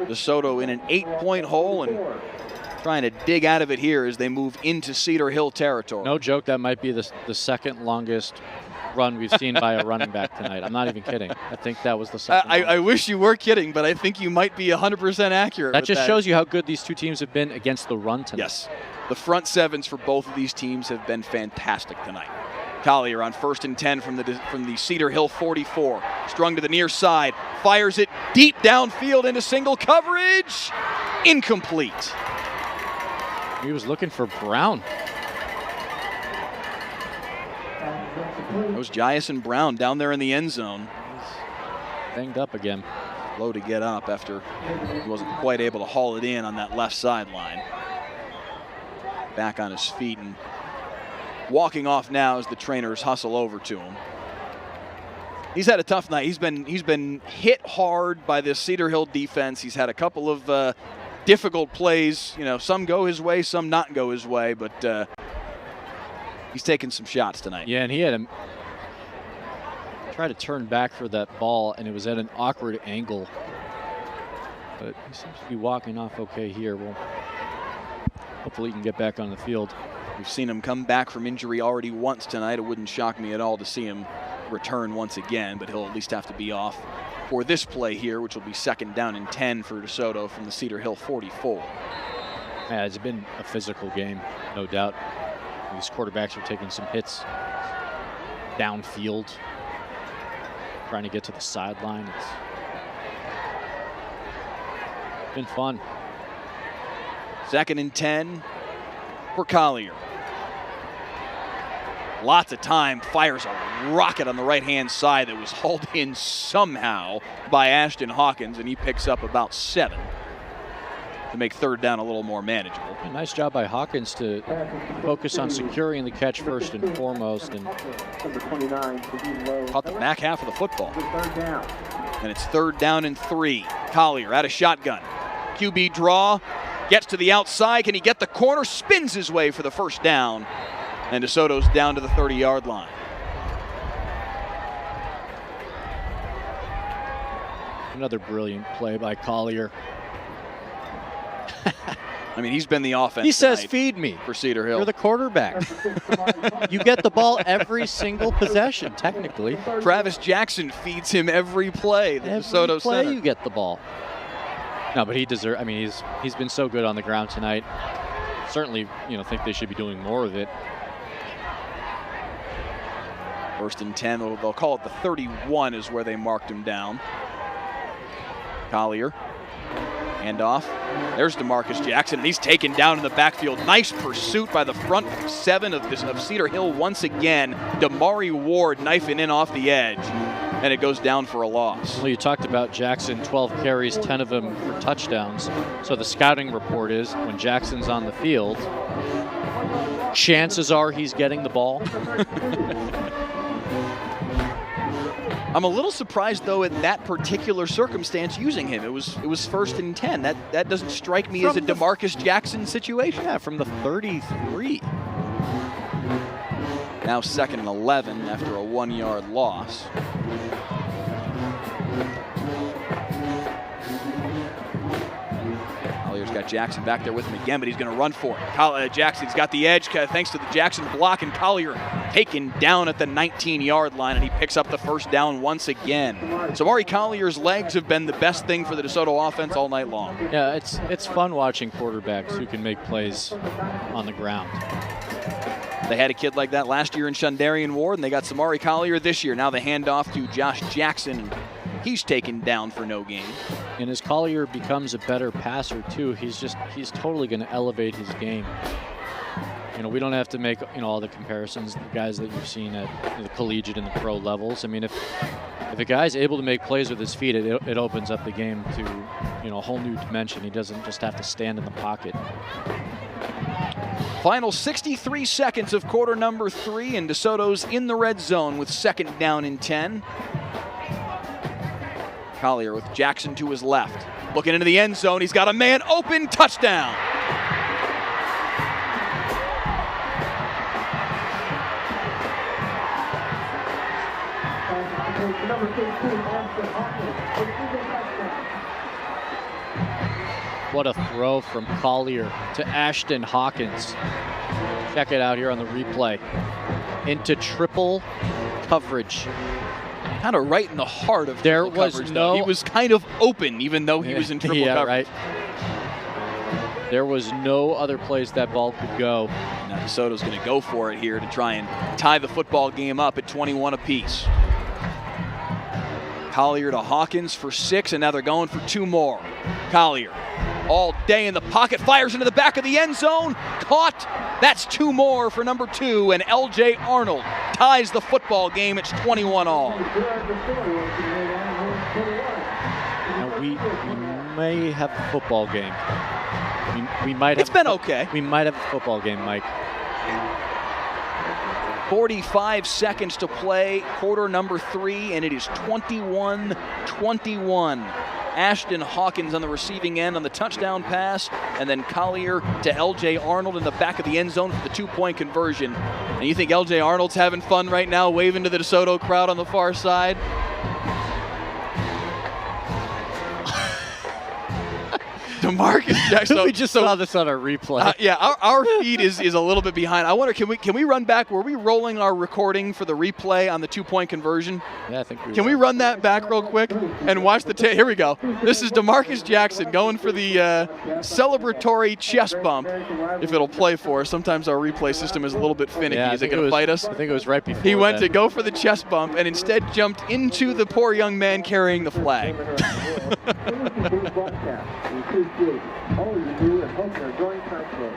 DeSoto in an 8-point hole and trying to dig out of it here as they move into Cedar Hill territory. No joke, that might be the 2nd longest run we've seen by a running back tonight. I'm not even kidding. I think that was the 2nd. I wish you were kidding, but I think you might be 100% accurate. That just shows you how good these two teams have been against the run tonight. Yes. The front sevens for both of these teams have been fantastic tonight. Collier on 1st and 10 from the Cedar Hill 44. Strung to the near side. Fires it deep downfield into single coverage. Incomplete. He was looking for Brown. That was Jason Brown down there in the end zone. Banged up again. Low to get up after he wasn't quite able to haul it in on that left sideline. Back on his feet and walking off now as the trainers hustle over to him. He's had a tough night. He's been hit hard by this Cedar Hill defense. He's had a couple of difficult plays. You know, some go his way, some not go his way, but he's taken some shots tonight. Yeah, and he had tried to turn back for that ball, and it was at an awkward angle. But he seems to be walking off okay here. Well, hopefully he can get back on the field. We've seen him come back from injury already once tonight. It wouldn't shock me at all to see him return once again, but he'll at least have to be off for this play here, which will be 2nd down and 10 for DeSoto from the Cedar Hill 44. Yeah, it's been a physical game, no doubt. These quarterbacks are taking some hits downfield, trying to get to the sideline. It's been fun. 2nd and 10 for Collier. Lots of time, fires a rocket on the right-hand side that was hauled in somehow by Ashton Hawkins, and he picks up about 7 to make 3rd down a little more manageable. A nice job by Hawkins to focus on securing the catch first and foremost, and caught the back half of the football. 3rd down. And it's 3rd down and 3. Collier out of shotgun. QB draw. Gets to the outside. Can he get the corner? Spins his way for the first down. And DeSoto's down to the 30-yard line. Another brilliant play by Collier. I mean, he's been the offense. He says, tonight feed me. for Cedar Hill. You're the quarterback. You get the ball every single possession, technically. Travis Jackson feeds him every play. The DeSoto Every play center. you get the ball. No, but he deserves. I mean, he's been so good on the ground tonight. Certainly, think they should be doing more of it. 1st and 10. They'll call it the 31 is where they marked him down. Collier. Handoff. There's DeMarcus Jackson, and he's taken down in the backfield. Nice pursuit by the front 7 of Cedar Hill once again. Damari Ward knifing in off the edge, and it goes down for a loss. Well, you talked about Jackson, 12 carries, 10 of them for touchdowns. So the scouting report is when Jackson's on the field, chances are he's getting the ball. I'm a little surprised, though, at that particular circumstance using him. It was 1st and 10. That doesn't strike me as a DeMarcus Jackson situation. Yeah, from the 33. Now 2nd and 11 after a 1-yard loss. Collier's got Jackson back there with him again, but he's going to run for it. Jackson's got the edge thanks to the Jackson block, and Collier taken down at the 19-yard line, and he picks up the first down once again. So Amari Collier's legs have been the best thing for the DeSoto offense all night long. Yeah, it's fun watching quarterbacks who can make plays on the ground. They had a kid like that last year in Shundarian Ward, and they got Samari Collier this year. Now the handoff to Josh Jackson. He's taken down for no gain. And as Collier becomes a better passer too, he's totally going to elevate his game. We don't have to make all the comparisons, the guys that you've seen at the collegiate and the pro levels. I mean, if a guy's able to make plays with his feet, it opens up the game to a whole new dimension. He doesn't just have to stand in the pocket. Final 63 seconds of quarter number 3, and DeSoto's in the red zone with 2nd down and 10. Collier with Jackson to his left. Looking into the end zone. He's got a man open. Touchdown. What a throw from Collier to Ashton Hawkins. Check it out here on the replay. Into triple coverage. Kind of right in the heart of there triple was coverage, no. though. He was kind of open, even though he was in triple coverage. Right. There was no other place that ball could go. Now DeSoto's going to go for it here to try and tie the football game up at 21 apiece. Collier to Hawkins for 6, and now they're going for 2 more. Collier all day in the pocket, fires into the back of the end zone, caught. That's 2 more for number 2, and L.J. Arnold ties the football game. It's 21 all. Now we may have a football game. We might have. It's been okay. We might have a football game, Mike. 45 seconds to play, quarter number 3, and it is 21-21. Ashton Hawkins on the receiving end on the touchdown pass, and then Collier to L.J. Arnold in the back of the end zone for the 2-point conversion. And you think L.J. Arnold's having fun right now, waving to the DeSoto crowd on the far side? DeMarcus Jackson. We just saw this on our replay. Yeah, our feed is a little bit behind. I wonder, can we run back? Were we rolling our recording for the replay on the 2-point conversion? Yeah, I think we Can we run that back real quick and watch the tape? Here we go. This is DeMarcus Jackson going for the celebratory chest bump, if it'll play for us. Sometimes our replay system is a little bit finicky. Yeah, is it going to fight us? I think it was right before He went that. to go for the chest bump and instead jumped into the poor young man carrying the flag. All you do is hope they're going touchdown.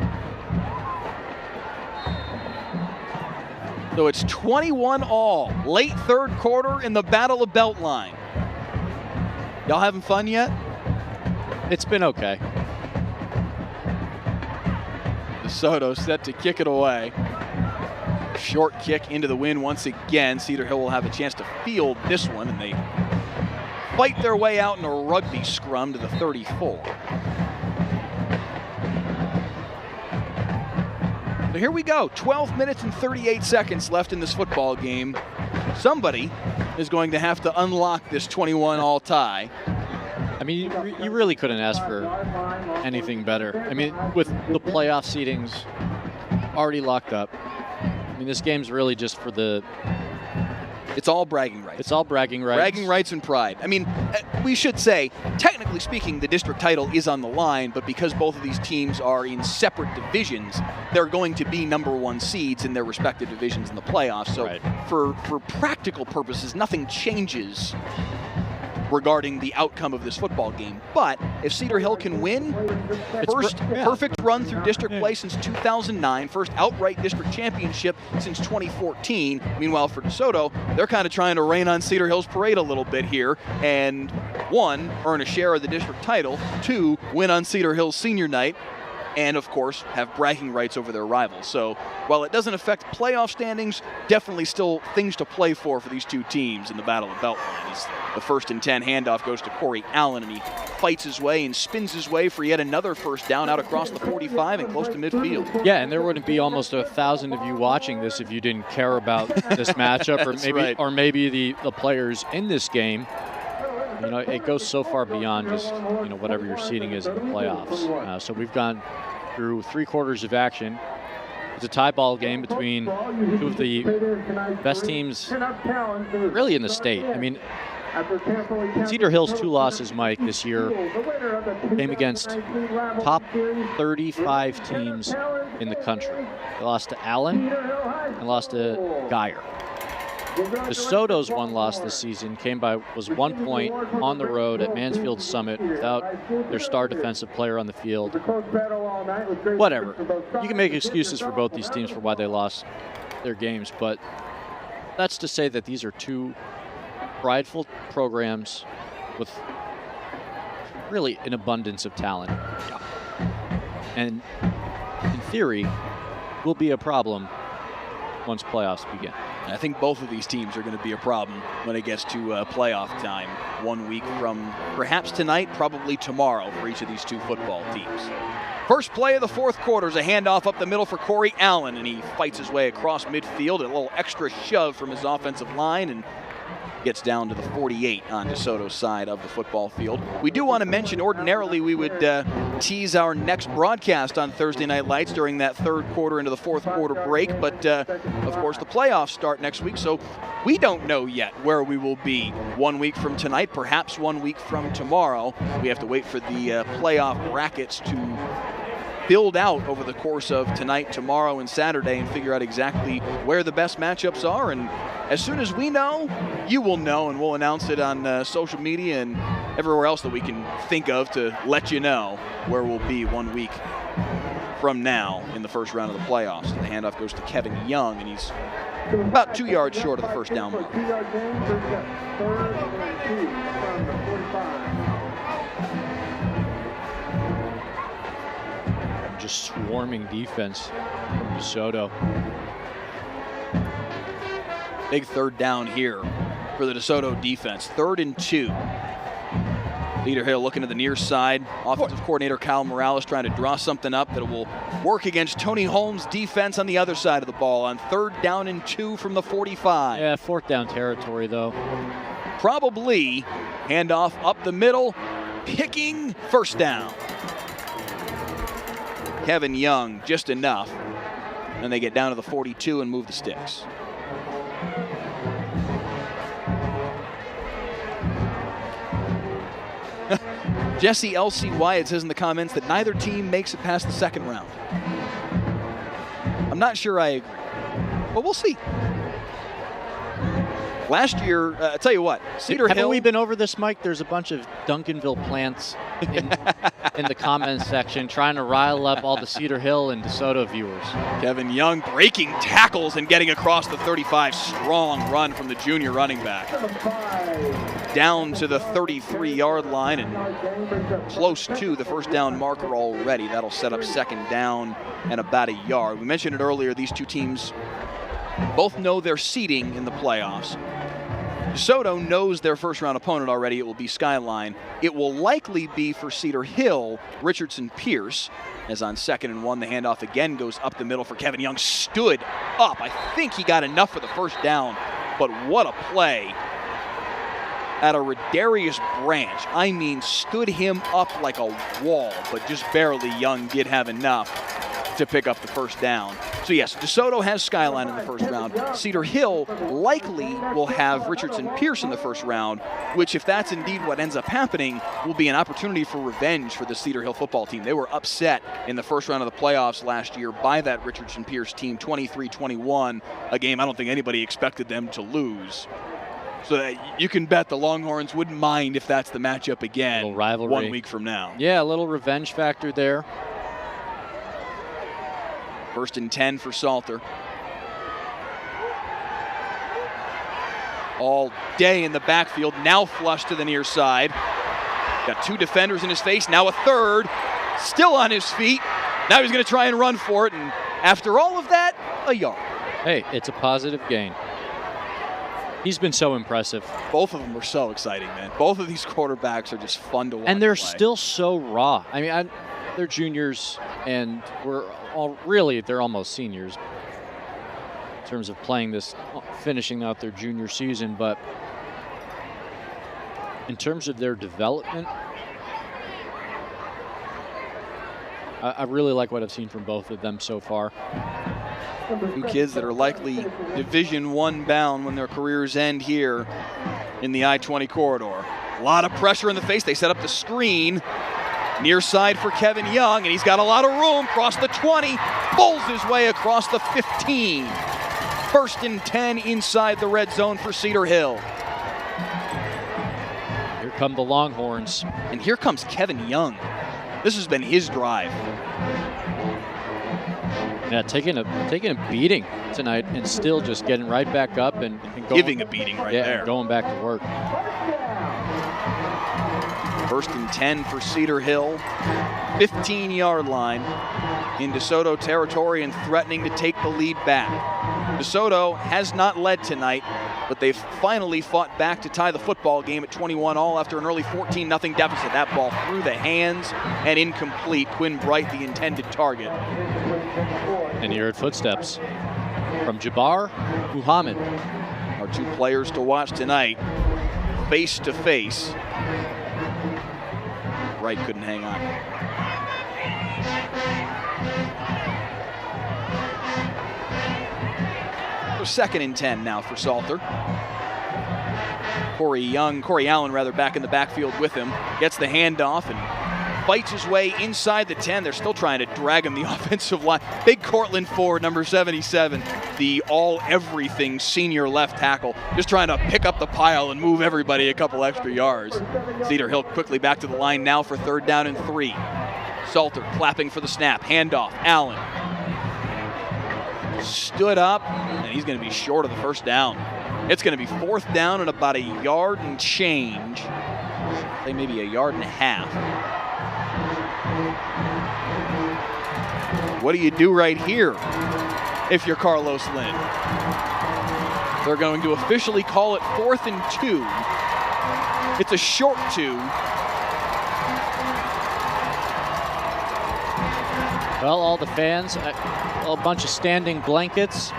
So it's 21 all. Late 3rd quarter in the Battle of Beltline. Y'all having fun yet? It's been okay. DeSoto set to kick it away. Short kick into the wind once again. Cedar Hill will have a chance to field this one, and they fight their way out in a rugby scrum to the 34. So here we go, 12 minutes and 38 seconds left in this football game. Somebody is going to have to unlock this 21-all tie. I mean, you really couldn't ask for anything better. I mean, with the playoff seedings already locked up, I mean, this game's really just for the... It's all bragging rights. It's all bragging rights. Bragging rights and pride. I mean, we should say, technically speaking, the district title is on the line, but because both of these teams are in separate divisions, they're going to be number one seeds in their respective divisions in the playoffs. So right. for practical purposes, nothing changes regarding the outcome of this football game. But if Cedar Hill can win, first perfect run through district play since 2009, first outright district championship since 2014. Meanwhile, for DeSoto, they're kind of trying to rain on Cedar Hill's parade a little bit here and, 1, earn a share of the district title, 2, win on Cedar Hill's senior night, and, of course, have bragging rights over their rivals. So while it doesn't affect playoff standings, definitely still things to play for these two teams in the Battle of Beltline. As the 1st and 10 handoff goes to Corey Allen, and he fights his way and spins his way for yet another first down out across the 45 and close to midfield. Yeah, and there wouldn't be almost 1,000 of you watching this if you didn't care about this matchup, or maybe the players in this game. You know, it goes so far beyond just, you know, whatever your seeding is in the playoffs. So we've gone through 3 quarters of action. It's a tie ball game between 2 of the best teams really in the state. I mean, Cedar Hill's 2 losses, Mike, this year came against top 35 teams in the country. They lost to Allen and lost to Geyer. DeSoto's 1 loss this season was 1 point on the road at Mansfield Summit without their star defensive player on the field. Whatever. You can make excuses for both these teams for why they lost their games, but that's to say that these are 2 prideful programs with really an abundance of talent. And in theory, will be a problem once playoffs begin. I think both of these teams are going to be a problem when it gets to playoff time. 1 week from perhaps tonight, probably tomorrow for each of these 2 football teams. First play of the 4th quarter is a handoff up the middle for Corey Allen, and he fights his way across midfield, a little extra shove from his offensive line, and gets down to the 48 on DeSoto's side of the football field. We do want to mention, ordinarily we would tease our next broadcast on Thursday Night Lights during that 3rd quarter into the 4th quarter break, but of course the playoffs start next week, so we don't know yet where we will be 1 week from tonight, perhaps 1 week from tomorrow. We have to wait for the playoff brackets to build out over the course of tonight, tomorrow, and Saturday and figure out exactly where the best matchups are. And as soon as we know, you will know, and we'll announce it on social media and everywhere else that we can think of to let you know where we'll be 1 week from now in the first round of the playoffs. And the handoff goes to Kevin Young, and he's about 2 yards short of the first down mark. Just swarming defense from DeSoto. Big 3rd down here for the DeSoto defense. 3rd and 2. Cedar Hill looking to the near side. Offensive coordinator Kyle Morales trying to draw something up that will work against Tony Holmes' defense on the other side of the ball on 3rd down and 2 from the 45. Yeah, 4th down territory, though. Probably handoff up the middle, picking first down. Kevin Young, just enough. And they get down to the 42 and move the sticks. Jesse L.C. Wyatt says in the comments that neither team makes it past the 2nd round. I'm not sure I agree, but we'll see. Last year, I tell you what, Cedar Hill. Haven't we been over this, Mike? There's a bunch of Duncanville plants in the comments section trying to rile up all the Cedar Hill and DeSoto viewers. Kevin Young breaking tackles and getting across the 35. Strong run from the junior running back. Down to the 33-yard line and close to the first down marker already. That'll set up 2nd down and about a yard. We mentioned it earlier, these 2 teams both know their seeding in the playoffs. DeSoto knows their first-round opponent already. It will be Skyline. It will likely be for Cedar Hill, Richardson Pierce. As on 2nd and 1, the handoff again goes up the middle for Kevin Young. Stood up. I think he got enough for the first down, but what a play at a Redarius Branch. I mean, stood him up like a wall, but just barely. Young did have enough to pick up the first down. So yes, DeSoto has Skyline in the first round. Cedar Hill likely will have Richardson Pierce in the first round, which, if that's indeed what ends up happening, will be an opportunity for revenge for the Cedar Hill football team. They were upset in the first round of the playoffs last year by that Richardson Pierce team, 23-21, a game I don't think anybody expected them to lose. So that you can bet the Longhorns wouldn't mind if that's the matchup again, a little rivalry 1 week from now. Yeah, a little revenge factor there. 1st and 10 for Salter. All day in the backfield, now flush to the near side. Got 2 defenders in his face, now a third. Still on his feet. Now he's going to try and run for it, and after all of that, a yard. Hey, it's a positive gain. He's been so impressive. Both of them are so exciting, man. Both of these quarterbacks are just fun to watch. And they're play. still so raw. I mean, they're juniors, and they're almost seniors in terms of playing this, finishing out their junior season. But in terms of their development, I really like what I've seen from both of them so far. 2 kids that are likely Division I bound when their careers end here in the I-20 corridor. A lot of pressure in the face. They set up the screen. Near side for Kevin Young, and he's got a lot of room. Across the 20, bowls his way across the 15. 1st and 10 inside the red zone for Cedar Hill. Here come the Longhorns. And here comes Kevin Young. This has been his drive. Yeah, taking a beating tonight and still just getting right back up and going, Giving a beating right there. Yeah, going back to work. 1st and 10 for Cedar Hill. 15-yard line in DeSoto territory and threatening to take the lead back. DeSoto has not led tonight, but they've finally fought back to tie the football game at 21-all after an early 14-0 deficit. That ball through the hands and incomplete. Quinn Bright, the intended target. And you heard footsteps from Jabbar Muhammad. Our 2 players to watch tonight, face to face. Wright couldn't hang on. So 2nd and 10 now for Salter. Corey Allen back in the backfield with him. Gets the handoff and fights his way inside the 10. They're still trying to drag him the offensive line. Big Cortland Ford, number 77, the all-everything senior left tackle, just trying to pick up the pile and move everybody a couple extra yards. Cedar Hill quickly back to the line now for 3rd down and 3. Salter clapping for the snap. Handoff. Allen stood up, and he's going to be short of the first down. It's going to be 4th down and about a yard and change. Say maybe a yard and a half. What do you do right here if you're Carlos Lynn? They're going to officially call it 4th and 2. It's a short 2. Well, all the fans, a bunch of standing blankets,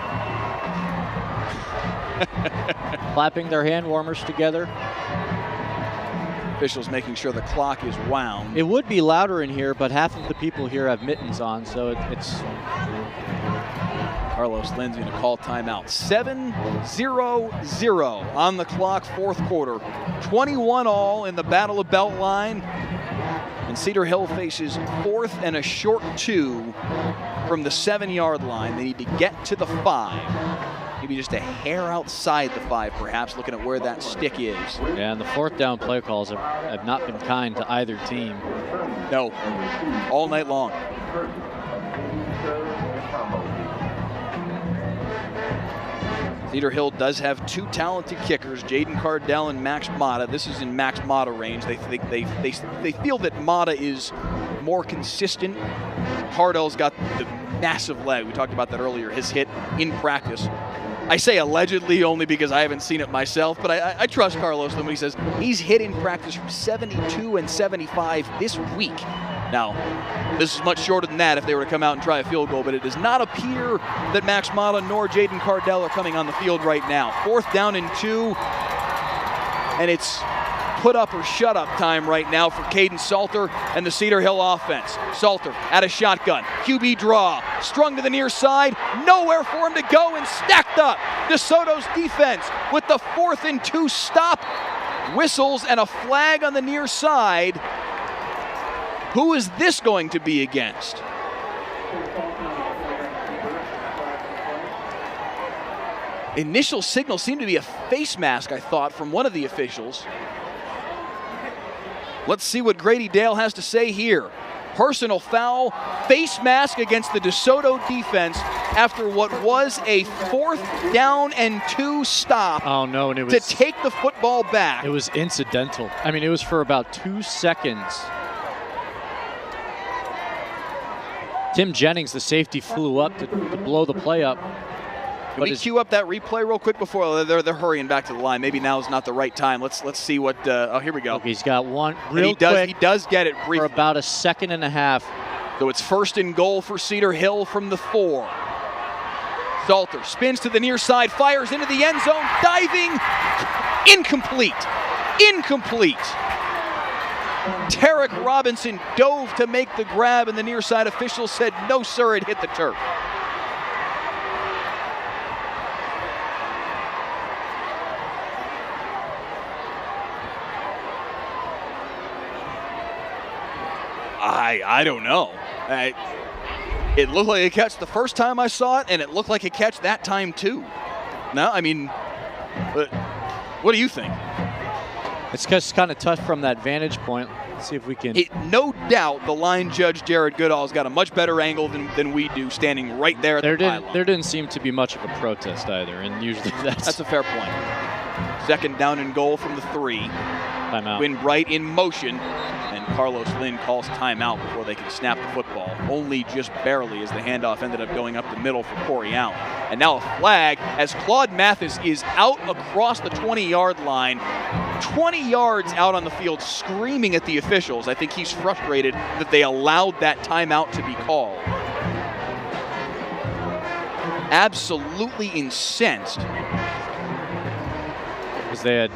clapping their hand warmers together. Officials making sure the clock is wound. It would be louder in here, but half of the people here have mittens on, so it's... Carlos Lynn's going to call timeout. 7-0-0 on the clock, 4th quarter. 21-all in the Battle of Beltline. And Cedar Hill faces 4th and a short 2 from the 7-yard line. They need to get to the 5. Maybe just a hair outside the 5, perhaps, looking at where that stick is. Yeah, and the 4th down play calls have not been kind to either team. No, all night long. Cedar Hill does have 2 talented kickers, Jaden Cardell and Max Mata. This is in Max Mata range. They feel that Mata is more consistent. Cardell's got the massive leg. We talked about that earlier. His hit in practice I say allegedly only because I haven't seen it myself, but I trust Carlos when he says he's hit in practice from 72 and 75 this week. Now, this is much shorter than that if they were to come out and try a field goal, but it does not appear that Max Mata nor Jaden Cardell are coming on the field right now. 4th down and 2, and it's put up or shut up time right now for Caden Salter and the Cedar Hill offense. Salter at a shotgun, QB draw, strung to the near side, nowhere for him to go and stacked up. DeSoto's defense with the 4th and 2 stop, whistles and a flag on the near side. Who is this going to be against? Initial signal seemed to be a face mask, I thought, from one of the officials. Let's see what Grady Dale has to say here. Personal foul, face mask against the DeSoto defense after what was a 4th down and 2 stop. Oh no, and it was to take the football back. It was incidental. I mean, it was for about 2 seconds. Tim Jennings, the safety, flew up to blow the play up. Can we cue up that replay real quick before they're hurrying back to the line? Maybe now is not the right time. Let's see what. Oh, here we go. Okay, he's got one real quick. He does get it briefly. For about a second and a half. So it's 1st and goal for Cedar Hill from the 4. Salter spins to the near side, fires into the end zone, diving, incomplete. Tarek Robinson dove to make the grab, and the near side official said, no, sir, it hit the turf. I don't know. It looked like a catch the first time I saw it, and it looked like a catch that time too. No, I mean, what do you think? It's just kind of tough from that vantage point. Let's see if we can. No doubt the line judge, Jared Goodall's got a much better angle than we do, standing right there at the pylon. There didn't seem to be much of a protest either, and usually that's a fair point. 2nd down and goal from the 3. Timeout. Winbright in motion, and Carlos Lynn calls timeout before they can snap the football. Only just barely, as the handoff ended up going up the middle for Corey Allen. And now a flag as Claude Mathis is out across the 20-yard line, 20 yards out on the field, screaming at the officials. I think he's frustrated that they allowed that timeout to be called. Absolutely incensed. Because they had.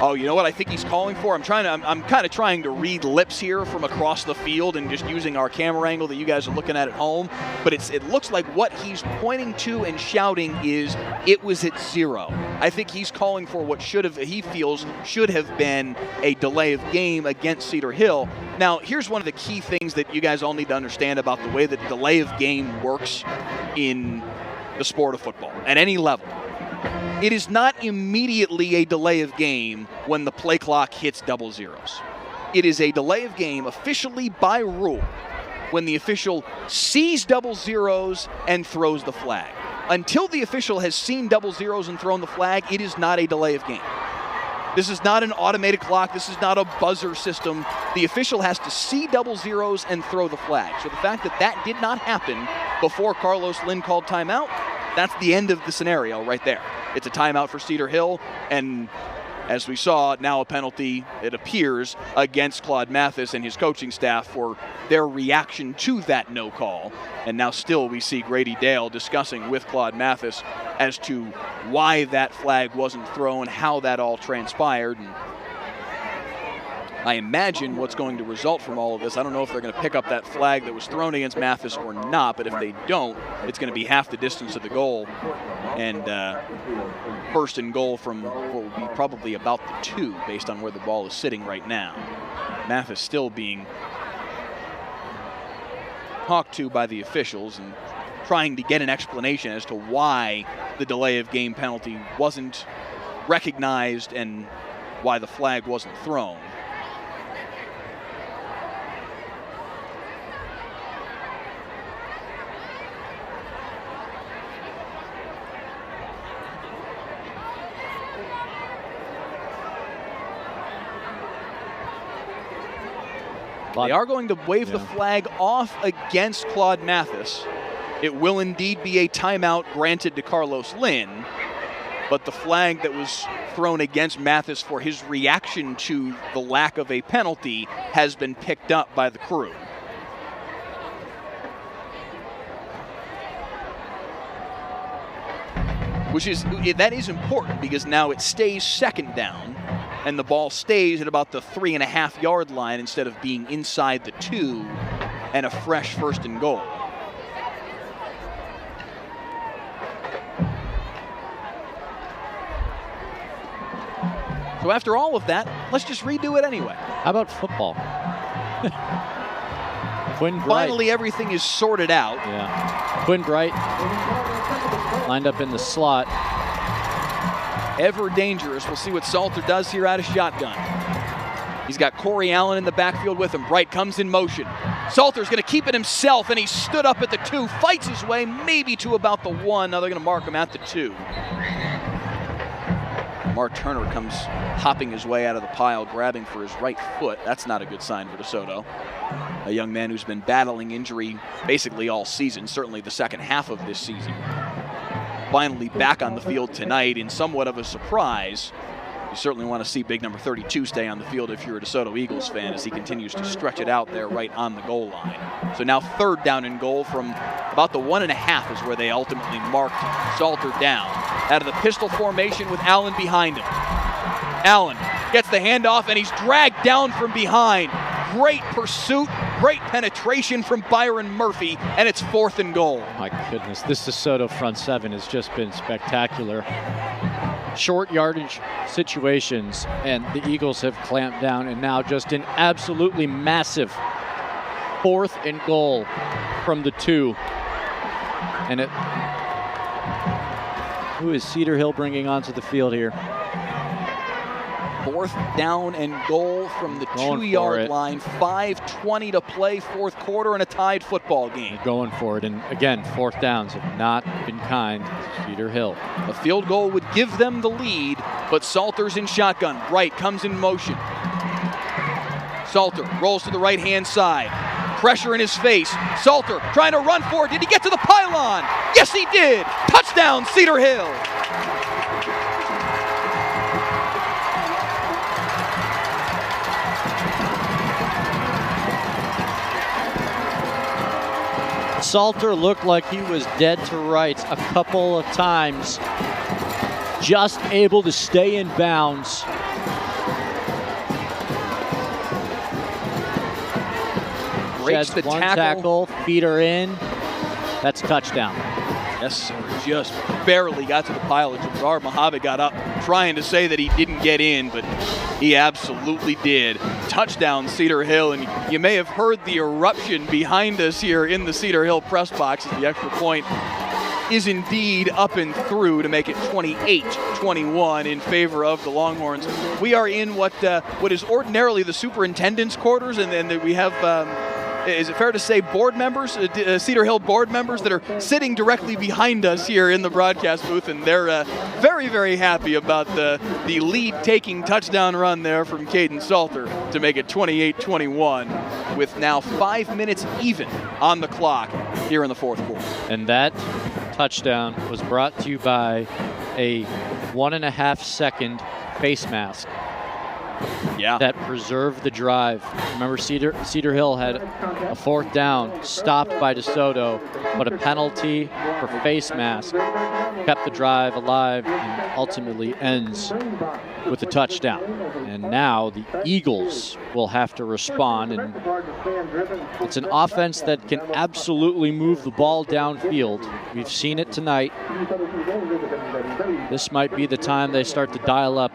Oh, you know what I think he's calling for? I'm kind of trying to read lips here from across the field and just using our camera angle that you guys are looking at home. But it looks like what he's pointing to and shouting is it was at 0. I think he's calling for what he feels should have been a delay of game against Cedar Hill. Now, here's one of the key things that you guys all need to understand about the way that delay of game works in the sport of football at any level. It is not immediately a delay of game when the play clock hits double zeros. It is a delay of game officially by rule when the official sees double zeros and throws the flag. Until the official has seen double zeros and thrown the flag, it is not a delay of game. This is not an automated clock. This is not a buzzer system. The official has to see double zeros and throw the flag. So the fact that that did not happen before Carlos Lynn called timeout, that's the end of the scenario right there. It's a timeout for Cedar Hill, and as we saw, now a penalty, it appears, against Claude Mathis and his coaching staff for their reaction to that no call. And now still we see Grady Dale discussing with Claude Mathis as to why that flag wasn't thrown, how that all transpired. And I imagine what's going to result from all of this, I don't know if they're going to pick up that flag that was thrown against Mathis or not, but if they don't, it's going to be half the distance of the goal. And 1st and goal from what will be probably about the 2 based on where the ball is sitting right now. Mathis still being talked to by the officials and trying to get an explanation as to why the delay of game penalty wasn't recognized and why the flag wasn't thrown. They are going to wave the flag off against Claude Mathis. It will indeed be a timeout granted to Carlos Lynn, but the flag that was thrown against Mathis for his reaction to the lack of a penalty has been picked up by the crew. That is important because now it stays second down and the ball stays at about the 3.5 yard line instead of being inside the 2 and a fresh 1st and goal. So after all of that, let's just redo it anyway. How about football? Quinn Bright. Finally, everything is sorted out. Yeah. Quinn Bright lined up in the slot. Ever dangerous. We'll see what Salter does here out of shotgun. He's got Corey Allen in the backfield with him. Bright comes in motion. Salter's going to keep it himself, and he stood up at the 2, fights his way maybe to about the 1. Now they're going to mark him at the 2. Mark Turner comes hopping his way out of the pile, grabbing for his right foot. That's not a good sign for DeSoto. A young man who's been battling injury basically all season, certainly the second half of this season. Finally back on the field tonight in somewhat of a surprise. You certainly want to see big number 32 stay on the field if you're a DeSoto Eagles fan as he continues to stretch it out there right on the goal line. So now 3rd down and goal from about the 1.5 is where they ultimately marked Salter down. Out of the pistol formation with Allen behind him. Allen gets the handoff and he's dragged down from behind. Great pursuit, great penetration from Byron Murphy, and it's 4th and goal. My goodness, this DeSoto front 7 has just been spectacular. Short yardage situations, and the Eagles have clamped down, and now just an absolutely massive 4th and goal from the 2. And who is Cedar Hill bringing onto the field here? 4th down and goal from the 2-yard line. 5:20 to play, 4th quarter, and a tied football game. Going for it, and again, 4th downs have not been kind to Cedar Hill. A field goal would give them the lead, but Salter's in shotgun. Bright comes in motion. Salter rolls to the right-hand side. Pressure in his face. Salter trying to run for it. Did he get to the pylon? Yes, he did. Touchdown, Cedar Hill. Salter looked like he was dead to rights a couple of times. Just able to stay in bounds. Breaks the one tackle. Feet are in. That's a touchdown. Yes, sir. Just barely got to the pile. Jabbar Mohammed got up trying to say that he didn't get in, but he absolutely did. Touchdown, Cedar Hill, and you may have heard the eruption behind us here in the Cedar Hill press box as the extra point is indeed up and through to make it 28-21 in favor of the Longhorns. We are in what is ordinarily the superintendent's quarters, and then we have is it fair to say board members, Cedar Hill board members that are sitting directly behind us here in the broadcast booth, and they're very, very happy about the lead-taking touchdown run there from Caden Salter to make it 28-21 with now 5 minutes even on the clock here in the 4th quarter. And that touchdown was brought to you by a 1.5 second face mask. Yeah. That preserved the drive. Remember, Cedar Hill had a 4th down stopped by DeSoto, but a penalty for face mask kept the drive alive and ultimately ends with a touchdown. And now the Eagles will have to respond, and it's an offense that can absolutely move the ball downfield. We've seen it tonight. This might be the time they start to dial up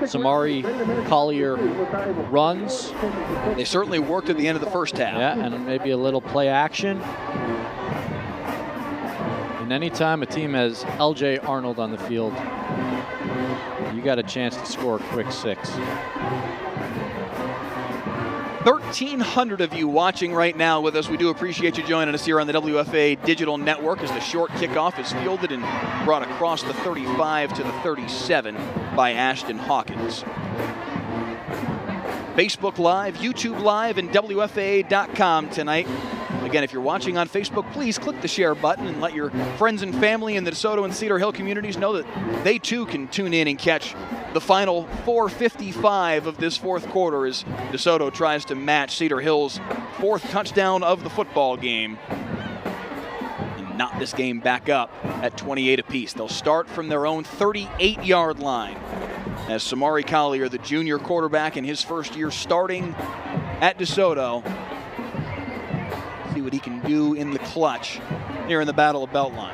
Samari Collier runs. They certainly worked at the end of the first half. Yeah, and maybe a little play action. And anytime a team has L.J. Arnold on the field, you got a chance to score a quick 6. 1,300 of you watching right now with us. We do appreciate you joining us here on the WFA Digital Network as the short kickoff is fielded and brought across the 35 to the 37 by Ashton Hawkins. Facebook Live, YouTube Live, and WFAA.com tonight. Again, if you're watching on Facebook, please click the share button and let your friends and family in the Desoto and Cedar Hill communities know that they too can tune in and catch the final 4:55 of this fourth quarter as DeSoto tries to match Cedar Hill's fourth touchdown of the football game and knot this game back up at 28 apiece. They'll start from their own 38-yard line as Samari Collier, the junior quarterback in his first year starting at DeSoto, see what he can do in the clutch here in the Battle of Beltline.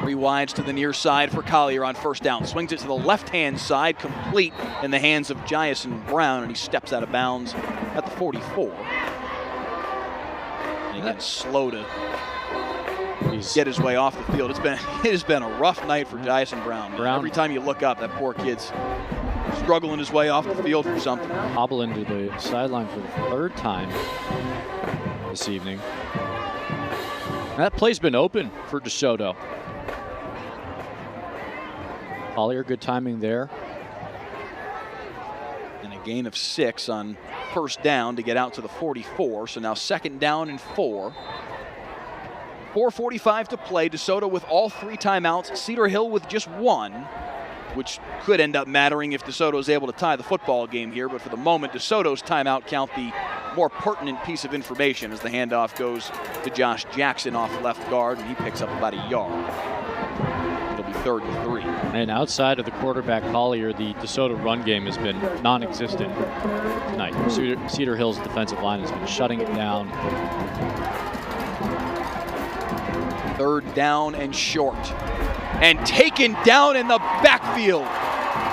Three wides to the near side for Collier on first down. Swings it to the left-hand side, complete in the hands of Jason Brown, and he steps out of bounds at the 44. And again, slow to get his way off the field. It has been a rough night for Jason Brown. Every time you look up, that poor kid's struggling his way off the field for something. Hobbling to the sideline for the third time this evening. That play's been open for DeSoto. Collier, good timing there. And a gain of 6 on first down to get out to the 44. So now second down and 4. 4:45 to play. DeSoto with all 3 timeouts. Cedar Hill with just 1, which could end up mattering if DeSoto is able to tie the football game here. But for the moment, DeSoto's timeout count the more pertinent piece of information as the handoff goes to Josh Jackson off left guard, and he picks up about a yard. It'll be 3rd and 3. And outside of the quarterback Collier, the DeSoto run game has been non-existent tonight. Cedar Hill's defensive line has been shutting it down. 3rd down and short. And taken down in the backfield.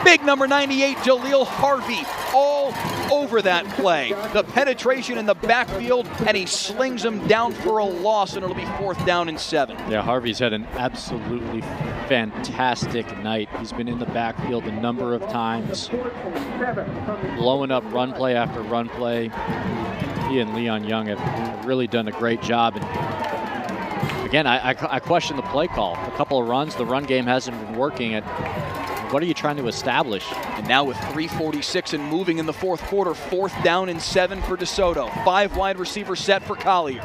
Big number 98, Jaleel Harvey, all over that play. The penetration in the backfield, and he slings him down for a loss, and it'll be 4th down and 7. Yeah, Harvey's had an absolutely fantastic night. He's been in the backfield a number of times, blowing up run play after run play. He and Leon Young have really done a great job. And again, I question the play call. A couple of runs, the run game hasn't been working. What are you trying to establish? And now with 3:46 and moving in the fourth quarter, 4th down and 7 for DeSoto. 5 wide receiver set for Collier.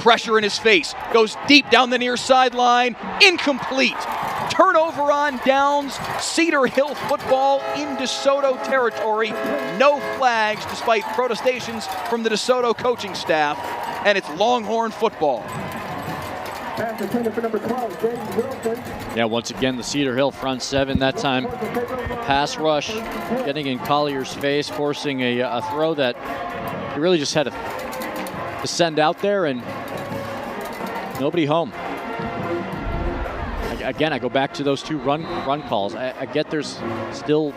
Pressure in his face, goes deep down the near sideline, incomplete. Turnover on downs, Cedar Hill football in DeSoto territory. No flags despite protestations from the DeSoto coaching staff, and it's Longhorn football. For number 12, James Wilson. Yeah, once again, the Cedar Hill front 7, that time pass rush, getting in Collier's face, forcing a throw that he really just had to send out there, and nobody home. Again, I go back to those 2 run calls. I get there's still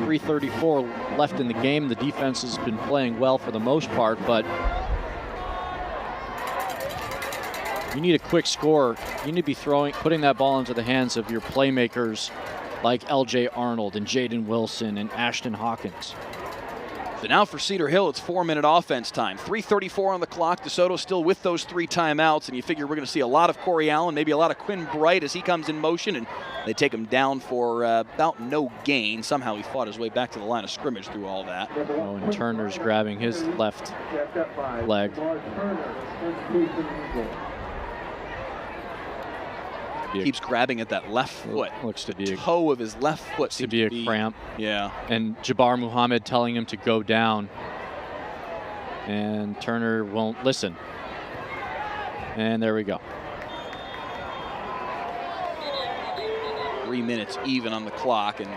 3:34 left in the game. The defense has been playing well for the most part, but you need a quick score. You need to be putting that ball into the hands of your playmakers like L.J. Arnold and Jaden Wilson and Ashton Hawkins. So now for Cedar Hill, it's 4-minute offense time. 3:34 on the clock. DeSoto still with those 3 timeouts, and you figure we're going to see a lot of Corey Allen, maybe a lot of Quinn Bright as he comes in motion, and they take him down for about no gain. Somehow he fought his way back to the line of scrimmage through all that. Oh, and Turner's grabbing his left leg. Keeps grabbing at that left foot. Looks to be toe of his left foot. To be a cramp. Yeah. And Jabbar Muhammad telling him to go down. And Turner won't listen. And there we go. 3 minutes even on the clock, and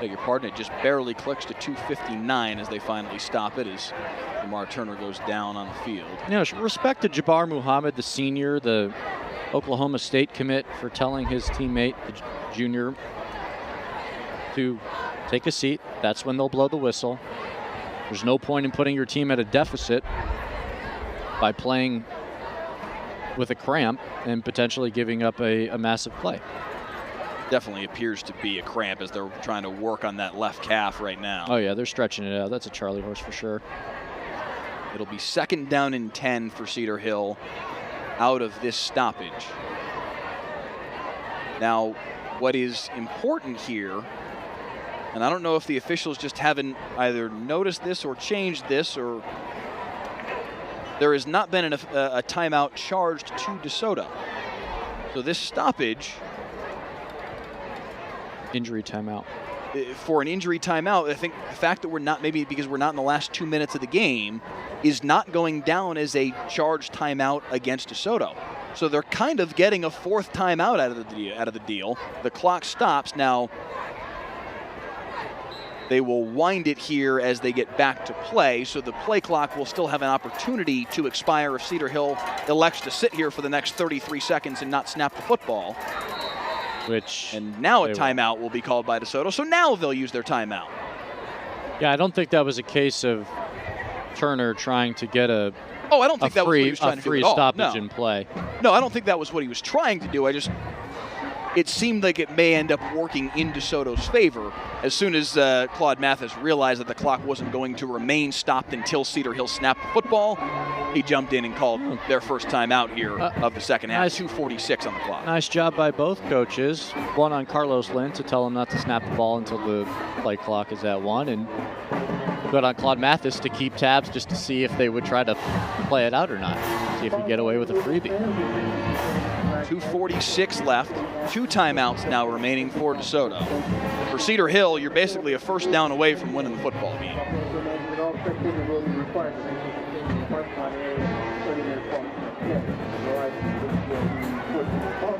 beg your pardon, it just barely clicks to 2:59 as they finally stop it as Lamar Turner goes down on the field. You know, respect to Jabbar Muhammad, the senior, the Oklahoma State commit, for telling his teammate, the junior, to take a seat. That's when they'll blow the whistle. There's no point in putting your team at a deficit by playing with a cramp and potentially giving up a massive play. Definitely appears to be a cramp as they're trying to work on that left calf right now. Oh yeah, they're stretching it out. That's a Charlie horse for sure. It'll be 2nd down and 10 for Cedar Hill out of this stoppage. Now, What is important here, and I don't know if the officials just haven't either noticed this or changed this, or there has not been a timeout charged to DeSoto. So this stoppage, Injury timeout. For an injury timeout, I think the fact that we're not, maybe because we're not in the last 2 minutes of the game, is not going down as a charged timeout against DeSoto. So they're kind of getting a fourth timeout out of the deal. The clock stops. Now, they will wind it here as they get back to play, so the play clock will still have an opportunity to expire if Cedar Hill elects to sit here for the next 33 seconds and not snap the football. And now a timeout will be called by DeSoto, so now they'll use their timeout. Yeah, I don't think that was a case of Turner trying to get a I don't think that was what he was trying to do at all. Stoppage in play. No, I don't think that was what he was trying to do. It seemed like it may end up working in DeSoto's favor. As soon as Claude Mathis realized that the clock wasn't going to remain stopped until Cedar Hill snapped the football, he jumped in and called their first timeout here of the second half. 2:46 on the clock. Nice job by both coaches. One on Carlos Lynn to tell him not to snap the ball until the play clock is at 1, and good on Claude Mathis to keep tabs just to see if they would try to play it out or not. See if you get away with a freebie. 2:46 left. 2 timeouts now remaining for DeSoto. For Cedar Hill, you're basically a first down away from winning the football game.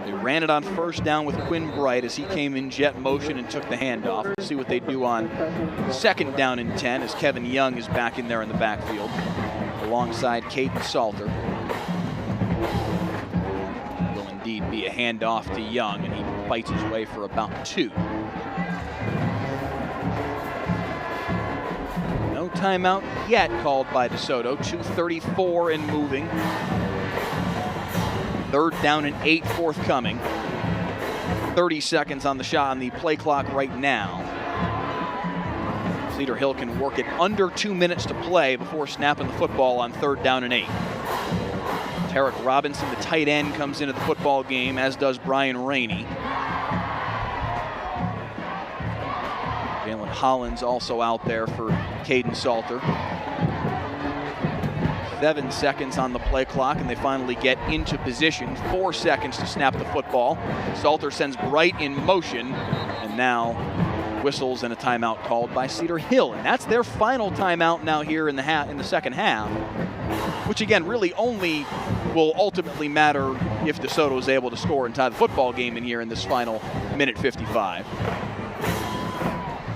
They ran it on first down with Quinn Bright as he came in jet motion and took the handoff. We'll see what they do on second down and 10 as Kevin Young is back in there in the backfield alongside Caden Salter. Be a handoff to Young, and he fights his way for about 2. No timeout yet called by DeSoto. 2:34 and moving. Third down and 8 forthcoming. 30 seconds on the shot on the play clock right now. Cedar Hill can work it under 2 minutes to play before snapping the football on third down and 8. Tarek Robinson, the tight end, comes into the football game, as does Brian Rainey. Jalen Hollins also out there for Caden Salter. 7 seconds on the play clock, and they finally get into position. 4 seconds to snap the football. Salter sends Bright in motion, and now whistles and a timeout called by Cedar Hill. And that's their final timeout now here in the second half, which again really only will ultimately matter if DeSoto is able to score and tie the football game in here in this final minute 55.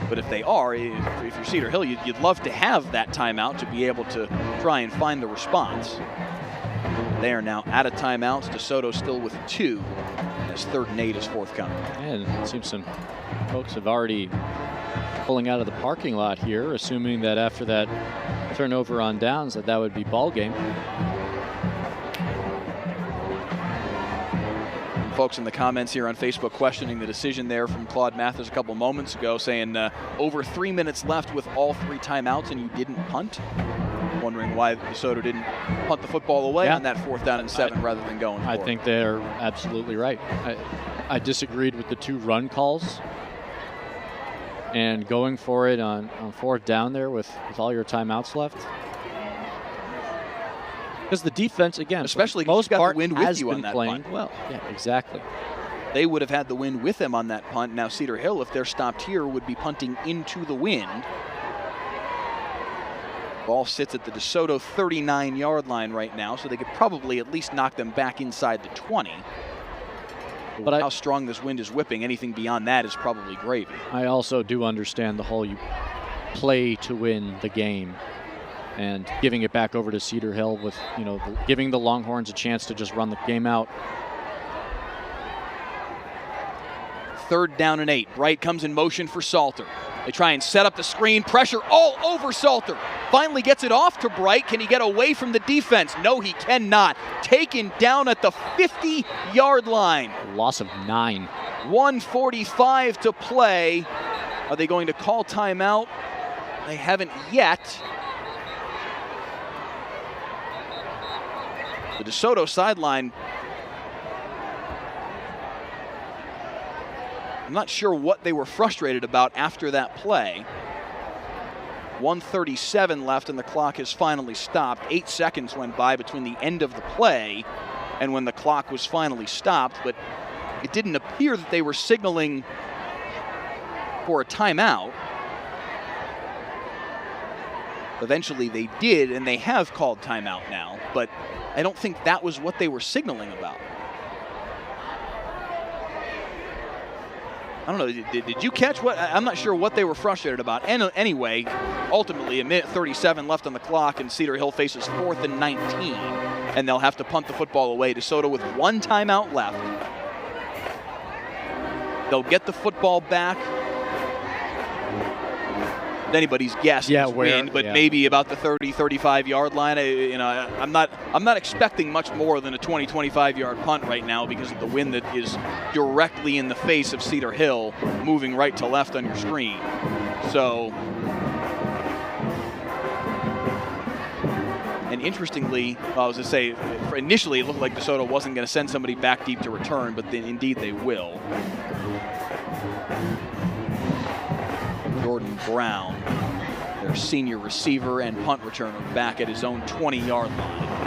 But if they are, if you're Cedar Hill, you'd love to have that timeout to be able to try and find the response. They are now out of timeouts. DeSoto still with 2 as third and 8 is forthcoming. And it seems some folks have already pulling out of the parking lot here, assuming that after that turnover on downs that would be ball game. Folks in the comments here on Facebook questioning the decision there from Claude Mathis a couple moments ago, saying over 3 minutes left with all 3 timeouts and you didn't punt. Wondering why DeSoto didn't punt the football away on that 4th down and 7 rather than going for it. I think they're absolutely right. I disagreed with the 2 run calls. And going for it on 4th down there with all your timeouts left. Because the defense, again, especially most got part the wind with you on that playing punt. Well, yeah, exactly. They would have had the wind with them on that punt. Now Cedar Hill, if they're stopped here, would be punting into the wind. Ball sits at the DeSoto 39-yard line right now, so they could probably at least knock them back inside the 20. But how strong this wind is whipping, anything beyond that is probably gravy. I also do understand the whole you play to win the game and giving it back over to Cedar Hill with, giving the Longhorns a chance to just run the game out. Third down and 8. Bright comes in motion for Salter. They try and set up the screen. Pressure all over Salter. Finally gets it off to Bright. Can he get away from the defense? No, he cannot. Taken down at the 50-yard line. Loss of 9. 1:45 to play. Are they going to call timeout? They haven't yet. The DeSoto sideline I'm not sure what they were frustrated about after that play. 1:37 left and the clock has finally stopped. 8 seconds went by between the end of the play and when the clock was finally stopped, but it didn't appear that they were signaling for a timeout. Eventually they did, and they have called timeout now, but I don't think that was what they were signaling about. I don't know, did you catch what? I'm not sure what they were frustrated about. And anyway, ultimately, a minute 37 left on the clock, and Cedar Hill faces 4th and 19, and they'll have to punt the football away. DeSoto with 1 timeout left. They'll get the football back. Anybody's guess wind, but maybe about the 30-35 yard line. I'm not expecting much more than a 20-25 yard punt right now because of the wind that is directly in the face of Cedar Hill, moving right to left on your screen. So, and interestingly, I was going to say, initially it looked like DeSoto wasn't going to send somebody back deep to return, but then indeed they will. Jordan Brown, their senior receiver and punt returner, back at his own 20-yard line.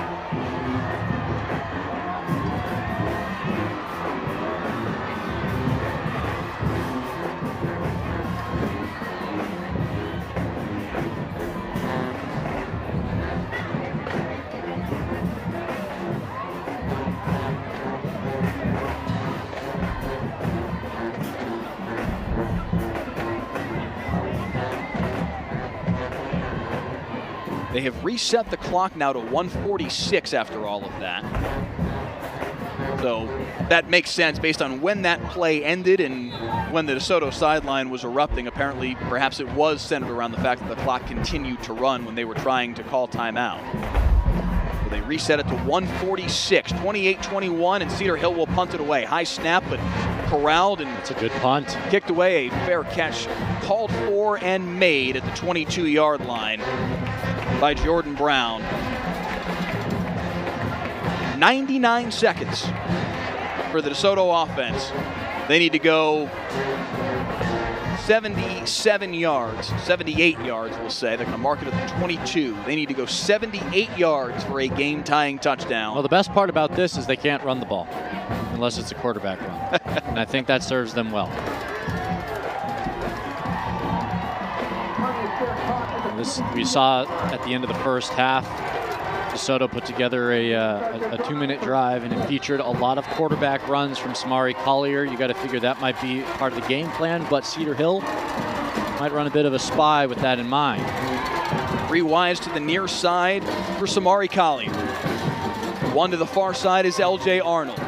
They have reset the clock now to 1:46 after all of that. So that makes sense based on when that play ended and when the DeSoto sideline was erupting. Apparently, perhaps it was centered around the fact that the clock continued to run when they were trying to call timeout. So they reset it to 1:46, 28-21, and Cedar Hill will punt it away. High snap, but corralled, and it's a good punt. Kicked away. A fair catch called for and made at the 22-yard line by Jordan Brown. 99 seconds for the DeSoto offense. They need to go 77 yards, 78 yards, we'll say. They're going to mark it at the 22. They need to go 78 yards for a game-tying touchdown. Well, the best part about this is they can't run the ball unless it's a quarterback run. And I think that serves them well. This we saw at the end of the first half. DeSoto put together a 2-minute drive, and it featured a lot of quarterback runs from Samari Collier. You got to figure that might be part of the game plan, but Cedar Hill might run a bit of a spy with that in mind. 3 wides to the near side for Samari Collier. 1 to the far side is LJ Arnold.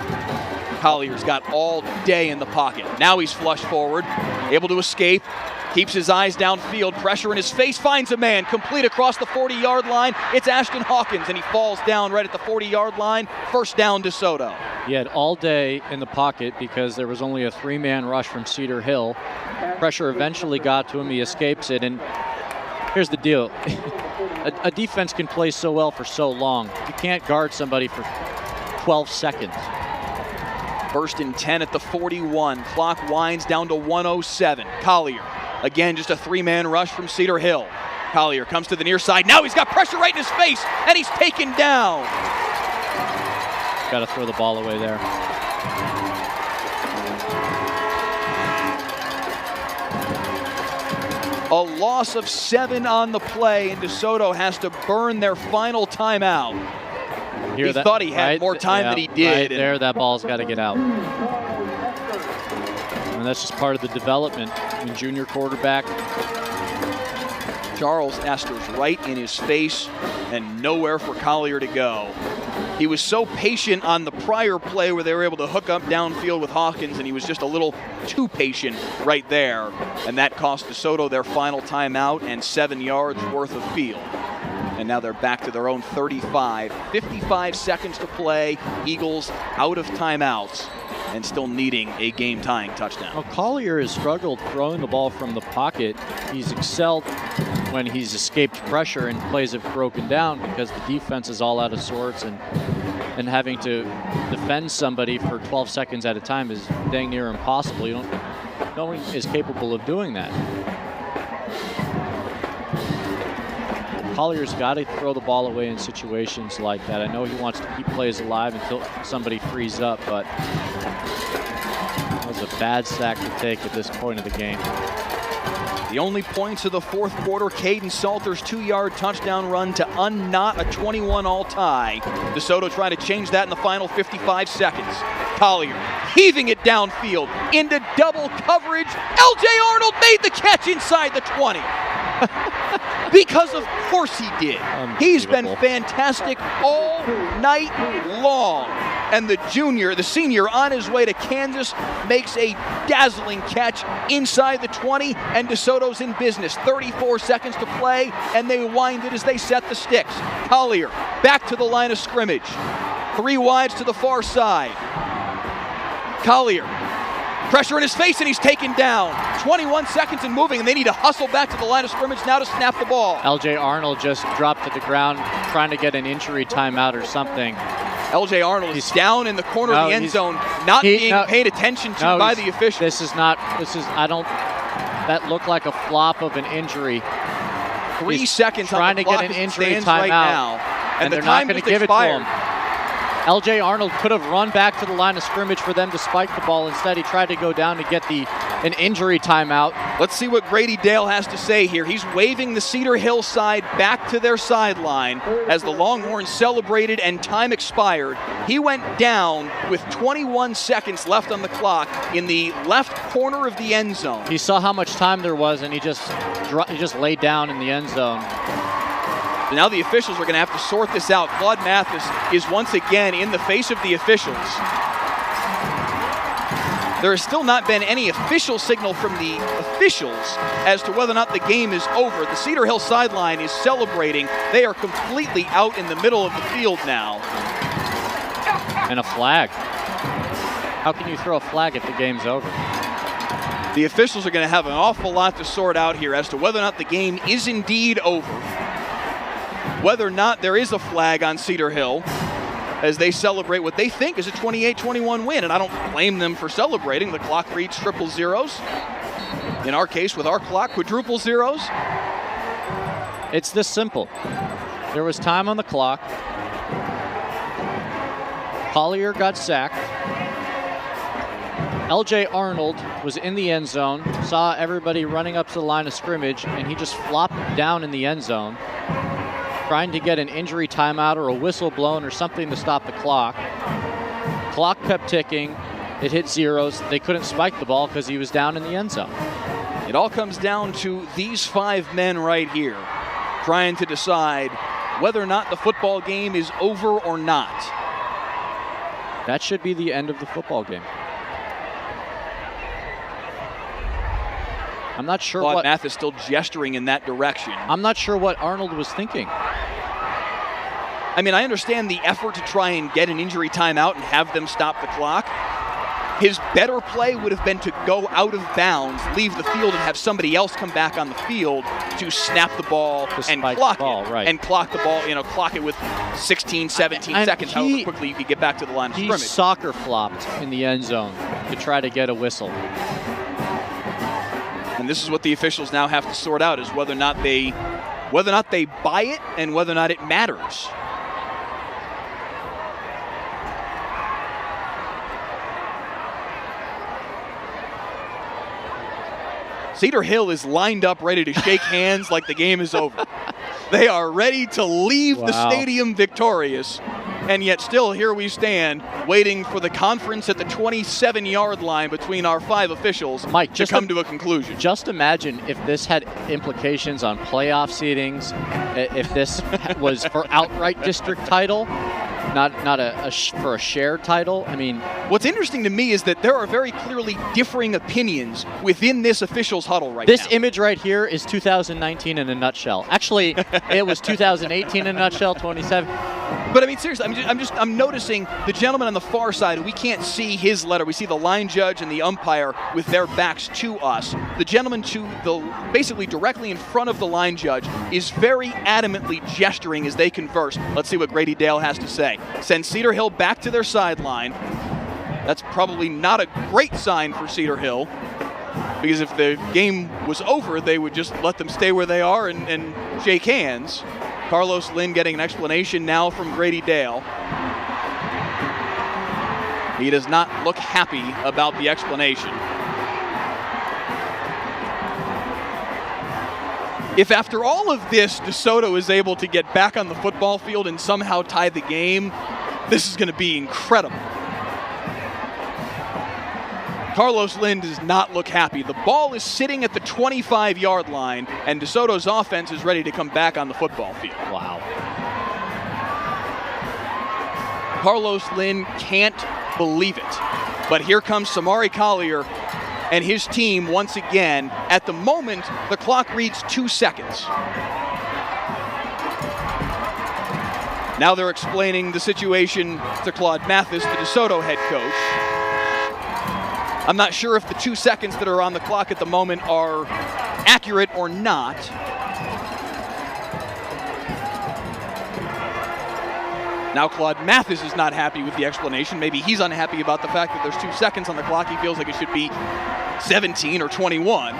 Collier's got all day in the pocket. Now he's flushed forward, able to escape. Keeps his eyes downfield, pressure in his face, finds a man, complete across the 40-yard line. It's Ashton Hawkins, and he falls down right at the 40-yard line. First down, DeSoto. He had all day in the pocket because there was only a 3-man rush from Cedar Hill. Pressure eventually got to him. He escapes it, and here's the deal. A defense can play so well for so long. You can't guard somebody for 12 seconds. First and 10 at the 41. Clock winds down to 1:07. Collier. Again, just a 3-man rush from Cedar Hill. Collier comes to the near side. Now he's got pressure right in his face, and he's taken down. Got to throw the ball away there. A loss of 7 on the play, and DeSoto has to burn their final timeout. He thought he had more time than he did. Right there, that ball's got to get out. And that's just part of the development. I mean, junior quarterback. Charles Esters right in his face and nowhere for Collier to go. He was so patient on the prior play where they were able to hook up downfield with Hawkins, and he was just a little too patient right there. And that cost DeSoto their final timeout and 7 yards worth of field. And now they're back to their own 35. 55 seconds to play. Eagles out of timeouts and still needing a game-tying touchdown. Well, Collier has struggled throwing the ball from the pocket. He's excelled when he's escaped pressure and plays have broken down because the defense is all out of sorts, and having to defend somebody for 12 seconds at a time is dang near impossible. You don't Knowing is capable of doing that. Collier's got to throw the ball away in situations like that. I know he wants to keep plays alive until somebody frees up, but that was a bad sack to take at this point of the game. The only points of the fourth quarter, Caden Salter's 2-yard touchdown run to unknot a 21-all tie. Desoto trying to change that in the final 55 seconds. Collier heaving it downfield into double coverage. L.J. Arnold made the catch inside the 20. Because of course he did. He's been fantastic all night long. And the senior on his way to Kansas makes a dazzling catch inside the 20, and DeSoto's in business. 34 seconds to play, and they wind it as they set the sticks. Collier back to the line of scrimmage. 3 wides to the far side. Collier, pressure in his face, and he's taken down. 21 seconds and moving, and they need to hustle back to the line of scrimmage now to snap the ball. L.J. Arnold just dropped to the ground trying to get an injury timeout or something. L.J. Arnold is down in the corner of the end zone, not being paid attention to by the officials. That looked like a flop of an injury. 3 seconds trying to get an injury timeout right now, and they're not going to give it to him. L.J. Arnold could have run back to the line of scrimmage for them to spike the ball. Instead, he tried to go down to get an injury timeout. Let's see what Grady Dale has to say here. He's waving the Cedar Hill side back to their sideline as the Longhorns celebrated and time expired. He went down with 21 seconds left on the clock in the left corner of the end zone. He saw how much time there was, and he just laid down in the end zone. Now the officials are going to have to sort this out. Claude Mathis is once again in the face of the officials. There has still not been any official signal from the officials as to whether or not the game is over. The Cedar Hill sideline is celebrating. They are completely out in the middle of the field now. And a flag. How can you throw a flag if the game's over? The officials are going to have an awful lot to sort out here as to whether or not the game is indeed over. Whether or not there is a flag on Cedar Hill as they celebrate what they think is a 28-21 win. And I don't blame them for celebrating. The clock reads triple zeros. In our case, with our clock, quadruple zeros. It's this simple. There was time on the clock. Collier got sacked. L.J. Arnold was in the end zone, saw everybody running up to the line of scrimmage, and he just flopped down in the end zone, trying to get an injury timeout or a whistle blown or something to stop the clock. Clock kept ticking. It hit zeros. They couldn't spike the ball because he was down in the end zone. It all comes down to these 5 men right here trying to decide whether or not the football game is over or not. That should be the end of the football game. I'm not sure what Math is still gesturing in that direction. I'm not sure what Arnold was thinking. I mean, I understand the effort to try and get an injury timeout and have them stop the clock. His better play would have been to go out of bounds, leave the field, and have somebody else come back on the field to snap the ball and clock it. Right. And clock the ball, clock it with 16, 17 seconds, however quickly you could get back to the line of scrimmage. He soccer flopped in the end zone to try to get a whistle. And this is what the officials now have to sort out, is whether or not they buy it and whether or not it matters. Cedar Hill is lined up ready to shake hands like the game is over. They are ready to leave the stadium victorious. And yet still here we stand waiting for the conference at the 27-yard line between our 5 officials to come to a conclusion. Just imagine if this had implications on playoff seedings, if this was for outright district title, not for a shared title. I mean, what's interesting to me is that there are very clearly differing opinions within this officials huddle right now. This image right here is 2019 in a nutshell. Actually, it was 2018 in a nutshell, 27. But I mean, seriously, I'm noticing the gentleman on the far side. We can't see his letter. We see the line judge and the umpire with their backs to us. The gentleman basically directly in front of the line judge is very adamantly gesturing as they converse. Let's see what Grady Dale has to say. Send Cedar Hill back to their sideline. That's probably not a great sign for Cedar Hill. because if the game was over, they would just let them stay where they are and shake hands. Carlos Lynn getting an explanation now from Grady Dale. He does not look happy about the explanation. If after all of this, DeSoto is able to get back on the football field and somehow tie the game, this is going to be incredible. Carlos Lynn does not look happy. The ball is sitting at the 25-yard line, and DeSoto's offense is ready to come back on the football field. Wow. Carlos Lynn can't believe it. But here comes Samari Collier and his team once again. At the moment, the clock reads 2 seconds. Now they're explaining the situation to Claude Mathis, the DeSoto head coach. I'm not sure if the 2 seconds that are on the clock at the moment are accurate or not. Now Claude Mathis is not happy with the explanation. Maybe he's unhappy about the fact that there's 2 seconds on the clock. He feels like it should be 17 or 21.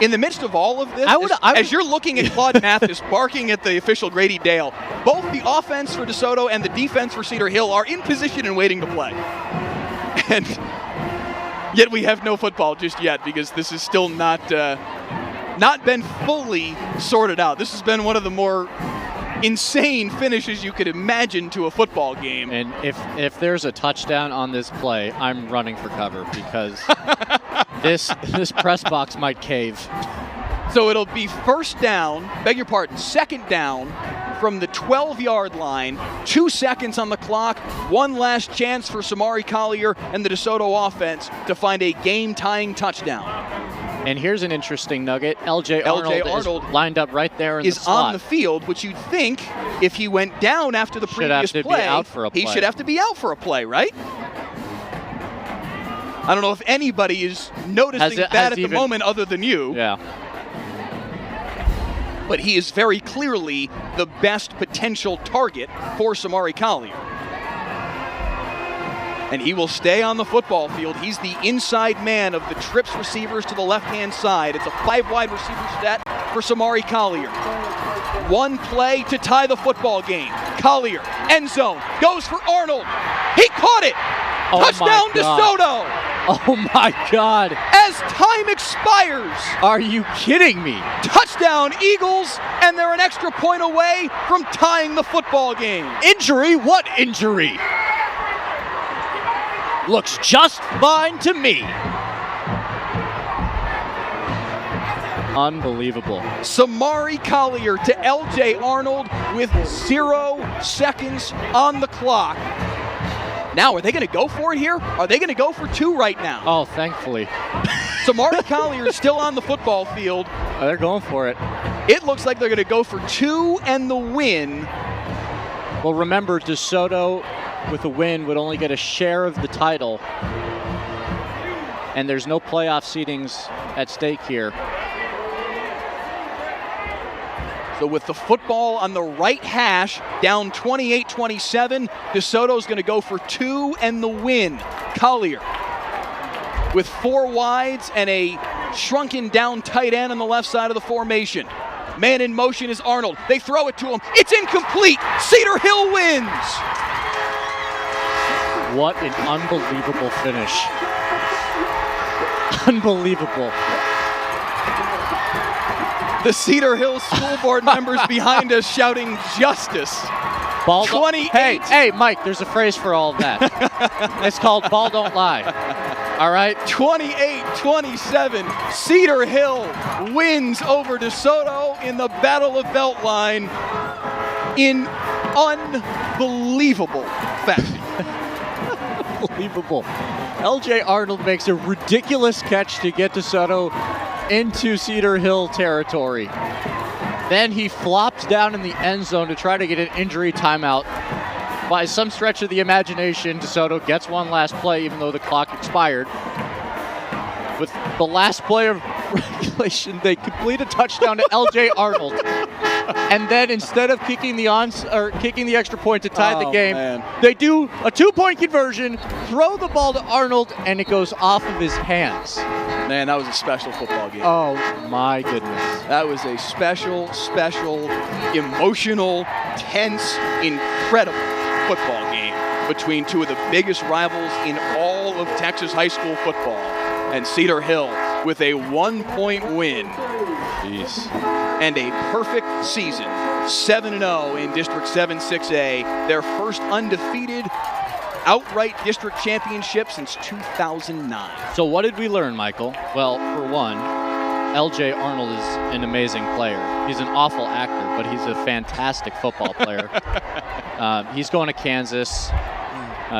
In the midst of all of this, as you're looking at Claude Mathis barking at the official Grady Dale, both the offense for DeSoto and the defense for Cedar Hill are in position and waiting to play. And yet we have no football just yet because this is still not been fully sorted out. This has been one of the more insane finishes you could imagine to a football game. And if there's a touchdown on this play, I'm running for cover because this press box might cave. So it'll be second down from the 12-yard line, 2 seconds on the clock, one last chance for Samari Collier and the DeSoto offense to find a game-tying touchdown. And here's an interesting nugget. L.J. Arnold is lined up right there in the slot. Is on the field, which you'd think if he went down after the previous play, he should have to be out for a play, right? I don't know if anybody is noticing that at the moment other than you. Yeah. But he is very clearly the best potential target for Samari Collier. And he will stay on the football field. He's the inside man of the trips receivers to the left-hand side. It's a 5-wide receiver set for Samari Collier. One play to tie the football game. Collier, end zone, goes for Arnold. He caught it! Touchdown DeSoto! Oh my God. As time expires. Are you kidding me? Touchdown Eagles, and they're an extra point away from tying the football game. Injury? What injury? Looks just fine to me. Unbelievable. Samari Collier to L.J. Arnold with 0 seconds on the clock. Now, are they going to go for it here? Are they going to go for 2 right now? Oh, thankfully. Samari Collier is still on the football field. Oh, they're going for it. It looks like they're going to go for 2 and the win. Well, remember, DeSoto with a win would only get a share of the title. And there's no playoff seedings at stake here. So with the football on the right hash, down 28-27, DeSoto's going to go for 2 and the win. Collier with 4 wides and a shrunken down tight end on the left side of the formation. Man in motion is Arnold. They throw it to him. It's incomplete. Cedar Hill wins. What an unbelievable finish. Unbelievable. The Cedar Hill School Board members behind us shouting justice. Ball 28. Hey, Mike, there's a phrase for all of that. It's called ball don't lie. All right? 28-27. Cedar Hill wins over DeSoto in the Battle of Beltline in unbelievable fashion. Unbelievable. L.J. Arnold makes a ridiculous catch to get DeSoto into Cedar Hill territory. Then he flops down in the end zone to try to get an injury timeout. By some stretch of the imagination, DeSoto gets one last play, even though the clock expired. With the last play of regulation, they complete a touchdown to L.J. Arnold. And then instead of kicking the extra point to tie the game, man. they do a 2-point conversion, throw the ball to Arnold, and it goes off of his hands. Man, that was a special football game. Oh my goodness. That was a special, emotional, tense, incredible football game between two of the biggest rivals in all of Texas high school football. And Cedar Hill with a 1-point win. Jeez. And a perfect season. 7-0 in District 7 6A. Their first undefeated outright district championship since 2009. So what did we learn, Michael? Well, for one, LJ Arnold is an amazing player. He's an awful actor, but he's a fantastic football player. He's going to Kansas.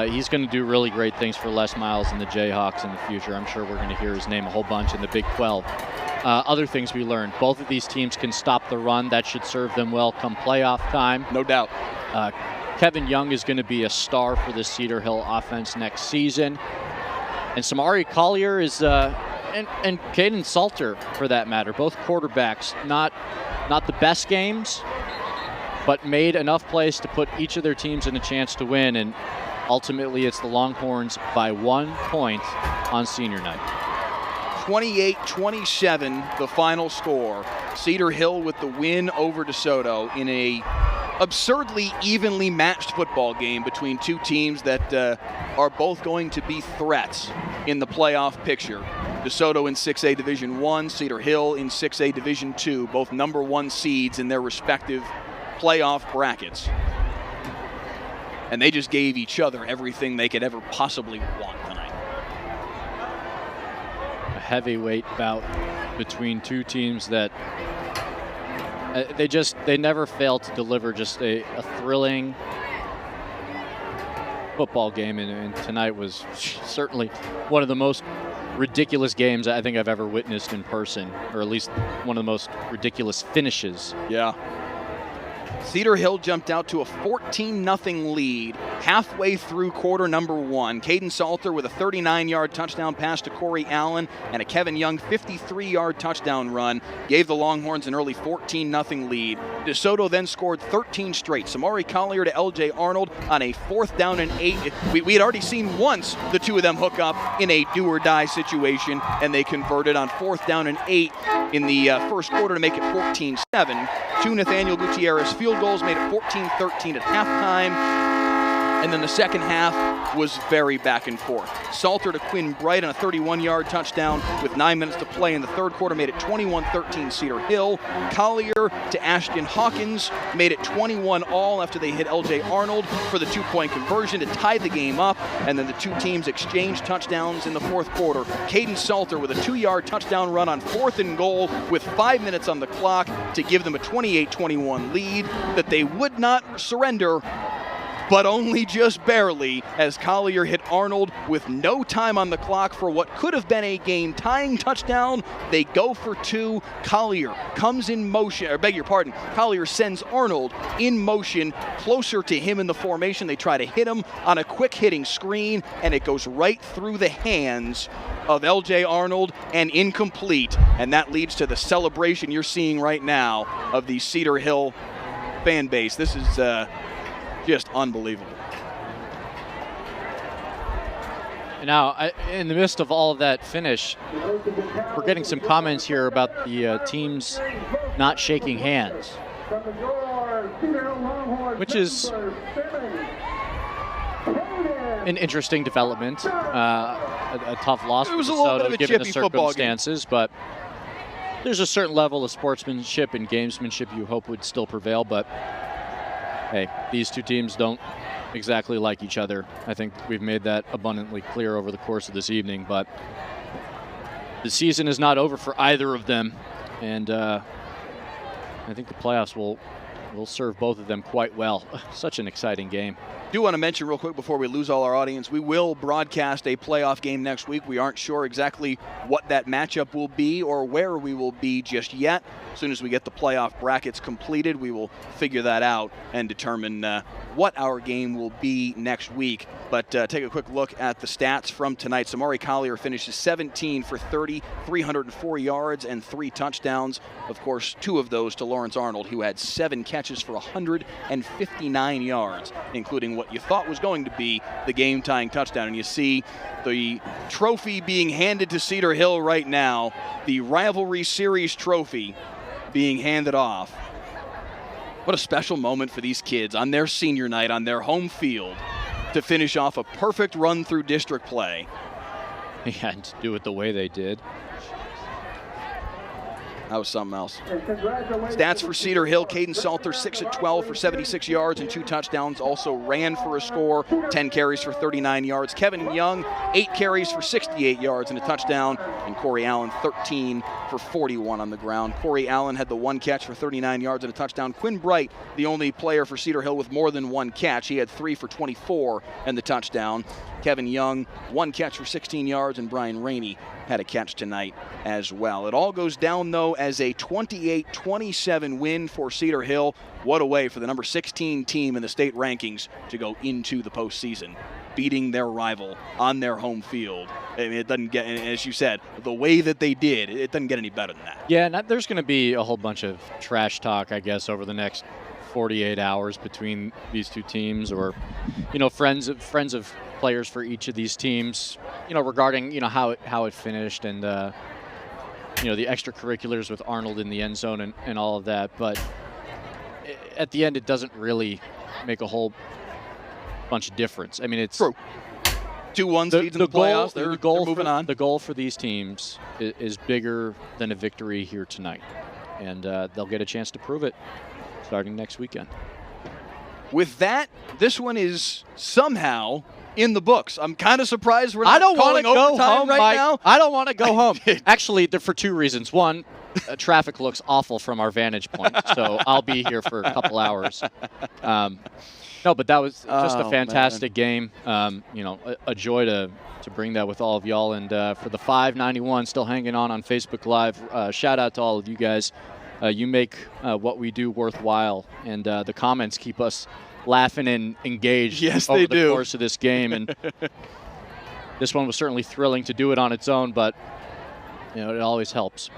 He's going to do really great things for Les Miles and the Jayhawks in the future. I'm sure we're going to hear his name a whole bunch in the Big 12. Other things we learned, both of these teams can stop the run. That should serve them well come playoff time. No doubt. Kevin Young is going to be a star for the Cedar Hill offense next season. And Samari Collier is, and Caden Salter, for that matter, both quarterbacks, not the best games, but made enough plays to put each of their teams in a chance to win. And ultimately, it's the Longhorns by 1 point on senior night. 28-27, the final score. Cedar Hill with the win over DeSoto in a absurdly evenly matched football game between two teams that are both going to be threats in the playoff picture. DeSoto in 6A Division 1, Cedar Hill in 6A Division 2, both number 1 seeds in their respective playoff brackets. And they just gave each other everything they could ever possibly want tonight. A heavyweight bout between two teams that they never fail to deliver just a thrilling football game, and tonight was certainly one of the most ridiculous games I think I've ever witnessed in person, or at least one of the most ridiculous finishes. Yeah. Cedar Hill jumped out to a 14-0 lead halfway through quarter number 1. Caden Salter with a 39-yard touchdown pass to Corey Allen and a Kevin Young 53-yard touchdown run gave the Longhorns an early 14-0 lead. DeSoto then scored 13 straight. Samari Collier to LJ Arnold on a 4th down and 8. We had already seen once the two of them hook up in a do-or-die situation, and they converted on 4th down and 8 in the first quarter to make it 14-7. 2 Nathaniel Gutierrez field goals made it 14-13 at halftime. And then the second half was very back and forth. Salter to Quinn Bright on a 31-yard touchdown with 9 minutes to play in the third quarter made it 21-13 Cedar Hill. Collier to Ashton Hawkins made it 21-all after they hit LJ Arnold for the 2-point conversion to tie the game up. And then the two teams exchanged touchdowns in the fourth quarter. Caden Salter with a 2-yard touchdown run on 4th and goal with 5 minutes on the clock to give them a 28-21 lead that they would not surrender, but only just barely, as Collier hit Arnold with no time on the clock for what could have been a game-tying touchdown. They go for 2. Collier comes in motion, or beg your pardon, Collier sends Arnold in motion closer to him in the formation. They try to hit him on a quick hitting screen, and it goes right through the hands of LJ Arnold and incomplete. And that leads to the celebration you're seeing right now of the Cedar Hill fan base. This is just unbelievable. Now, in the midst of all of that finish, we're getting some comments here about the teams not shaking hands, which is an interesting development. A tough loss for DeSoto given the circumstances, but there's a certain level of sportsmanship and gamesmanship you hope would still prevail. But hey, these two teams don't exactly like each other. I think we've made that abundantly clear over the course of this evening, but the season is not over for either of them, and I think the playoffs will serve both of them quite well. Such an exciting game. do want to mention real quick before we lose all our audience, we will broadcast a playoff game next week. We aren't sure exactly what that matchup will be or where we will be just yet. As soon as we get the playoff brackets completed, we will figure that out and determine what our game will be next week. But take a quick look at the stats from tonight. Samari Collier finishes 17 for 30, 304 yards and 3 touchdowns. Of course, 2 of those to Lawrence Arnold, who had 7 catches for 159 yards, including what you thought was going to be the game-tying touchdown. And you see the trophy being handed to Cedar Hill right now, the Rivalry Series trophy being handed off. What a special moment for these kids on their senior night, on their home field, to finish off a perfect run through district play. Yeah, and to do it the way they did. That was something else. Stats for Cedar Hill: Caden Salter 6 of 12 for 76 yards and 2 touchdowns. Also ran for a score, 10 carries for 39 yards. Kevin Young, 8 carries for 68 yards and a touchdown. And Corey Allen, 13 for 41 on the ground. Corey Allen had the 1 catch for 39 yards and a touchdown. Quinn Bright, the only player for Cedar Hill with more than 1 catch. He had 3 for 24 and the touchdown. Kevin Young, 1 catch for 16 yards, and Brian Rainey had a catch tonight as well. It all goes down, though, as a 28-27 win for Cedar Hill. What a way for the number 16 team in the state rankings to go into the postseason, beating their rival on their home field. I mean, it doesn't get, as you said, the way that they did, it doesn't get any better than that. Yeah, and there's going to be a whole bunch of trash talk, I guess, over the next 48 hours between these two teams, or, you know, friends of players for each of these teams, you know, regarding, you know, how it finished and, you know, the extracurriculars with Arnold in the end zone and all of that. But at the end, it doesn't really make a whole bunch of difference. I mean, it's true. 2-1 seeds in the playoffs. They're moving on. The goal for these teams is bigger than a victory here tonight, and they'll get a chance to prove it starting next weekend. With that, this one is somehow in the books. I'm kind of surprised we're not calling overtime right now. I don't want to go home. Actually, for 2 reasons. One, traffic looks awful from our vantage point, so I'll be here for a couple hours. No, but that was just a fantastic game. You know, a joy to bring that with all of y'all. And for the 591 still hanging on Facebook Live, shout out to all of you guys. You make what we do worthwhile, and the comments keep us laughing and engaged over the course of this game. And this one was certainly thrilling to do it on its own, but you know, it always helps.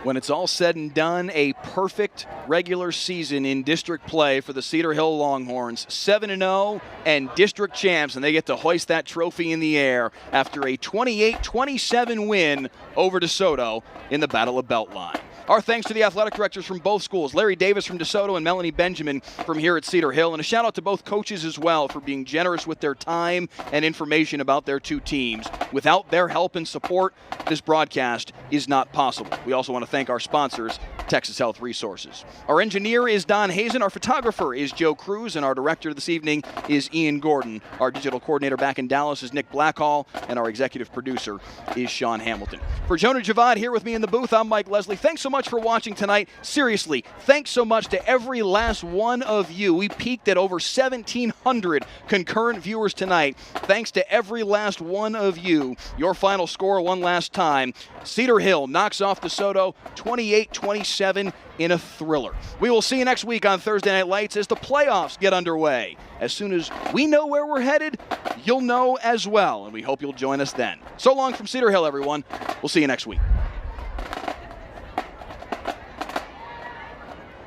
When it's all said and done, a perfect regular season in district play for the Cedar Hill Longhorns, 7-0 and district champs, and they get to hoist that trophy in the air after a 28-27 win over DeSoto in the Battle of Beltline. Our thanks to the athletic directors from both schools, Larry Davis from DeSoto and Melanie Benjamin from here at Cedar Hill. And a shout out to both coaches as well for being generous with their time and information about their 2 teams. Without their help and support, this broadcast is not possible. We also want to thank our sponsors, Texas Health Resources. Our engineer is Don Hazen, our photographer is Joe Cruz, and our director this evening is Ian Gordon. Our digital coordinator back in Dallas is Nick Blackhall, and our executive producer is Sean Hamilton. For Jonah Javad here with me in the booth, I'm Mike Leslie. Thanks so much for watching tonight. Seriously, thanks so much to every last one of you. We peaked at over 1,700 concurrent viewers tonight. Thanks to every last one of you. Your final score one last time. Cedar Hill knocks off DeSoto 28-27 in a thriller. We will see you next week on Thursday Night Lights as the playoffs get underway. As soon as we know where we're headed, you'll know as well, and we hope you'll join us then. So long from Cedar Hill, everyone. We'll see you next week.